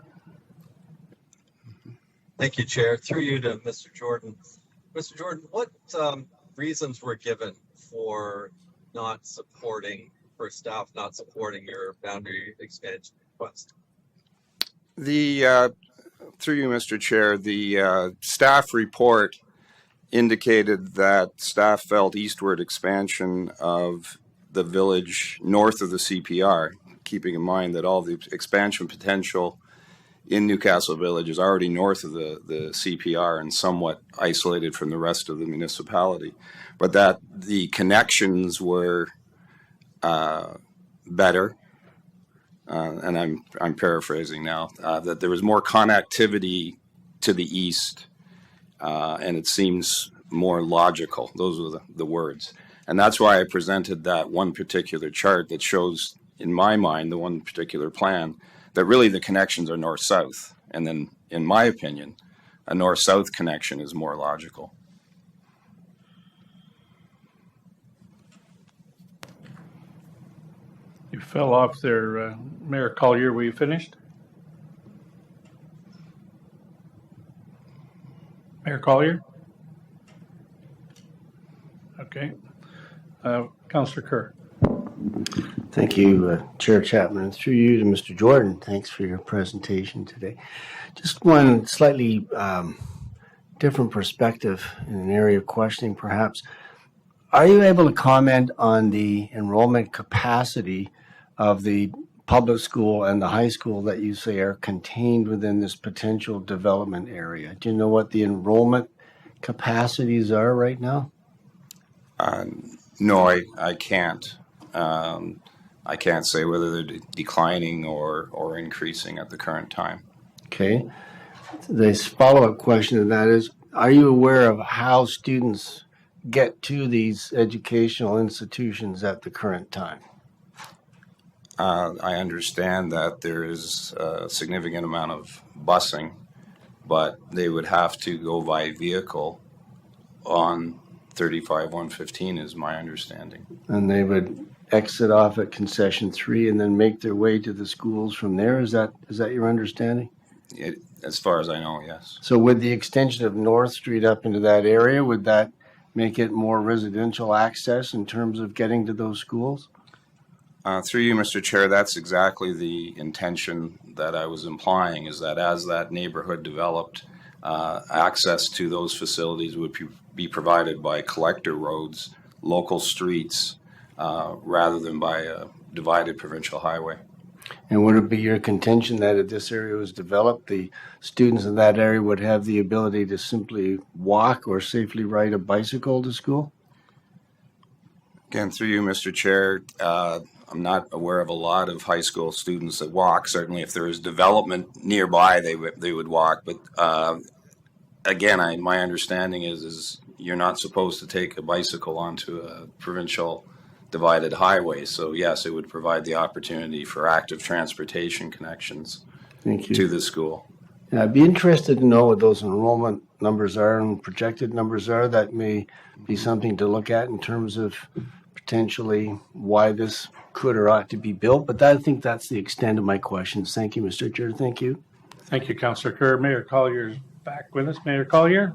Thank you, Chair. Through you to Mr. Jordan. Mr. Jordan, what reasons were given for staff not supporting your boundary expansion request? Through you, Mr. Chair, the staff report indicated that staff felt eastward expansion of the village north of the CPR, keeping in mind that all the expansion potential in Newcastle Village is already north of the CPR and somewhat isolated from the rest of the municipality, but that the connections were better, and I'm paraphrasing now, that there was more connectivity to the east, and it seems more logical. Those were the words. And that's why I presented that one particular chart that shows, in my mind, the one particular plan, that really the connections are north-south. And then, in my opinion, a north-south connection is more logical. You fell off there, Mayor Collier. Were you finished? Mayor Collier? Okay. Councillor Kerr. Thank you, Chair Chapman. Through you to Mr. Jordan, thanks for your presentation today. Just one slightly different perspective in an area of questioning, perhaps. Are you able to comment on the enrollment capacity of the public school and the high school that you say are contained within this potential development area? Do you know what the enrollment capacities are right now? No, I can't. I can't say whether they're declining or increasing at the current time. Okay. The follow-up question to that is, are you aware of how students get to these educational institutions at the current time? I understand that there is a significant amount of busing, but they would have to go by vehicle on 35-115 is my understanding. And they would exit off at concession 3 and then make their way to the schools from there. Is that your understanding? As far as I know, yes. So with the extension of North Street up into that area, would that make it more residential access in terms of getting to those schools? Through you, Mr. Chair, that's exactly the intention that I was implying, is that as that neighborhood developed, access to those facilities would be provided by collector roads, local streets, rather than by a divided provincial highway. And would it be your contention that if this area was developed, the students in that area would have the ability to simply walk or safely ride a bicycle to school? Again, through you, Mr. Chair, I'm not aware of a lot of high school students that walk. Certainly, if there is development nearby, they would walk. But again, my understanding is you're not supposed to take a bicycle onto a provincial divided highway. So yes, it would provide the opportunity for active transportation connections Thank you. to the school. Yeah, I'd be interested to know what those enrollment numbers are and projected numbers are. That may be something to look at in terms of potentially why this could or ought to be built. But I think that's the extent of my questions. Thank you, Mr. Chair. Thank you. Thank you, Councillor Kerr. Mayor Collier's back with us. Mayor Collier,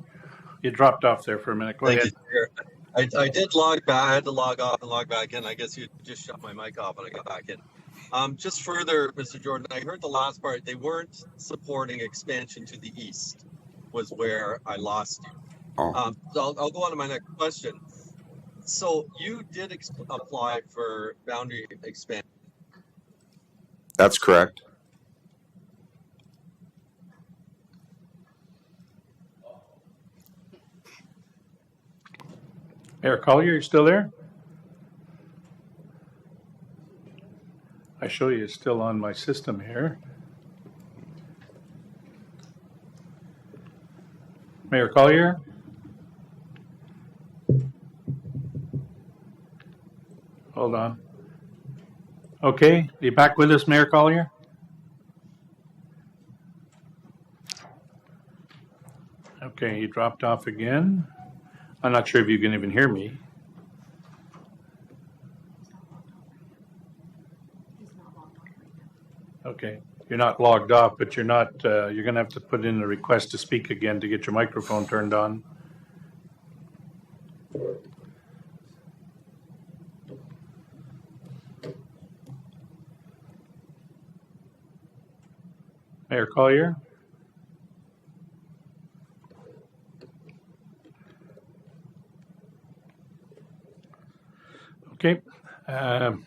you dropped off there for a minute. Go ahead. Thank you, Chair. I did log back. I had to log off and log back in. I guess you just shut my mic off and I got back in. Just further, Mr. Jordan, I heard the last part. They weren't supporting expansion to the east, was where I lost you. So I'll go on to my next question. So you did apply for boundary expansion. That's correct. Mayor Collier, you still there? I show you it's still on my system here. Mayor Collier? Hold on. Okay, are you back with us, Mayor Collier? Okay, you dropped off again. I'm not sure if you can even hear me. Okay, you're not logged off, but you're not, you're gonna have to put in a request to speak again to get your microphone turned on. Mayor Collier? Okay. I'm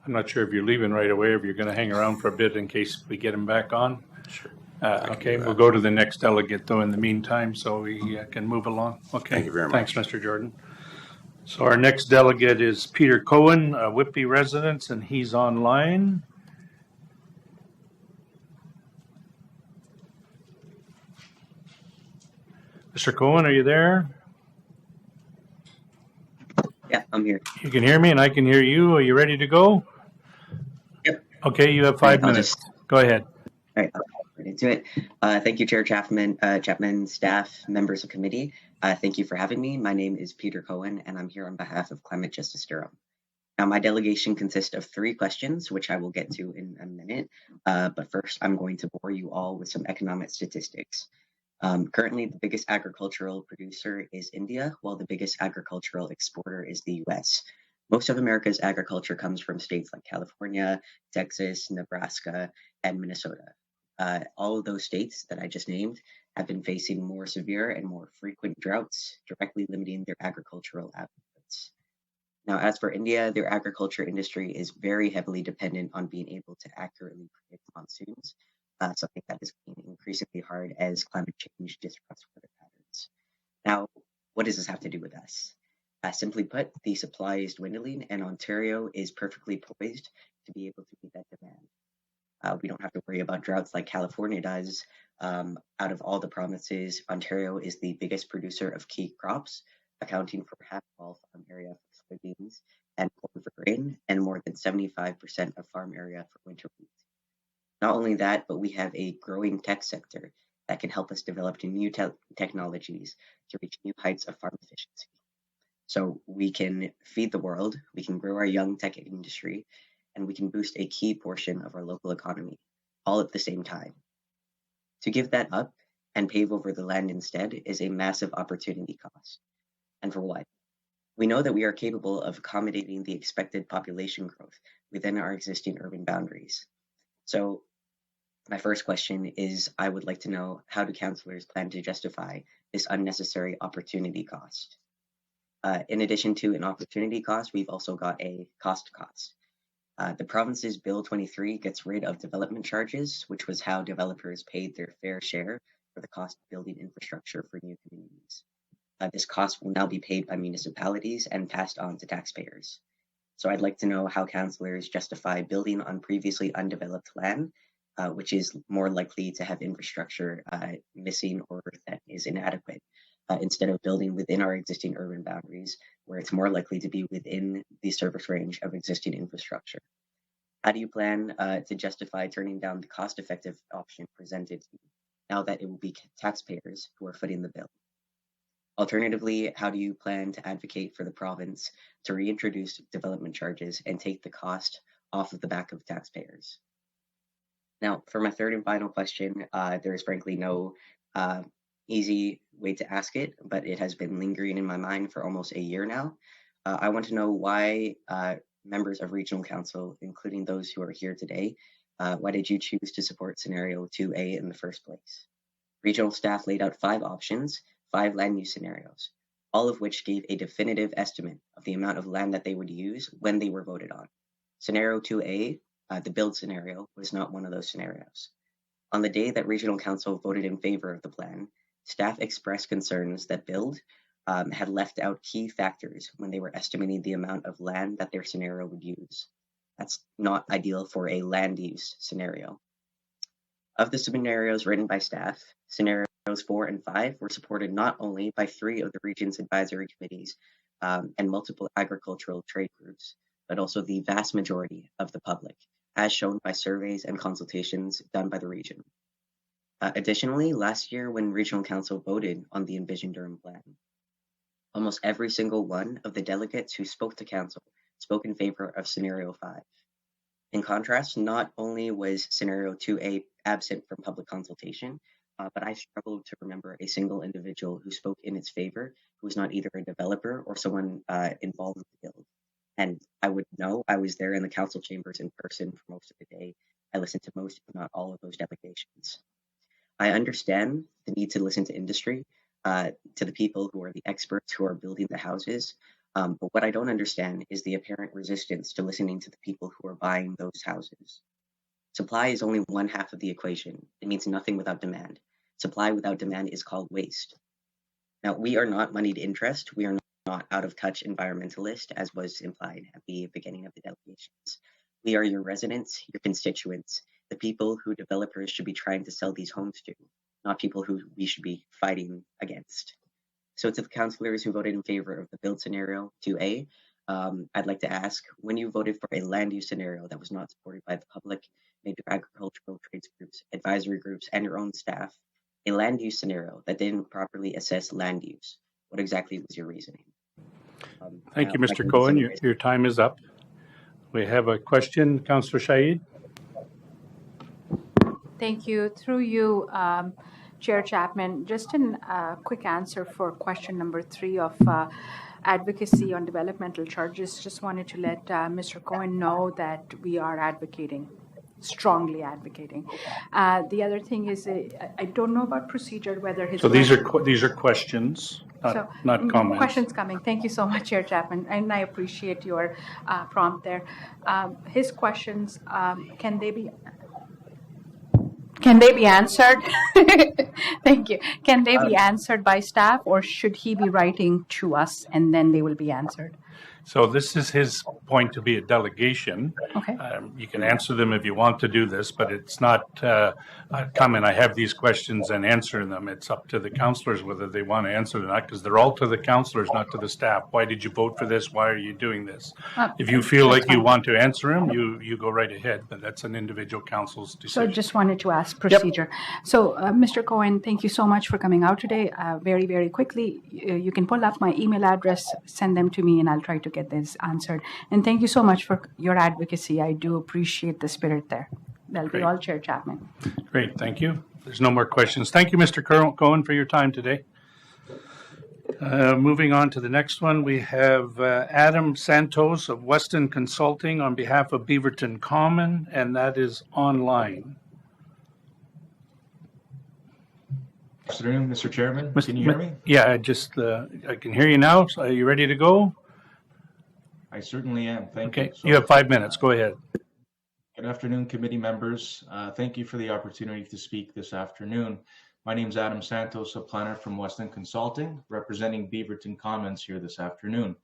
not sure if you're leaving right away or if you're going to hang around for a bit in case we get him back on. Sure. Okay, we'll go to the next delegate though in the meantime so we can move along. Okay. Thank you very Thanks, much. Mr. Jordan. So our next delegate is Peter Cohen, a Whitby resident, and he's online. Mr. Cohen, are you there? Yeah, I'm here. You can hear me and I can hear you. Are you ready to go? Yep. Okay, you have 5 minutes. Go ahead. All right, I'll get into it. Thank you, Chair Chapman, staff, members of committee. Thank you for having me. My name is Peter Cohen, and I'm here on behalf of Climate Justice Durham. Now, my delegation consists of 3 questions, which I will get to in a minute. But first, I'm going to bore you all with some economic statistics. Currently, the biggest agricultural producer is India, while the biggest agricultural exporter is the US. Most of America's agriculture comes from states like California, Texas, Nebraska, and Minnesota. All of those states that I just named have been facing more severe and more frequent droughts, directly limiting their agricultural outputs. Now, as for India, their agriculture industry is very heavily dependent on being able to accurately predict monsoons, something that is getting increasingly hard as climate change disrupts weather patterns. Now, what does this have to do with us? Simply put, the supply is dwindling, and Ontario is perfectly poised to be able to meet that demand. We don't have to worry about droughts like California does. Out of all the provinces, Ontario is the biggest producer of key crops, accounting for half of all farm area for soybeans and corn for grain, and more than 75% of farm area for winter wheat. Not only that, but we have a growing tech sector that can help us develop new technologies to reach new heights of farm efficiency. So we can feed the world, we can grow our young tech industry, and we can boost a key portion of our local economy, all at the same time. To give that up and pave over the land instead is a massive opportunity cost. And for what? We know that we are capable of accommodating the expected population growth within our existing urban boundaries. So my first question is, I would like to know, how do councillors plan to justify this unnecessary opportunity cost? In addition to an opportunity cost, we've also got a cost. The province's Bill 23 gets rid of development charges, which was how developers paid their fair share for the cost of building infrastructure for new communities. This cost will now be paid by municipalities and passed on to taxpayers. So I'd like to know how councillors justify building on previously undeveloped land, which is more likely to have infrastructure missing or that is inadequate, instead of building within our existing urban boundaries, where it's more likely to be within the service range of existing infrastructure. How do you plan to justify turning down the cost-effective option presented to you, now that it will be taxpayers who are footing the bill? Alternatively, how do you plan to advocate for the province to reintroduce development charges and take the cost off of the back of taxpayers? Now, for my third and final question, there is frankly no easy way to ask it, but it has been lingering in my mind for almost a year now. I want to know why members of Regional Council, including those who are here today, why did you choose to support Scenario 2A in the first place? Regional staff laid out 5 options, 5 land use scenarios, all of which gave a definitive estimate of the amount of land that they would use when they were voted on. Scenario 2A, the build scenario, was not one of those scenarios. On the day that Regional Council voted in favor of the plan, staff expressed concerns that build had left out key factors when they were estimating the amount of land that their scenario would use. That's not ideal for a land use scenario. Of the scenarios written by staff, scenarios 4 and 5 were supported not only by 3 of the region's advisory committees and multiple agricultural trade groups, but also the vast majority of the public, as shown by surveys and consultations done by the region. Additionally, last year when Regional Council voted on the Envision Durham plan, almost every single one of the delegates who spoke to Council spoke in favor of Scenario 5. In contrast, not only was Scenario 2A absent from public consultation, but I struggled to remember a single individual who spoke in its favor who was not either a developer or someone involved with the build. And I would know, I was there in the council chambers in person for most of the day. I listened to most, if not all, of those delegations. I understand the need to listen to industry, to the people who are the experts who are building the houses. But what I don't understand is the apparent resistance to listening to the people who are buying those houses. Supply is only one half of the equation. It means nothing without demand. Supply without demand is called waste. Now, we are not moneyed interest. We are not out of touch environmentalist, as was implied at the beginning of the delegations. We are your residents, your constituents, the people who developers should be trying to sell these homes to, not people who we should be fighting against. So to the councillors who voted in favor of the build scenario 2A, I'd like to ask, when you voted for a land use scenario that was not supported by the public, maybe agricultural trades groups, advisory groups, and your own staff, a land use scenario that didn't properly assess land use, what exactly was your reasoning? Thank you, Mr. Cohen. Your time is up. We have a question, Councillor Shaid. Thank you. Through you, Chair Chapman, just a quick answer for question number 3 of advocacy on developmental charges. Just wanted to let Mr. Cohen know that we are advocating, strongly advocating. The other thing is, I don't know about procedure, whether his So these are questions, not comments. Questions coming. Thank you so much, Chair Chapman, and I appreciate your prompt there. His questions, can they be answered? Thank you. Can they be answered by staff, or should he be writing to us and then they will be answered? So this is his point to be a delegation. Okay. You can answer them if you want to do this, but it's not come and I have these questions and answer them. It's up to the councillors whether they want to answer them or not, because they're all to the councillors, not to the staff. Why did you vote for this? Why are you doing this? If you feel like you want to answer them, you go right ahead, but that's an individual council's So decision. just wanted to ask procedure. So, Mr. Cohen, thank you so much for coming out today. Very, very quickly, you can pull up my email address, send them to me, and I'll try to get this answered. And thank you so much for your advocacy. I do appreciate the spirit there. That'll be Great. all, Chair Chapman. Great, thank you. There's no more questions. Thank you, Mr. Cohen, for your time today. Moving on to the next one, we have Adam Santos of Weston Consulting on behalf of Beaverton Common, and that is online. Good afternoon, Mr. Chairman. Can you hear me? Yeah, I can hear you now. So are you ready to go? I certainly am. Thank you. Okay, you have 5 minutes. Go ahead. Good afternoon, committee members. Thank you for the opportunity to speak this afternoon. My name is Adam Santos, a planner from Weston Consulting, representing Beaverton Commons here this afternoon.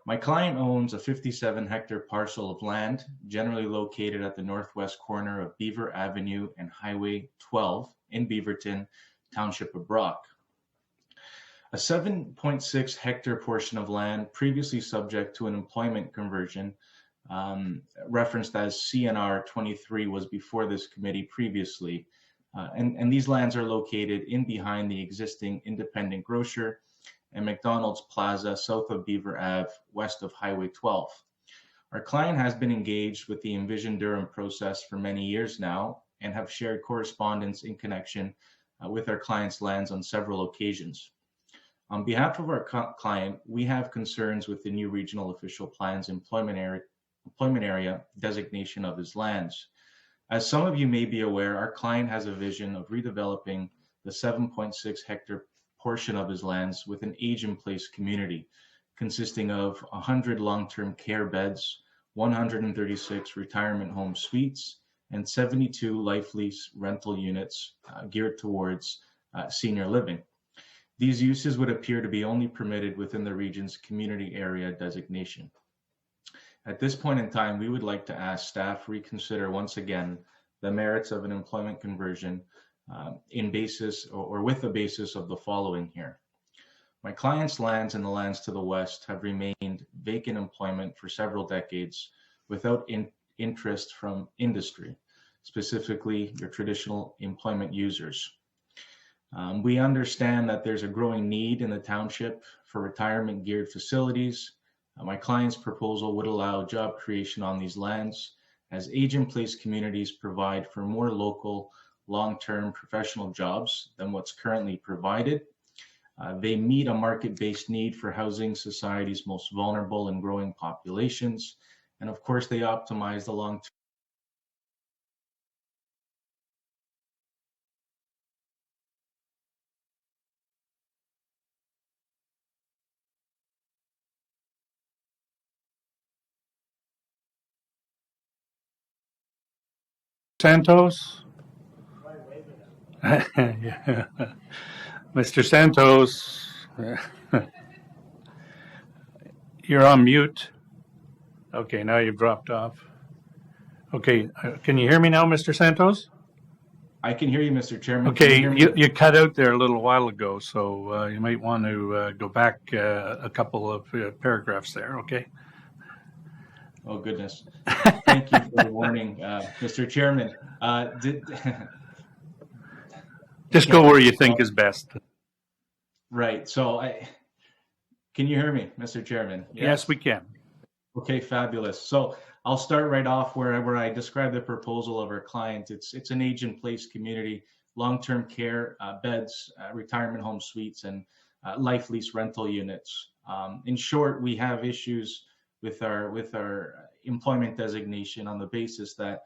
My client owns a 57-hectare parcel of land, generally located at the northwest corner of Beaver Avenue and Highway 12 in Beaverton, Township of Brock. A 7.6 hectare portion of land previously subject to an employment conversion, referenced as CNR 23, was before this committee previously. And these lands are located in behind the existing independent grocer and McDonald's Plaza south of Beaver Ave, west of Highway 12. Our client has been engaged with the Envision Durham process for many years now and have shared correspondence in connection with our client's lands on several occasions. On behalf of our client, we have concerns with the new regional official plan's employment area designation of his lands. As some of you may be aware, our client has a vision of redeveloping the 7.6 hectare portion of his lands with an age-in-place community consisting of 100 long-term care beds, 136 retirement home suites, and 72 life lease rental units geared towards senior living. These uses would appear to be only permitted within the region's community area designation. At this point in time, we would like to ask staff reconsider once again the merits of an employment conversion in basis or with the basis of the following here. My client's lands and the lands to the west have remained vacant employment for several decades without interest from industry, specifically your traditional employment users. We understand that there's a growing need in the township for retirement geared facilities. My client's proposal would allow job creation on these lands as age-in-place communities provide for more local, long-term professional jobs than what's currently provided. They meet a market-based need for housing society's most vulnerable and growing populations. And of course, they optimize the long-term Santos? Yeah. Mr. Santos, you're on mute. Okay, now you've dropped off. Okay, can you hear me now, Mr. Santos? I can hear you, Mr. Chairman. Okay, you cut out there a little while ago, so you might want to go back a couple of paragraphs there, okay? Oh, goodness. Thank you for the warning, Mr. Chairman. Just go where you think is best. Right. So can you hear me, Mr. Chairman? Yes, we can. Okay, fabulous. So I'll start right off where I describe the proposal of our client. It's an age-in-place community long-term care beds, retirement home suites, and life lease rental units. In short, we have issues with our employment designation on the basis that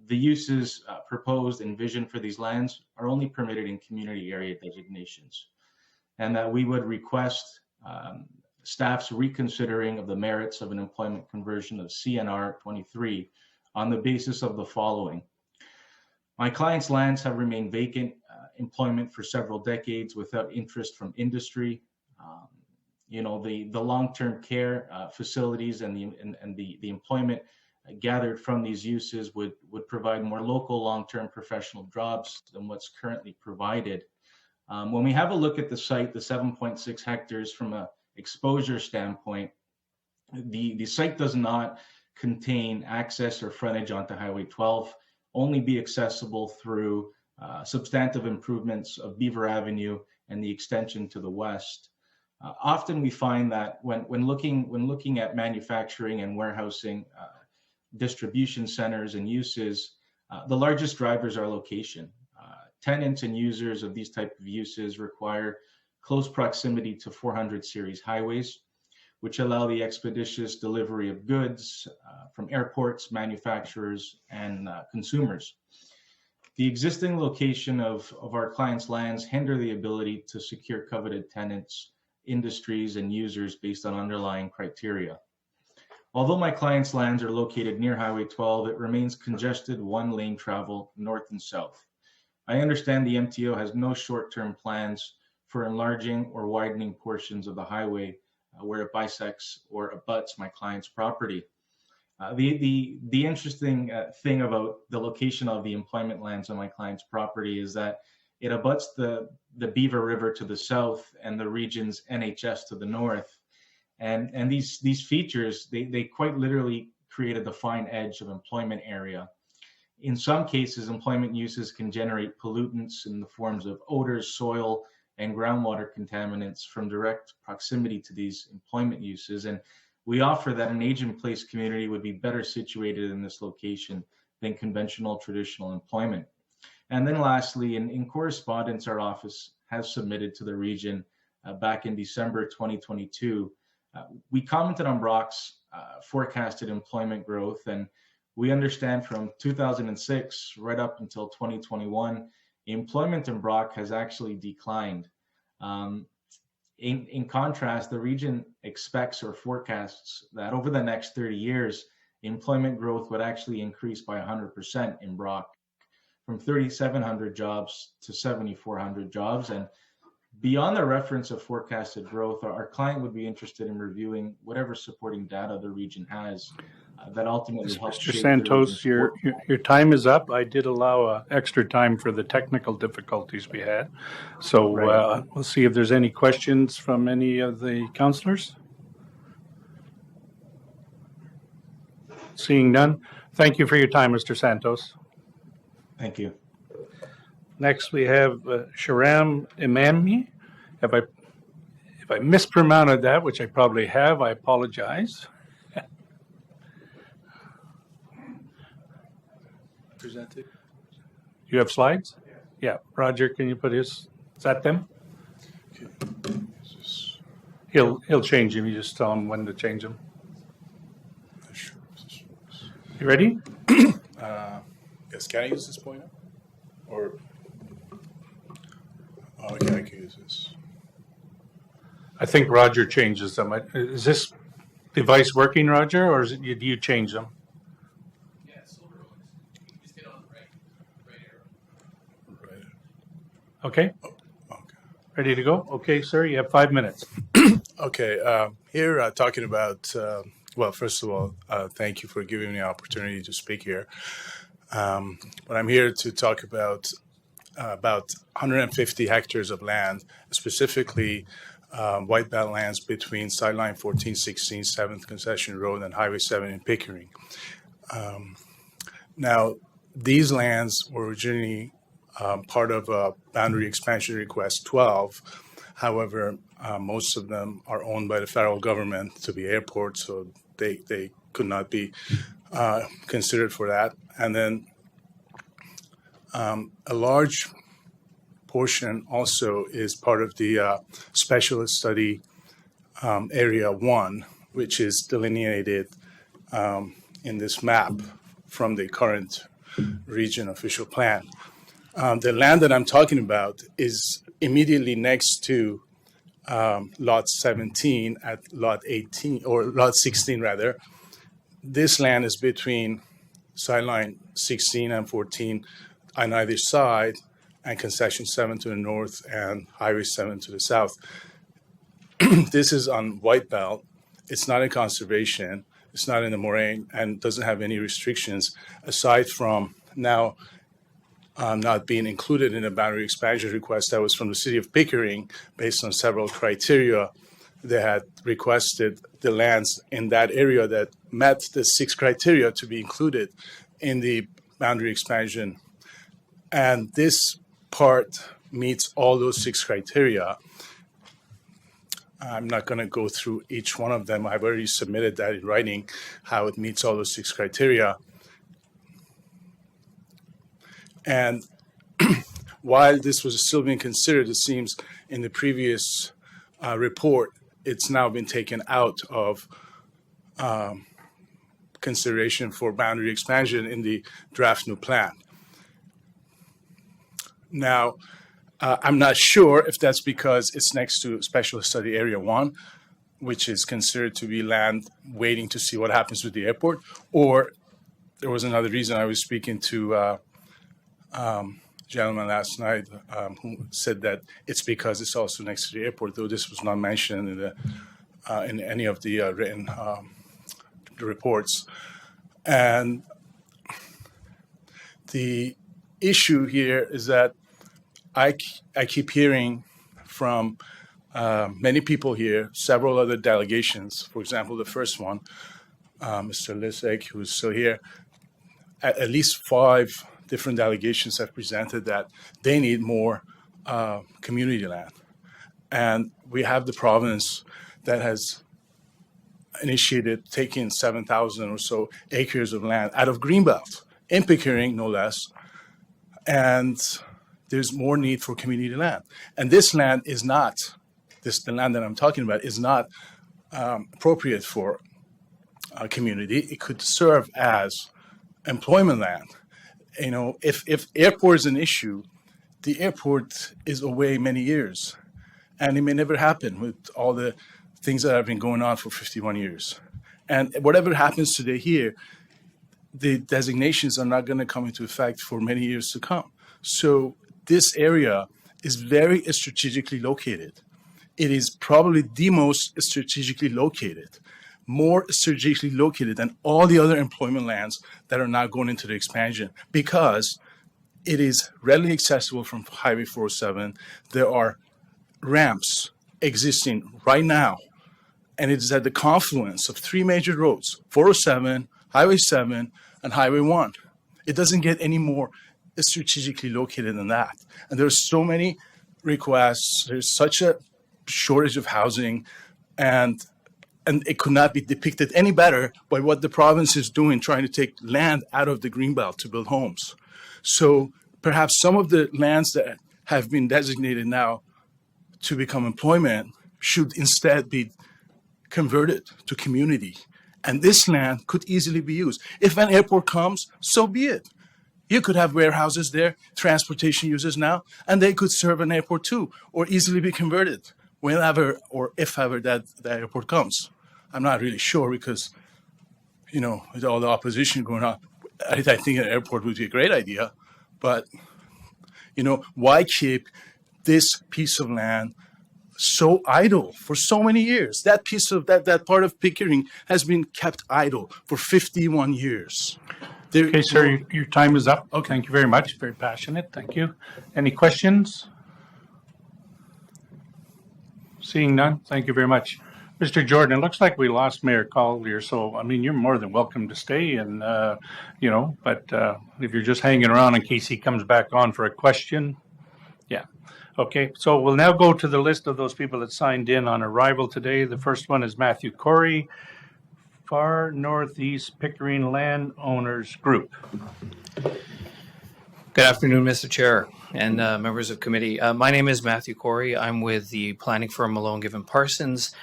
the uses proposed and vision for these lands are only permitted in community area designations, and that we would request staff's reconsidering of the merits of an employment conversion of CNR 23 on the basis of the following. My clients' lands have remained vacant employment for several decades without interest from industry. The long-term care facilities and the employment gathered from these uses would provide more local long-term professional jobs than what's currently provided. When we have a look at the site, the 7.6 hectares from a exposure standpoint, the site does not contain access or frontage onto Highway 12, only be accessible through substantive improvements of Beaver Avenue and the extension to the west. Often we find that when looking at manufacturing and warehousing distribution centers and uses, the largest drivers are location. Tenants and users of these type of uses require close proximity to 400 series highways, which allow the expeditious delivery of goods from airports, manufacturers, and consumers. The existing location of our clients' lands hinder the ability to secure coveted tenants, industries, and users based on underlying criteria. Although my clients' lands are located near Highway 12, it remains congested one-lane travel north and south. I understand the MTO has no short-term plans for enlarging or widening portions of the highway where it bisects or abuts my client's property. The interesting thing about the location of the employment lands on my client's property is that it abuts the Beaver River to the south and the region's NHS to the north. And these features, they quite literally create a defined edge of employment area. In some cases, employment uses can generate pollutants in the forms of odors, soil, and groundwater contaminants from direct proximity to these employment uses. And we offer that an age-in-place community would be better situated in this location than conventional traditional employment. And then lastly, in correspondence our office has submitted to the region back in December 2022, we commented on Brock's forecasted employment growth, and we understand from 2006 right up until 2021, employment in Brock has actually declined. In contrast, the region expects or forecasts that over the next 30 years, employment growth would actually increase by 100% in Brock, from 3,700 jobs to 7,400 jobs. And beyond the reference of forecasted growth, our client would be interested in reviewing whatever supporting data the region has that ultimately helps Mr. shape Santos, the region's your time is up. I did allow extra time for the technical difficulties we had. So we'll see if there's any questions from any of the councillors. Seeing none. Thank you for your time, Mr. Santos. Thank you. Next, we have Sharam Imami. If I mispronounced that, which I probably have, I apologize. Presented. You have slides? Yeah. Roger, can you put his? Is that them? He'll change them. You just tell him when to change them. You ready? Yes. Can I use this pointer? Or okay, I can use this. I think Roger changes them. Is this device working, Roger, or do you change them? Okay. Ready to go? Okay, sir, you have 5 minutes. Okay. Here, talking about, well, first of all, thank you for giving me the opportunity to speak here. But I'm here to talk about 150 hectares of land, specifically white belt lands between Sideline 1416, 7th Concession Road, and Highway 7 in Pickering. Now, these lands were originally part of a boundary expansion request 12. However, most of them are owned by the federal government to be airports, so they could not be considered for that. And then a large portion also is part of the specialist study area 1, which is delineated in this map from the current region official plan. The land that I'm talking about is immediately next to lot 17 at lot 18, or lot 16 rather. This land is between sideline 16 and 14 on either side, and concession 7 to the north and highway 7 to the south. This is on White Belt. It's not in conservation. It's not in the moraine and doesn't have any restrictions aside from now not being included in a boundary expansion request that was from the city of Pickering based on several criteria. They had requested the lands in that area that met the 6 criteria to be included in the boundary expansion. And this part meets all those 6 criteria. I'm not going to go through each one of them. I've already submitted that in writing, how it meets all those 6 criteria. And while this was still being considered, it seems in the previous report, it's now been taken out of consideration for boundary expansion in the draft new plan. Now, I'm not sure if that's because it's next to Special Study Area 1, which is considered to be land waiting to see what happens with the airport, or there was another reason. I was speaking to a gentleman last night who said that it's because it's also next to the airport, though this was not mentioned in any of the written reports. And the issue here is that I keep hearing from many people here, several other delegations. For example, the first one, Mr. Lisek, who's still here, at least 5 different delegations have presented that they need more community land. And we have the province that has initiated taking 7,000 or so acres of land out of Greenbelt, in Pickering, no less. And there's more need for community land. And this land is not, the land that I'm talking about is not appropriate for a community. It could serve as employment land. You know, if airport is an issue, the airport is away many years. And it may never happen with all the things that have been going on for 51 years. And whatever happens today here, the designations are not going to come into effect for many years to come. So this area is very strategically located. It is probably the most strategically located, more strategically located than all the other employment lands that are now going into the expansion, because it is readily accessible from Highway 407. There are ramps existing right now, and it is at the confluence of 3 major roads, 407, Highway 7, and Highway 1. It doesn't get any more strategically located than that. And there's so many requests. There's such a shortage of housing, and it could not be depicted any better by what the province is doing, trying to take land out of the Greenbelt to build homes. So perhaps some of the lands that have been designated now to become employment should instead be converted to community. And this land could easily be used. If an airport comes, so be it. You could have warehouses there, transportation users now, and they could serve an airport too, or easily be converted whenever or if ever that airport comes. I'm not really sure because, you know, with all the opposition going on, I think an airport would be a great idea. But, you know, why keep this piece of land so idle for so many years? That piece of that part of Pickering has been kept idle for 51 years. Okay, sir, your time is up. Okay, thank you very much. Very passionate. Thank you. Any questions? Seeing none, thank you very much. Mr. Jordan, it looks like we lost Mayor Collier, so, I mean, you're more than welcome to stay and, you know, but if you're just hanging around in case he comes back on for a question, yeah. Okay, so we'll now go to the list of those people that signed in on arrival today. The first one is Matthew Corey, Far Northeast Pickering Landowners Group. Good afternoon, Mr. Chair and members of committee. My name is Matthew Corey. I'm with the planning firm Malone Given Parsons,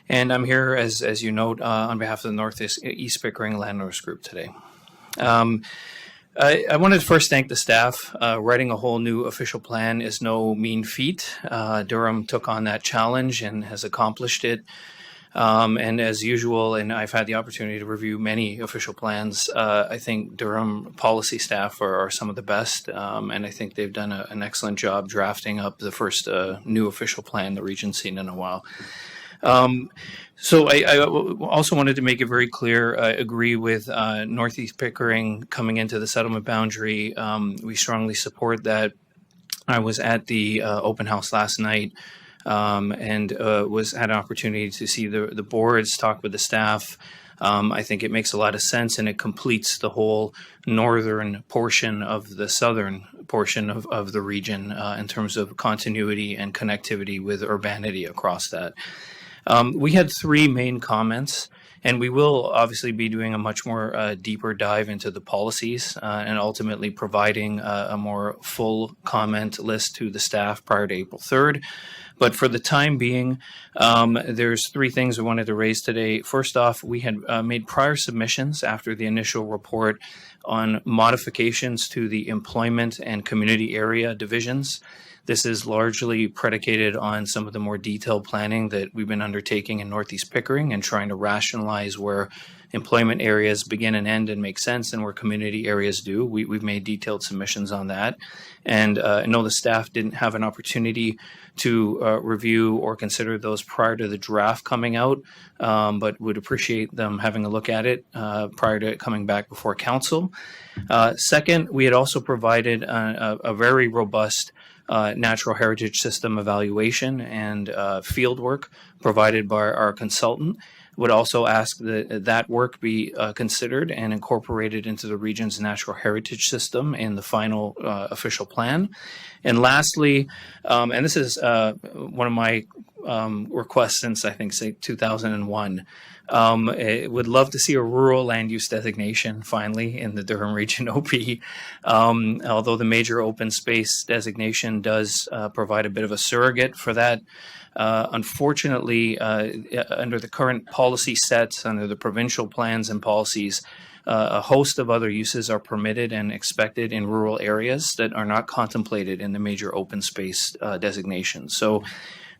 and I'm here, as you note, on behalf of the Northeast East Pickering Landowners Group today. I wanted to first thank the staff. Writing a whole new official plan is no mean feat. Durham took on that challenge and has accomplished it. And as usual, and I've had the opportunity to review many official plans, I think Durham policy staff are some of the best. And I think they've done an excellent job drafting up the first new official plan the region's seen in a while. So I also wanted to make it very clear, I agree with Northeast Pickering coming into the settlement boundary. We strongly support that. I was at the open house last night. And had an opportunity to see the boards, talk with the staff. I think it makes a lot of sense, and it completes the whole northern portion of the southern portion of the region in terms of continuity and connectivity with urbanity across that. We had three main comments, and we will obviously be doing a much more deeper dive into the policies and ultimately providing a more full comment list to the staff prior to April 3rd. But for the time being, there's three things we wanted to raise today. First off, we had made prior submissions after the initial report on modifications to the employment and community area divisions. This is largely predicated on some of the more detailed planning that we've been undertaking in Northeast Pickering and trying to rationalize where employment areas begin and end and make sense and where community areas do. We've made detailed submissions on that. And I know the staff didn't have an opportunity to review or consider those prior to the draft coming out, but would appreciate them having a look at it prior to it coming back before council. Second, we had also provided a very robust natural heritage system evaluation and field work provided by our consultant. Would also ask that that work be considered and incorporated into the region's natural heritage system in the final official plan. And lastly, and this is one of my requests since I think say 2001, would love to see a rural land use designation finally in the Durham Region OP. Although the major open space designation does provide a bit of a surrogate for that. Unfortunately, under the current policy sets, under the provincial plans and policies, a host of other uses are permitted and expected in rural areas that are not contemplated in the major open space designation. So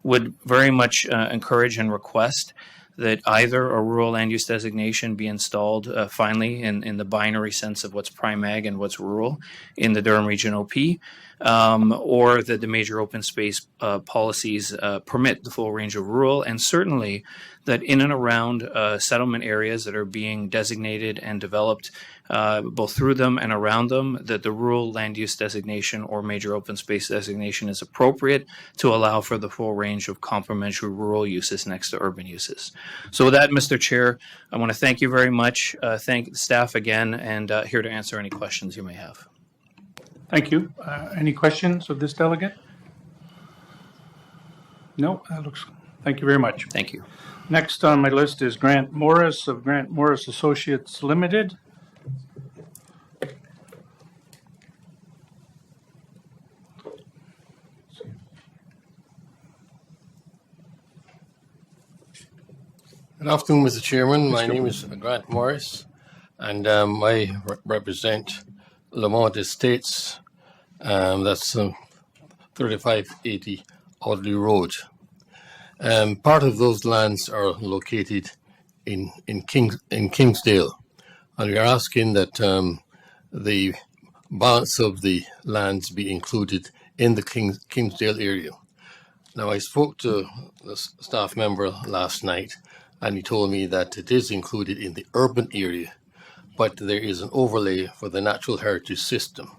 would very much encourage and request that either a rural land use designation be installed finally in the binary sense of what's prime ag and what's rural in the Durham Region OP, or that the major open space policies permit the full range of rural, and certainly that in and around settlement areas that are being designated and developed both through them and around them, that the rural land use designation or major open space designation is appropriate to allow for the full range of complementary rural uses next to urban uses. So with that, Mr. Chair, I want to thank you very much, thank the staff again, and here to answer any questions you may have. Thank you. Any questions of this delegate? No, that looks, thank you very much. Thank you. Next on my list is Grant Morris of Grant Morris Associates Limited. Good afternoon, Mr. Chairman. My name is Grant Morris, and I represent Lamont Estates. That's 3580 Audley Road. Part of those lands are located in Kingsdale, and we are asking that the balance of the lands be included in the Kingsdale area. Now, I spoke to the staff member last night, and he told me that it is included in the urban area, but there is an overlay for the natural heritage system.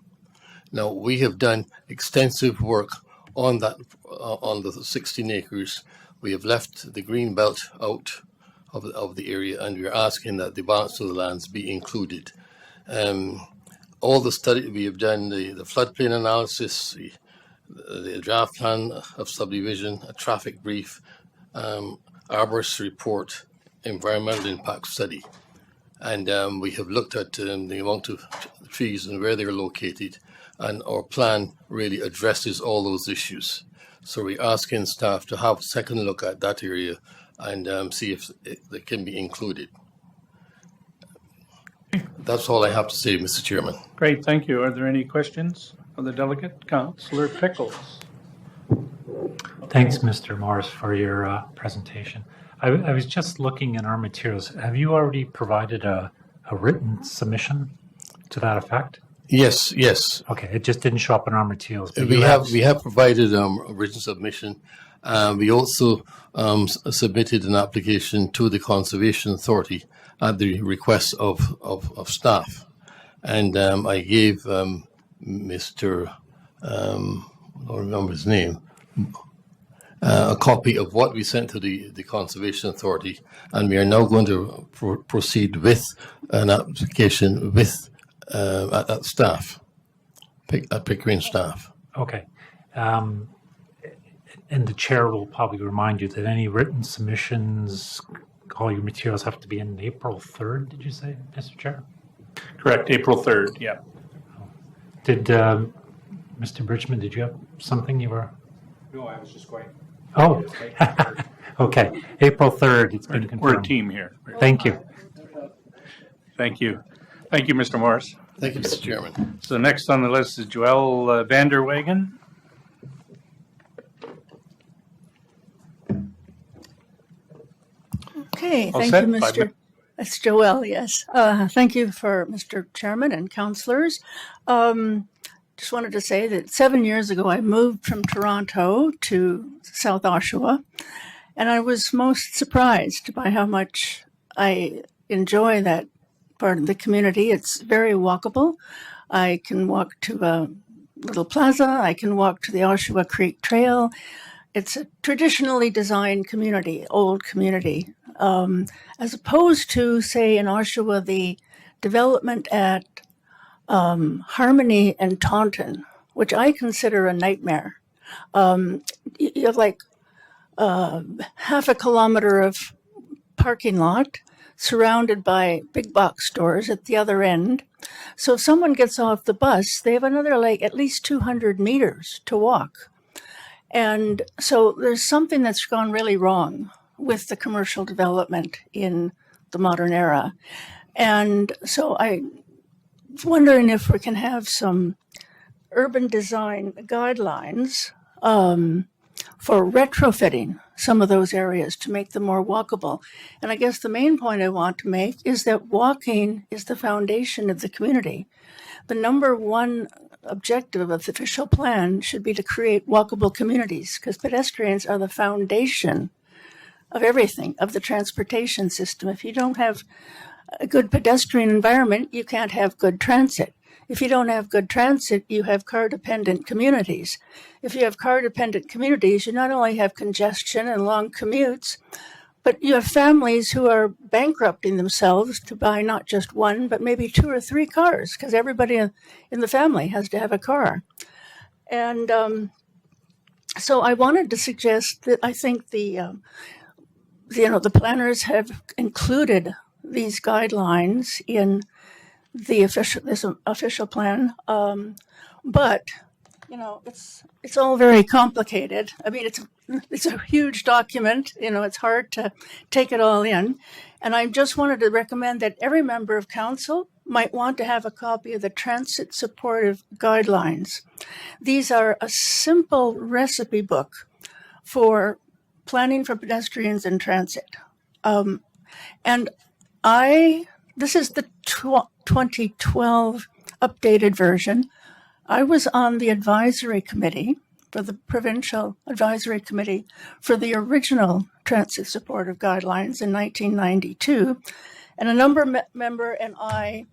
Now, we have done extensive work on that, on the 16 acres. We have left the green belt out of the area, and we are asking that the balance of the lands be included. All the study we have done, the floodplain analysis, the draft plan of subdivision, a traffic brief, arborist report, environmental impact study. And we have looked at the amount of trees and where they're located, and our plan really addresses all those issues. So we're asking staff to have a second look at that area and see if they can be included. That's all I have to say, Mr. Chairman. Great, thank you. Are there any questions of the delegate? Councillor Pickles. Thanks, Mr. Morris, for your presentation. I was just looking in our materials. Have you already provided a written submission to that effect? Yes, yes. Okay, it just didn't show up in our materials. but We you have provided a written submission. We also submitted an application to the Conservation Authority at the request of staff, and I gave Mr. I don't remember his name, a copy of what we sent to the Conservation Authority, and we are now going to proceed with an application with at staff, at Pickering staff. Okay. And the chair will probably remind you that any written submissions, all your materials have to be in April 3rd, did you say, Mr. Chair? Correct, April 3rd, yeah. Did, Mr. Bridgman, did you have something you were? No, I was just going. Oh, okay. April 3rd, it's been confirmed. We're a team here. Thank you. Thank you. Thank you, Mr. Morris. Thank you, Mr. Chairman. So next on the list is Joelle Vanderwagen. Okay, All thank set? you, 5 Mr. minutes. That's Joelle, yes. Thank you for Mr. Chairman and councillors. Just wanted to say that 7 years ago, I moved from Toronto to South Oshawa, and I was most surprised by how much I enjoy that part of the community. It's very walkable. I can walk to a little plaza. I can walk to the Oshawa Creek Trail. It's a traditionally designed community, old community, as opposed to, say, in Oshawa, the development at Harmony and Taunton, which I consider a nightmare. You have like half a kilometer of parking lot surrounded by big box stores at the other end. So if someone gets off the bus, they have another like at least 200 meters to walk. And so there's something that's gone really wrong with the commercial development in the modern era. And so I was wondering if we can have some urban design guidelines for retrofitting some of those areas to make them more walkable. And I guess the main point I want to make is that walking is the foundation of the community. The number one objective of the official plan should be to create walkable communities, because pedestrians are the foundation of everything, of the transportation system. If you don't have a good pedestrian environment, you can't have good transit. If you don't have good transit, you have car-dependent communities. If you have car-dependent communities, you not only have congestion and long commutes, but you have families who are bankrupting themselves to buy not just one, but maybe 2 or 3 cars, because everybody in the family has to have a car. And so I wanted to suggest that I think the planners have included these guidelines in the official plan, but it's all very complicated. I mean, it's a huge document. It's hard to take it all in, and I just wanted to recommend that every member of council might want to have a copy of the Transit Supportive Guidelines. These are a simple recipe book for planning for pedestrians and transit, and this is the 2012 updated version. I was on the advisory committee for the provincial advisory committee for the original Transit Supportive Guidelines in 1992, and a number member and I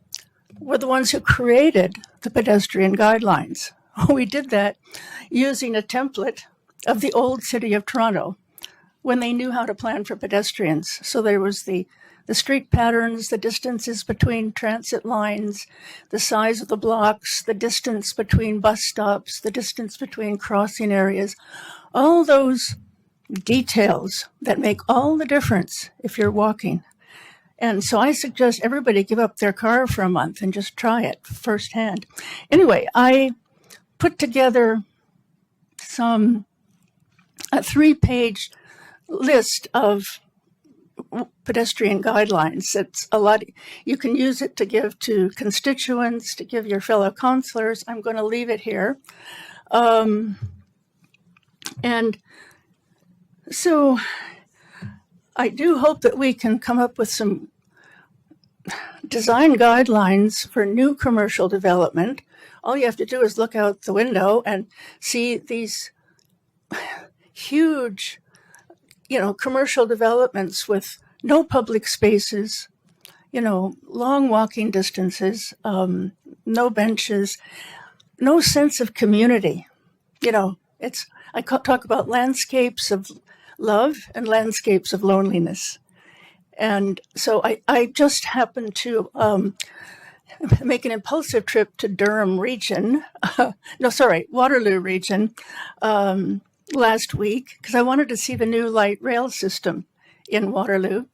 were the ones who created the pedestrian guidelines. We did that using a template of the old city of Toronto when they knew how to plan for pedestrians. So there was the street patterns, the distances between transit lines, the size of the blocks, the distance between bus stops, the distance between crossing areas, all those details that make all the difference if you're walking. And so I suggest everybody give up their car for a month and just try it firsthand. Anyway, I put together a 3-page list of pedestrian guidelines. It's a lot. You can use it to give to constituents, to give your fellow councillors. I'm going to leave it here. And so I do hope that we can come up with some design guidelines for new commercial development. All you have to do is look out the window and see these huge, commercial developments with no public spaces, long walking distances, no benches, no sense of community. I talk about landscapes of love and landscapes of loneliness. And so I just happened to make an impulsive trip to Durham region, Waterloo region last week, because I wanted to see the new light rail system in Waterloo.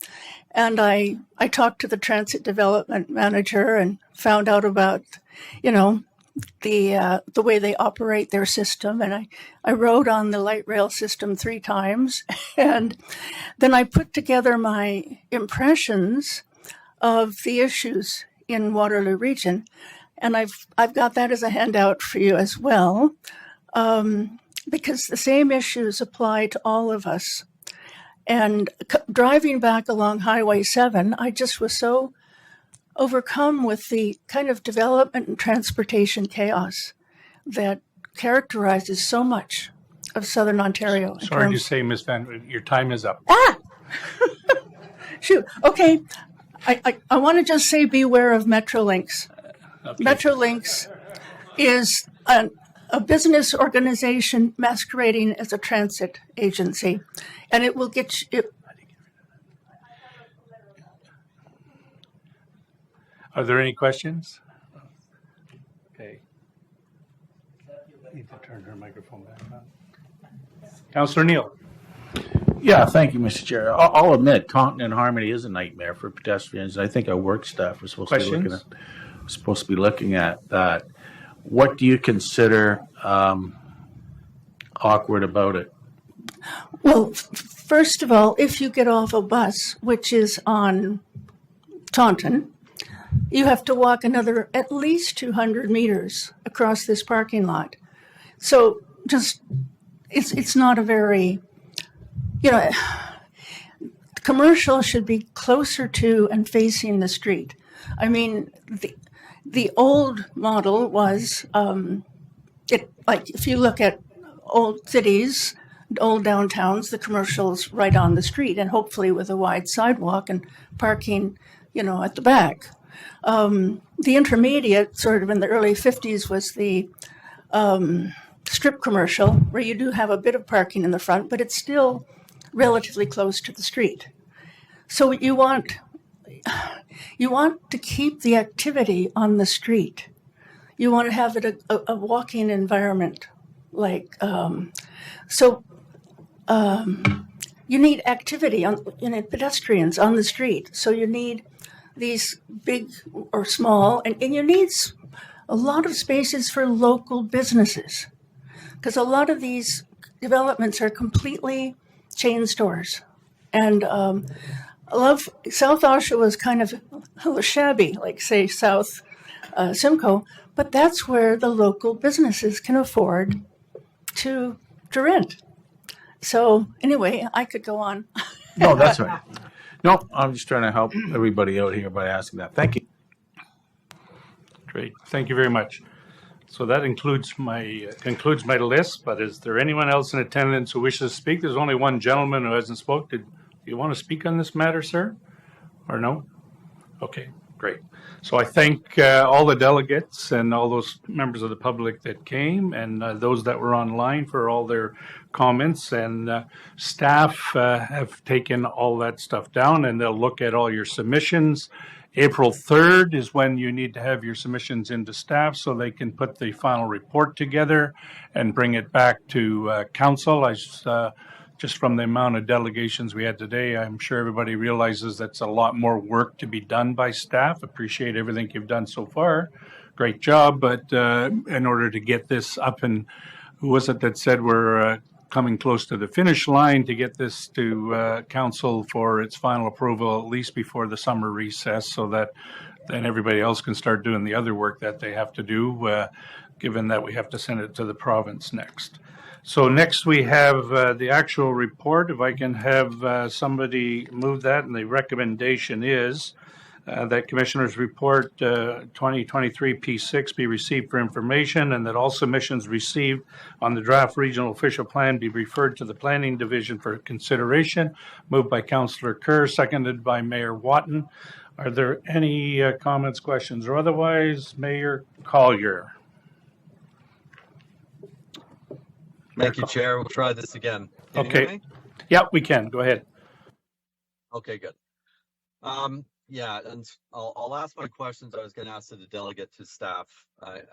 And I talked to the transit development manager and found out about, the way they operate their system. And I rode on the light rail system 3 times. And then I put together my impressions of the issues in Waterloo region. And I've got that as a handout for you as well, because the same issues apply to all of us. And driving back along Highway 7, I just was so overcome with the kind of development and transportation chaos that characterizes so much of Southern Ontario. Sorry to say, Ms. Van, your time is up. Shoot. Okay. I want to just say beware of Metrolinx. Okay. Metrolinx is a business organization masquerading as a transit agency, and it will get you. Are there any questions? Okay. Need to turn her microphone back on. Councillor Neal. Yeah, thank you, Mr. Chair. I'll admit, Taunton and Harmony is a nightmare for pedestrians. I think our work staff was supposed to be looking at that. What do you consider awkward about it? Well, first of all, if you get off a bus, which is on Taunton, you have to walk another at least 200 meters across this parking lot. So it's not a very, commercial should be closer to and facing the street. I mean, the old model was, if you look at old cities, old downtowns, the commercial's right on the street, and hopefully with a wide sidewalk and parking, at the back. The intermediate, sort of in the early 50s, was the strip commercial, where you do have a bit of parking in the front, but it's still relatively close to the street. So you want to keep the activity on the street. You want to have it a walking environment, you need activity pedestrians on the street. So you need these big or small, and you need a lot of spaces for local businesses, because a lot of these developments are completely chain stores. And I love South Oshawa is kind of shabby, like say South Simcoe, but that's where the local businesses can afford to rent. So anyway, I could go on. No, that's all right. No, I'm just trying to help everybody out here by asking that. Thank you. Great. Thank you very much. So that concludes my list, but is there anyone else in attendance who wishes to speak? There's only one gentleman who hasn't spoken. Do you want to speak on this matter, sir? Or no? Okay, great. So I thank all the delegates and all those members of the public that came, and those that were online for all their comments, and staff have taken all that stuff down, and they'll look at all your submissions. April 3rd is when you need to have your submissions into staff so they can put the final report together and bring it back to council. I just from the amount of delegations we had today, I'm sure everybody realizes that's a lot more work to be done by staff. Appreciate everything you've done so far. Great job, but in order to get this up, and who was it that said we're coming close to the finish line to get this to council for its final approval, at least before the summer recess, so that then everybody else can start doing the other work that they have to do, given that we have to send it to the province next. So next we have the actual report. If I can have somebody move that, and the recommendation is that Commissioner's Report 2023 P6 be received for information, and that all submissions received on the draft regional official plan be referred to the Planning Division for consideration. Moved by Councillor Kerr, seconded by Mayor Watton. Are there any comments, questions, or otherwise? Mayor Collier. Thank you, Chair. We'll try this again. Can you hear Okay. me? Yeah, we can. Go ahead. Okay, good. Yeah, and I'll ask my questions I was going to ask to the delegate to staff.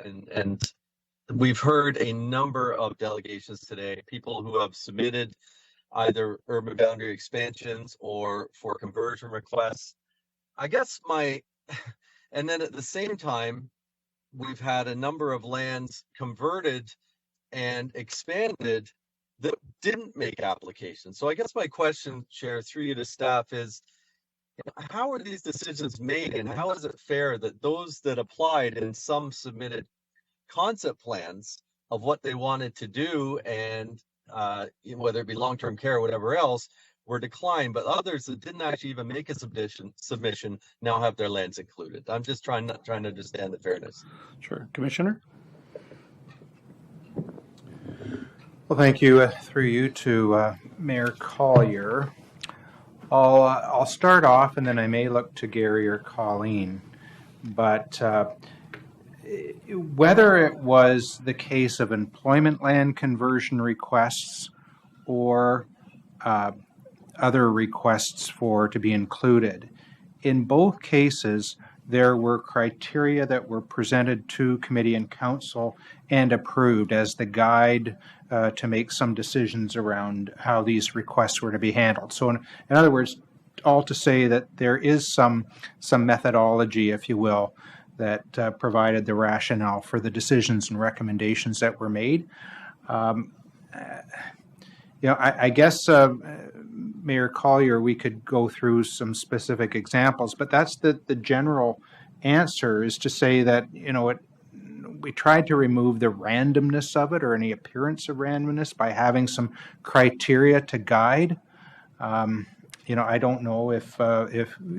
And we've heard a number of delegations today, people who have submitted either urban boundary expansions or for conversion requests. I guess and then at the same time, we've had a number of lands converted and expanded that didn't make applications. So I guess my question, Chair, through you to staff is, how are these decisions made, and how is it fair that those that applied and some submitted concept plans of what they wanted to do, and whether it be long-term care or whatever else, were declined, but others that didn't actually even make a submission now have their lands included? I'm just trying to understand the fairness. Sure. Commissioner? Well, thank you. Through you to Mayor Collier. I'll start off, and then I may look to Gary or Colleen. But whether it was the case of employment land conversion requests or other requests to be included, in both cases, there were criteria that were presented to committee and council and approved as the guide to make some decisions around how these requests were to be handled. So in other words, all to say that there is some methodology, if you will, that provided the rationale for the decisions and recommendations that were made. I guess, Mayor Collier, we could go through some specific examples, but that's the general answer, is to say that, we tried to remove the randomness of it, or any appearance of randomness, by having some criteria to guide. I don't know if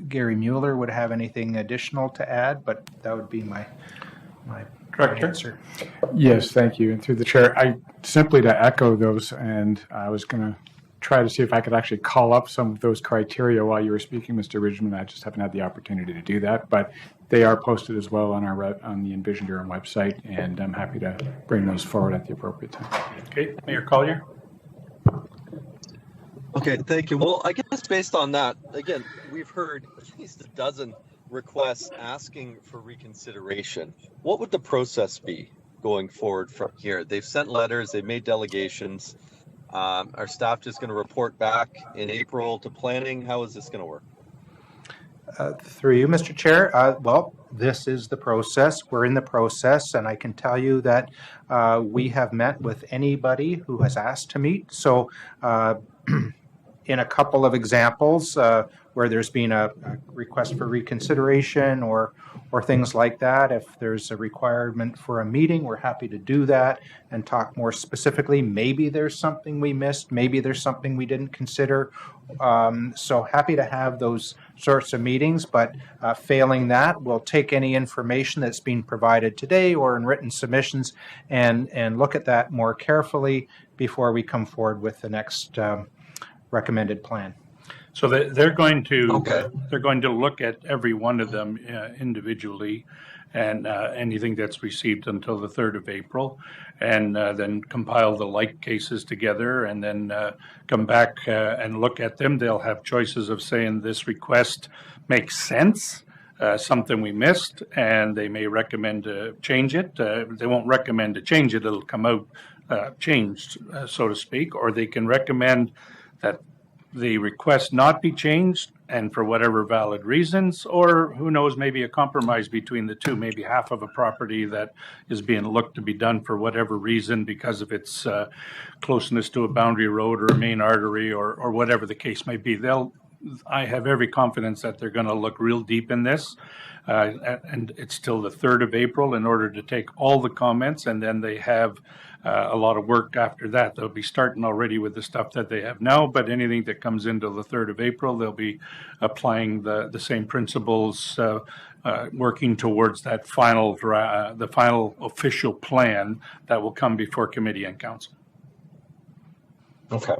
Gary Mueller would have anything additional to add, but that would be my answer. Yes, thank you. And through the chair, I simply to echo those, and I was going to try to see if I could actually call up some of those criteria while you were speaking, Mr. Ridgman. I just haven't had the opportunity to do that, but they are posted as well on the Envision Durham website, and I'm happy to bring those forward at the appropriate time. Okay, Mayor Collier. Okay, thank you. Well, I guess based on that, again, we've heard at least a dozen requests asking for reconsideration. What would the process be going forward from here? They've sent letters, they've made delegations. Are staff just going to report back in April to planning? How is this going to work? Through you, Mr. Chair. Well, this is the process. We're in the process, and I can tell you that we have met with anybody who has asked to meet. So in a couple of examples where there's been a request for reconsideration or things like that, if there's a requirement for a meeting, we're happy to do that and talk more specifically. Maybe there's something we missed, maybe there's something we didn't consider. So happy to have those sorts of meetings, but failing that, we'll take any information that's been provided today or in written submissions and look at that more carefully before we come forward with the next recommended plan. So they're going to look at every one of them individually, and anything that's received until the 3rd of April, and then compile the like cases together, and then come back and look at them. They'll have choices of saying this request makes sense, something we missed, and they may recommend to change it. They won't recommend to change it. It'll come out changed, so to speak, or they can recommend that the request not be changed and for whatever valid reasons, or who knows, maybe a compromise between the two, maybe half of a property that is being looked to be done for whatever reason because of its closeness to a boundary road or a main artery or whatever the case may be. I have every confidence that they're going to look real deep in this. And it's till the 3rd of April in order to take all the comments, and then they have a lot of work after that. They'll be starting already with the stuff that they have now, but anything that comes into the 3rd of April, they'll be applying the same principles, working towards that the final official plan that will come before committee and council. Okay.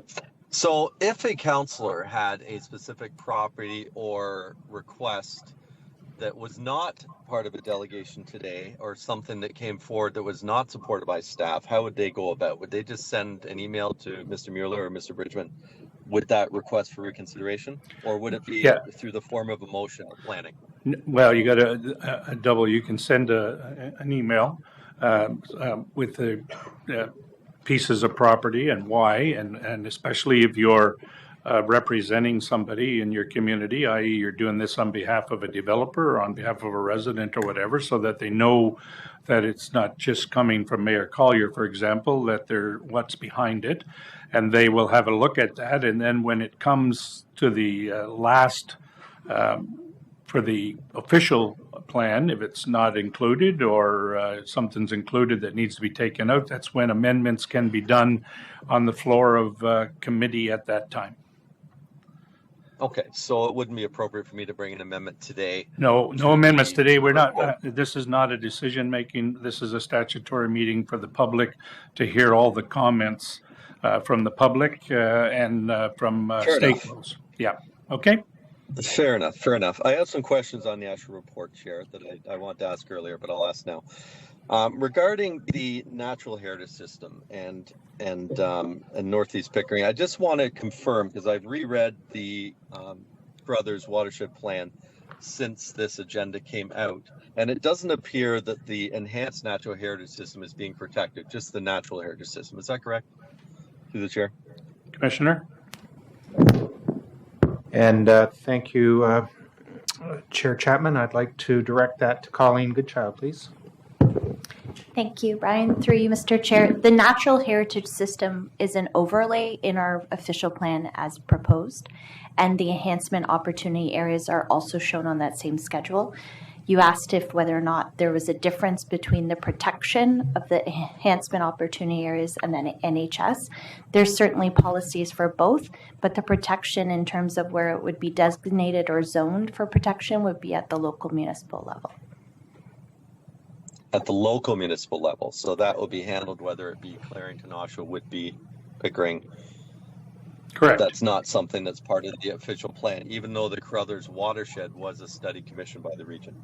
So if a councillor had a specific property or request that was not part of a delegation today, or something that came forward that was not supported by staff, how would they go about? Would they just send an email to Mr. Mueller or Mr. Bridgman with that request for reconsideration? Or would it be through the form of a motion or planning? Well, you got a double. You can send an email with the pieces of property and why, and especially if you're representing somebody in your community, i.e. you're doing this on behalf of a developer or on behalf of a resident or whatever, so that they know that it's not just coming from Mayor Collier, for example, that they're what's behind it, and they will have a look at that. And then when it comes to the last for the official plan, if it's not included or something's included that needs to be taken out, that's when amendments can be done on the floor of committee at that time. Okay, so it wouldn't be appropriate for me to bring an amendment today? No amendments today. We're not, this is not a decision making. This is a statutory meeting for the public to hear all the comments from the public and from stakeholders. Yeah, okay. Fair enough. I have some questions on the actual report, Chair, that I wanted to ask earlier, but I'll ask now. Regarding the natural heritage system and Northeast Pickering, I just want to confirm, because I've reread the Brothers Watershed Plan since this agenda came out, and it doesn't appear that the enhanced natural heritage system is being protected, just the natural heritage system. Is that correct? Through the Chair. Commissioner? And thank you, Chair Chapman. I'd like to direct that to Colleen Goodchild, please. Thank you, Brian. Through you, Mr. Chair. The natural heritage system is an overlay in our official plan as proposed, and the enhancement opportunity areas are also shown on that same schedule. You asked if whether or not there was a difference between the protection of the enhancement opportunity areas and then NHS. There's certainly policies for both, but the protection in terms of where it would be designated or zoned for protection would be at the local municipal level. At the local municipal level, so that will be handled whether it be Clarington, Oshawa, Whitby, Pickering. Correct. That's not something that's part of the official plan, even though the Crothers watershed was a study commissioned by the region.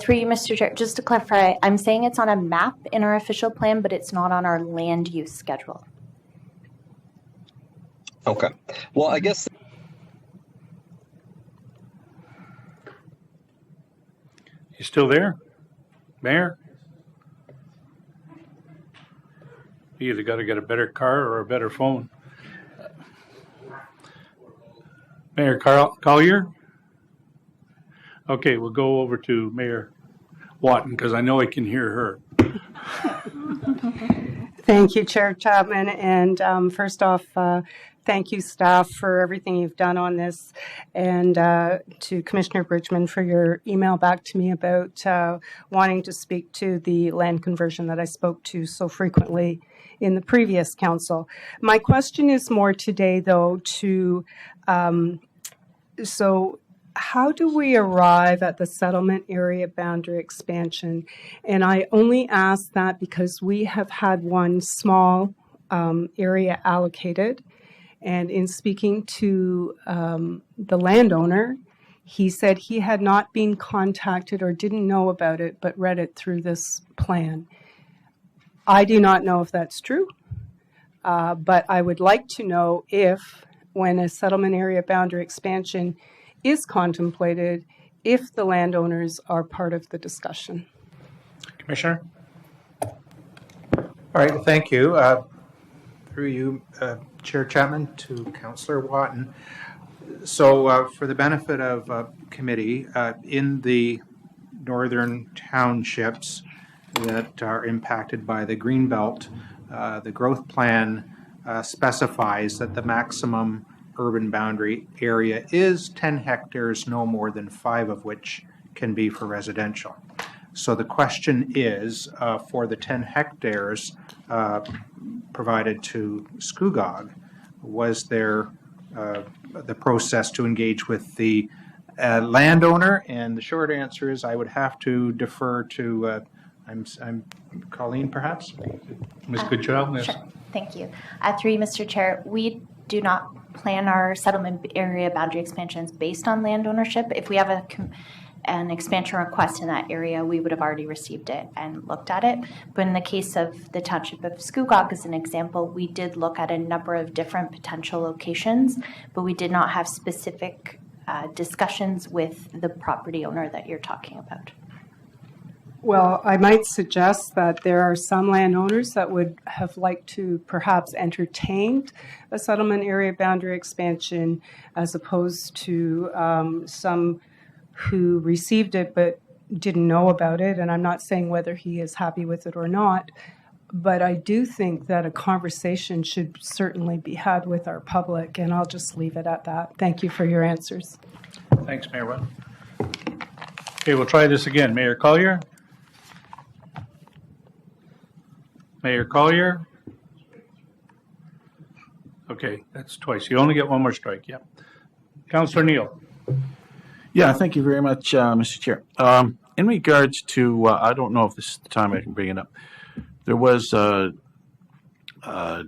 Through you, Mr. Chair, just to clarify, I'm saying it's on a map in our official plan, but it's not on our land use schedule. Okay. Well, I guess. You still there, Mayor? You either got to get a better car or a better phone. Mayor Collier? Okay, we'll go over to Mayor Watton because I know I can hear her. Thank you, Chair Chapman. And first off, thank you, staff, for everything you've done on this, and to Commissioner Bridgman for your email back to me about wanting to speak to the land conversion that I spoke to so frequently in the previous council. My question is more today, though, to so how do we arrive at the settlement area boundary expansion? And I only ask that because we have had one small area allocated. And in speaking to the landowner, he said he had not been contacted or didn't know about it, but read it through this plan. I do not know if that's true, but I would like to know if, when a settlement area boundary expansion is contemplated, if the landowners are part of the discussion. Commissioner? All right, thank you. Through you, Chair Chapman, to Councillor Watton. So for the benefit of committee, in the northern townships that are impacted by the Greenbelt, the growth plan specifies that the maximum urban boundary area is 10 hectares, no more than 5 of which can be for residential. So the question is, for the 10 hectares provided to Scugog, was there the process to engage with the landowner? And the short answer is I would have to defer to, I'm Colleen, perhaps? Ms. Goodchild? Yes. Sure. Thank you. Through you, Mr. Chair, we do not plan our settlement area boundary expansions based on land ownership. If we have an expansion request in that area, we would have already received it and looked at it. But in the case of the township of Scugog, as an example, we did look at a number of different potential locations, but we did not have specific discussions with the property owner that you're talking about. Well, I might suggest that there are some landowners that would have liked to perhaps entertained a settlement area boundary expansion as opposed to some who received it but didn't know about it. And I'm not saying whether he is happy with it or not, but I do think that a conversation should certainly be had with our public, and I'll just leave it at that. Thank you for your answers. Thanks, Mayor Watton. Okay, we'll try this again. Mayor Collier? Mayor Collier? Okay, that's twice. You only get one more strike, yeah. Councillor Neal? Yeah, thank you very much, Mr. Chair. In regards to, I don't know if this is the time I can bring it up. There was a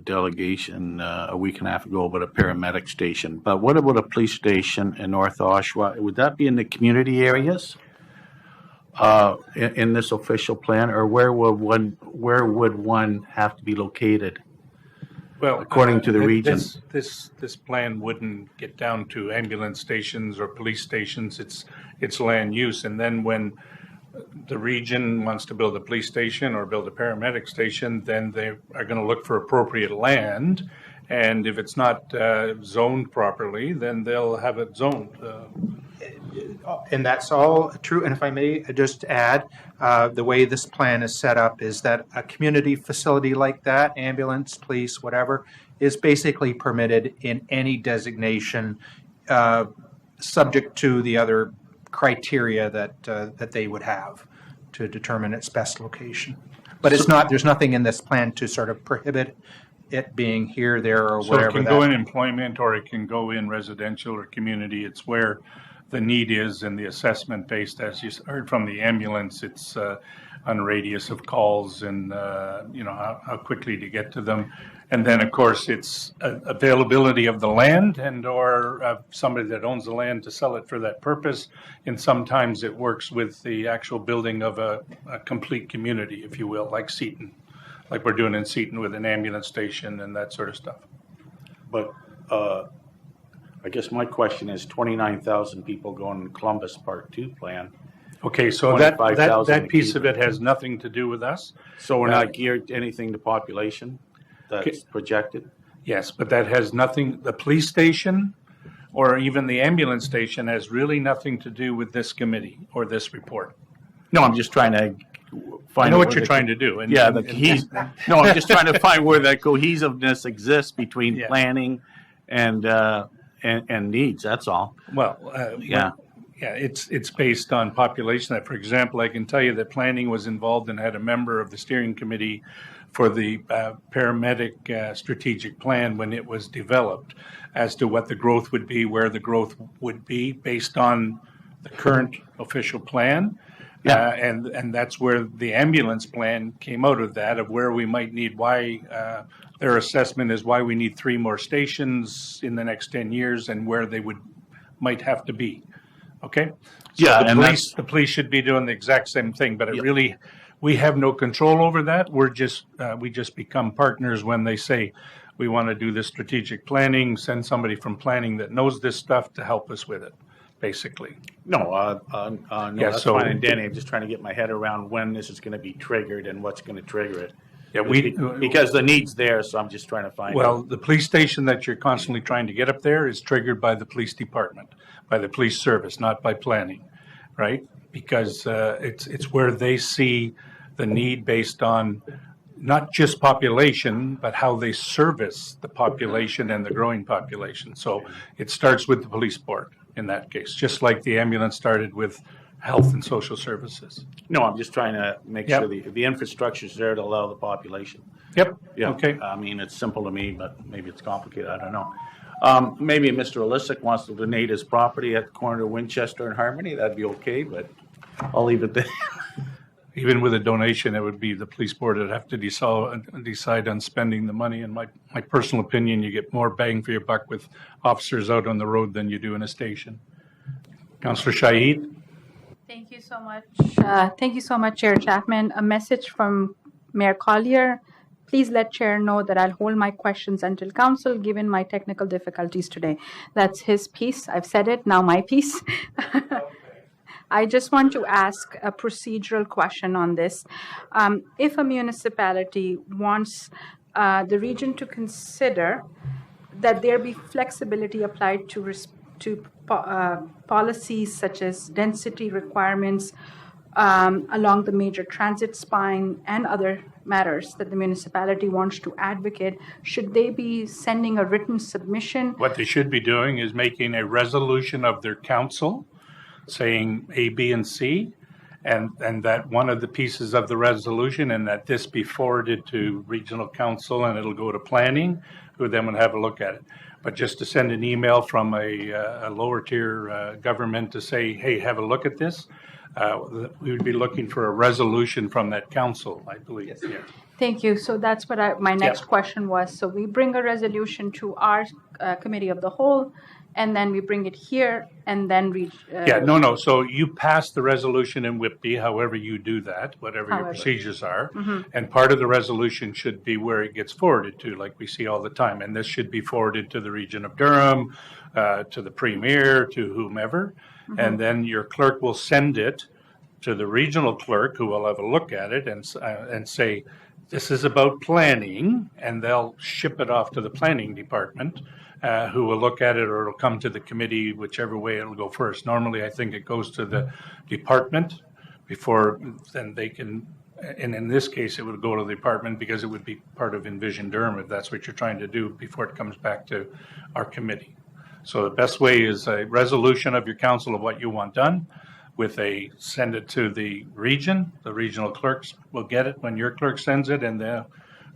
delegation a week and a half ago about a paramedic station. But what about a police station in North Oshawa? Would that be in the community areas in this official plan, or where would one have to be located? Well, according to the region. This plan wouldn't get down to ambulance stations or police stations. It's land use, and then when the region wants to build a police station or build a paramedic station, then they are going to look for appropriate land, and if it's not zoned properly, then they'll have it zoned. And that's all true. And if I may just add, the way this plan is set up is that a community facility like that, ambulance, police, whatever, is basically permitted in any designation, subject to the other criteria that they would have to determine its best location. But it's not. There's nothing in this plan to sort of prohibit it being here, there, or So wherever. it can go in employment or it can go in residential or community. It's where the need is, and the assessment based, as you heard from the ambulance, it's on radius of calls and how quickly to get to them. And then, of course, it's availability of the land and or somebody that owns the land to sell it for that purpose. And sometimes it works with the actual building of a complete community, if you will, like Seaton, like we're doing in Seaton with an ambulance station and that sort of stuff. But I guess my question is 29,000 people going to Columbus Part 2 plan. Okay, so that piece of it has nothing to do with us. So we're not geared to anything to population that's projected? Yes, but that has nothing, the police station or even the ambulance station has really nothing to do with this committee or this report. No, I'm just trying to find. I know what you're trying to do. No, I'm just trying to find where that cohesiveness exists between planning and needs. That's all. Well, it's based on population. For example, I can tell you that planning was involved and had a member of the steering committee for the paramedic strategic plan when it was developed, as to what the growth would be, where the growth would be based on the current official plan. And that's where the ambulance plan came out of that, of where we might need, their assessment is why we need 3 more stations in the next 10 years and where they might have to be. Okay? So the police should be doing the exact same thing, but we have no control over that. We just become partners when they say we want to do this strategic planning, send somebody from planning that knows this stuff to help us with it, basically. No, that's fine and Danny. I'm just trying to get my head around when this is going to be triggered and what's going to trigger it. Yeah, because the need's there, so I'm just trying to find Well, out. the police station that you're constantly trying to get up there is triggered by the police department, by the police service, not by planning, right? Because it's where they see the need based on not just population, but how they service the population and the growing population. So it starts with the police board in that case, just like the ambulance started with health and social services. No, I'm just trying to make Yep. sure the infrastructure's there to allow the population. Yep. Yeah. Okay. I mean, it's simple to me, but maybe it's complicated. I don't know. Maybe Mr. Olisic wants to donate his property at the corner of Winchester and Harmony. That'd be okay, but I'll leave it there. Even with a donation, it would be the police board that have to decide on spending the money. In my personal opinion, you get more bang for your buck with officers out on the road than you do in a station. Councillor Shahid? Thank you so much. Thank you so much, Chair Chapman. A message from Mayor Collier. Please let Chair know that I'll hold my questions until council, given my technical difficulties today. That's his piece. I've said it, now my piece. I just want to ask a procedural question on this. If a municipality wants the region to consider that there be flexibility applied to policies such as density requirements along the major transit spine and other matters that the municipality wants to advocate, should they be sending a written submission? What they should be doing is making a resolution of their council saying A, B, and C, and that one of the pieces of the resolution and that this be forwarded to regional council and it'll go to planning, who then would have a look at it. But just to send an email from a lower tier government to say, hey, have a look at this, we would be looking for a resolution from that council, I believe. Yes. Yeah. Thank you. So that's what my next question was. So we bring a resolution to our committee of the whole, and then we bring it here, and then we. No. So you pass the resolution in Whitby, however you do that, whatever your procedures are. Mhm. And part of the resolution should be where it gets forwarded to, like we see all the time. And this should be forwarded to the region of Durham, to the premier, to whomever. Mhm. And then your clerk will send it to the regional clerk, who will have a look at it and say, this is about planning, and they'll ship it off to the planning department, who will look at it, or it'll come to the committee, whichever way it'll go first. Normally, I think it goes to the department before, then they can, and in this case, it would go to the department because it would be part of Envision Durham, if that's what you're trying to do, before it comes back to our committee. So the best way is a resolution of your council of what you want done, with send it to the region. The regional clerks will get it when your clerk sends it, and I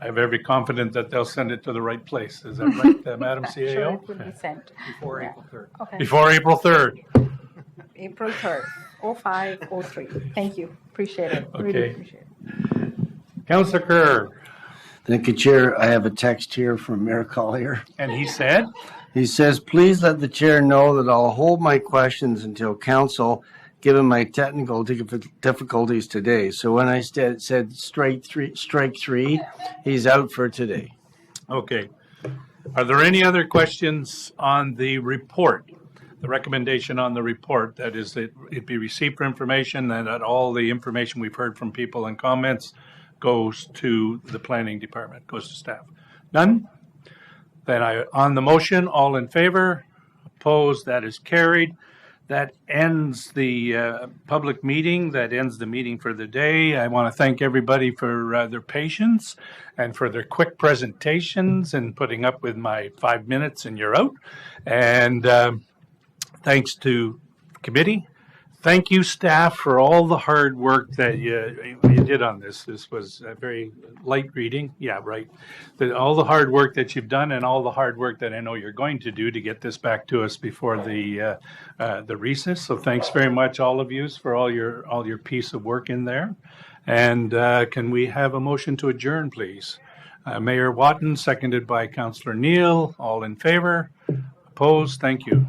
have every confidence that they'll send it to the right place. Is that right, Madam CAO? Sure, it will be sent. Before Yeah. April 3rd. Okay. Before April 3rd. April 3rd, 0503. Thank you. Appreciate it. Really Okay. appreciate it. Councillor Kerr. Thank you, Chair. I have a text here from Mayor Collier. And he said? He says, please let the chair know that I'll hold my questions until council, given my technical difficulties today. So when I said strike three, he's out for today. Okay. Are there any other questions on the report? The recommendation on the report, that is, that it be received for information and that all the information we've heard from people and comments goes to the planning department, goes to staff. None? Then on the motion, all in favor? Opposed? That is carried. That ends the public meeting. That ends the meeting for the day. I want to thank everybody for their patience and for their quick presentations and putting up with my 5 minutes and you're out. And thanks to committee. Thank you, staff, for all the hard work that you did on this. This was a very light reading. Yeah, right. All the hard work that you've done and all the hard work that I know you're going to do to get this back to us before the recess. So thanks very much, all of you, for all your piece of work in there. And can we have a motion to adjourn, please? Mayor Watton, seconded by Councillor Neal. All in favor? Opposed? Thank you.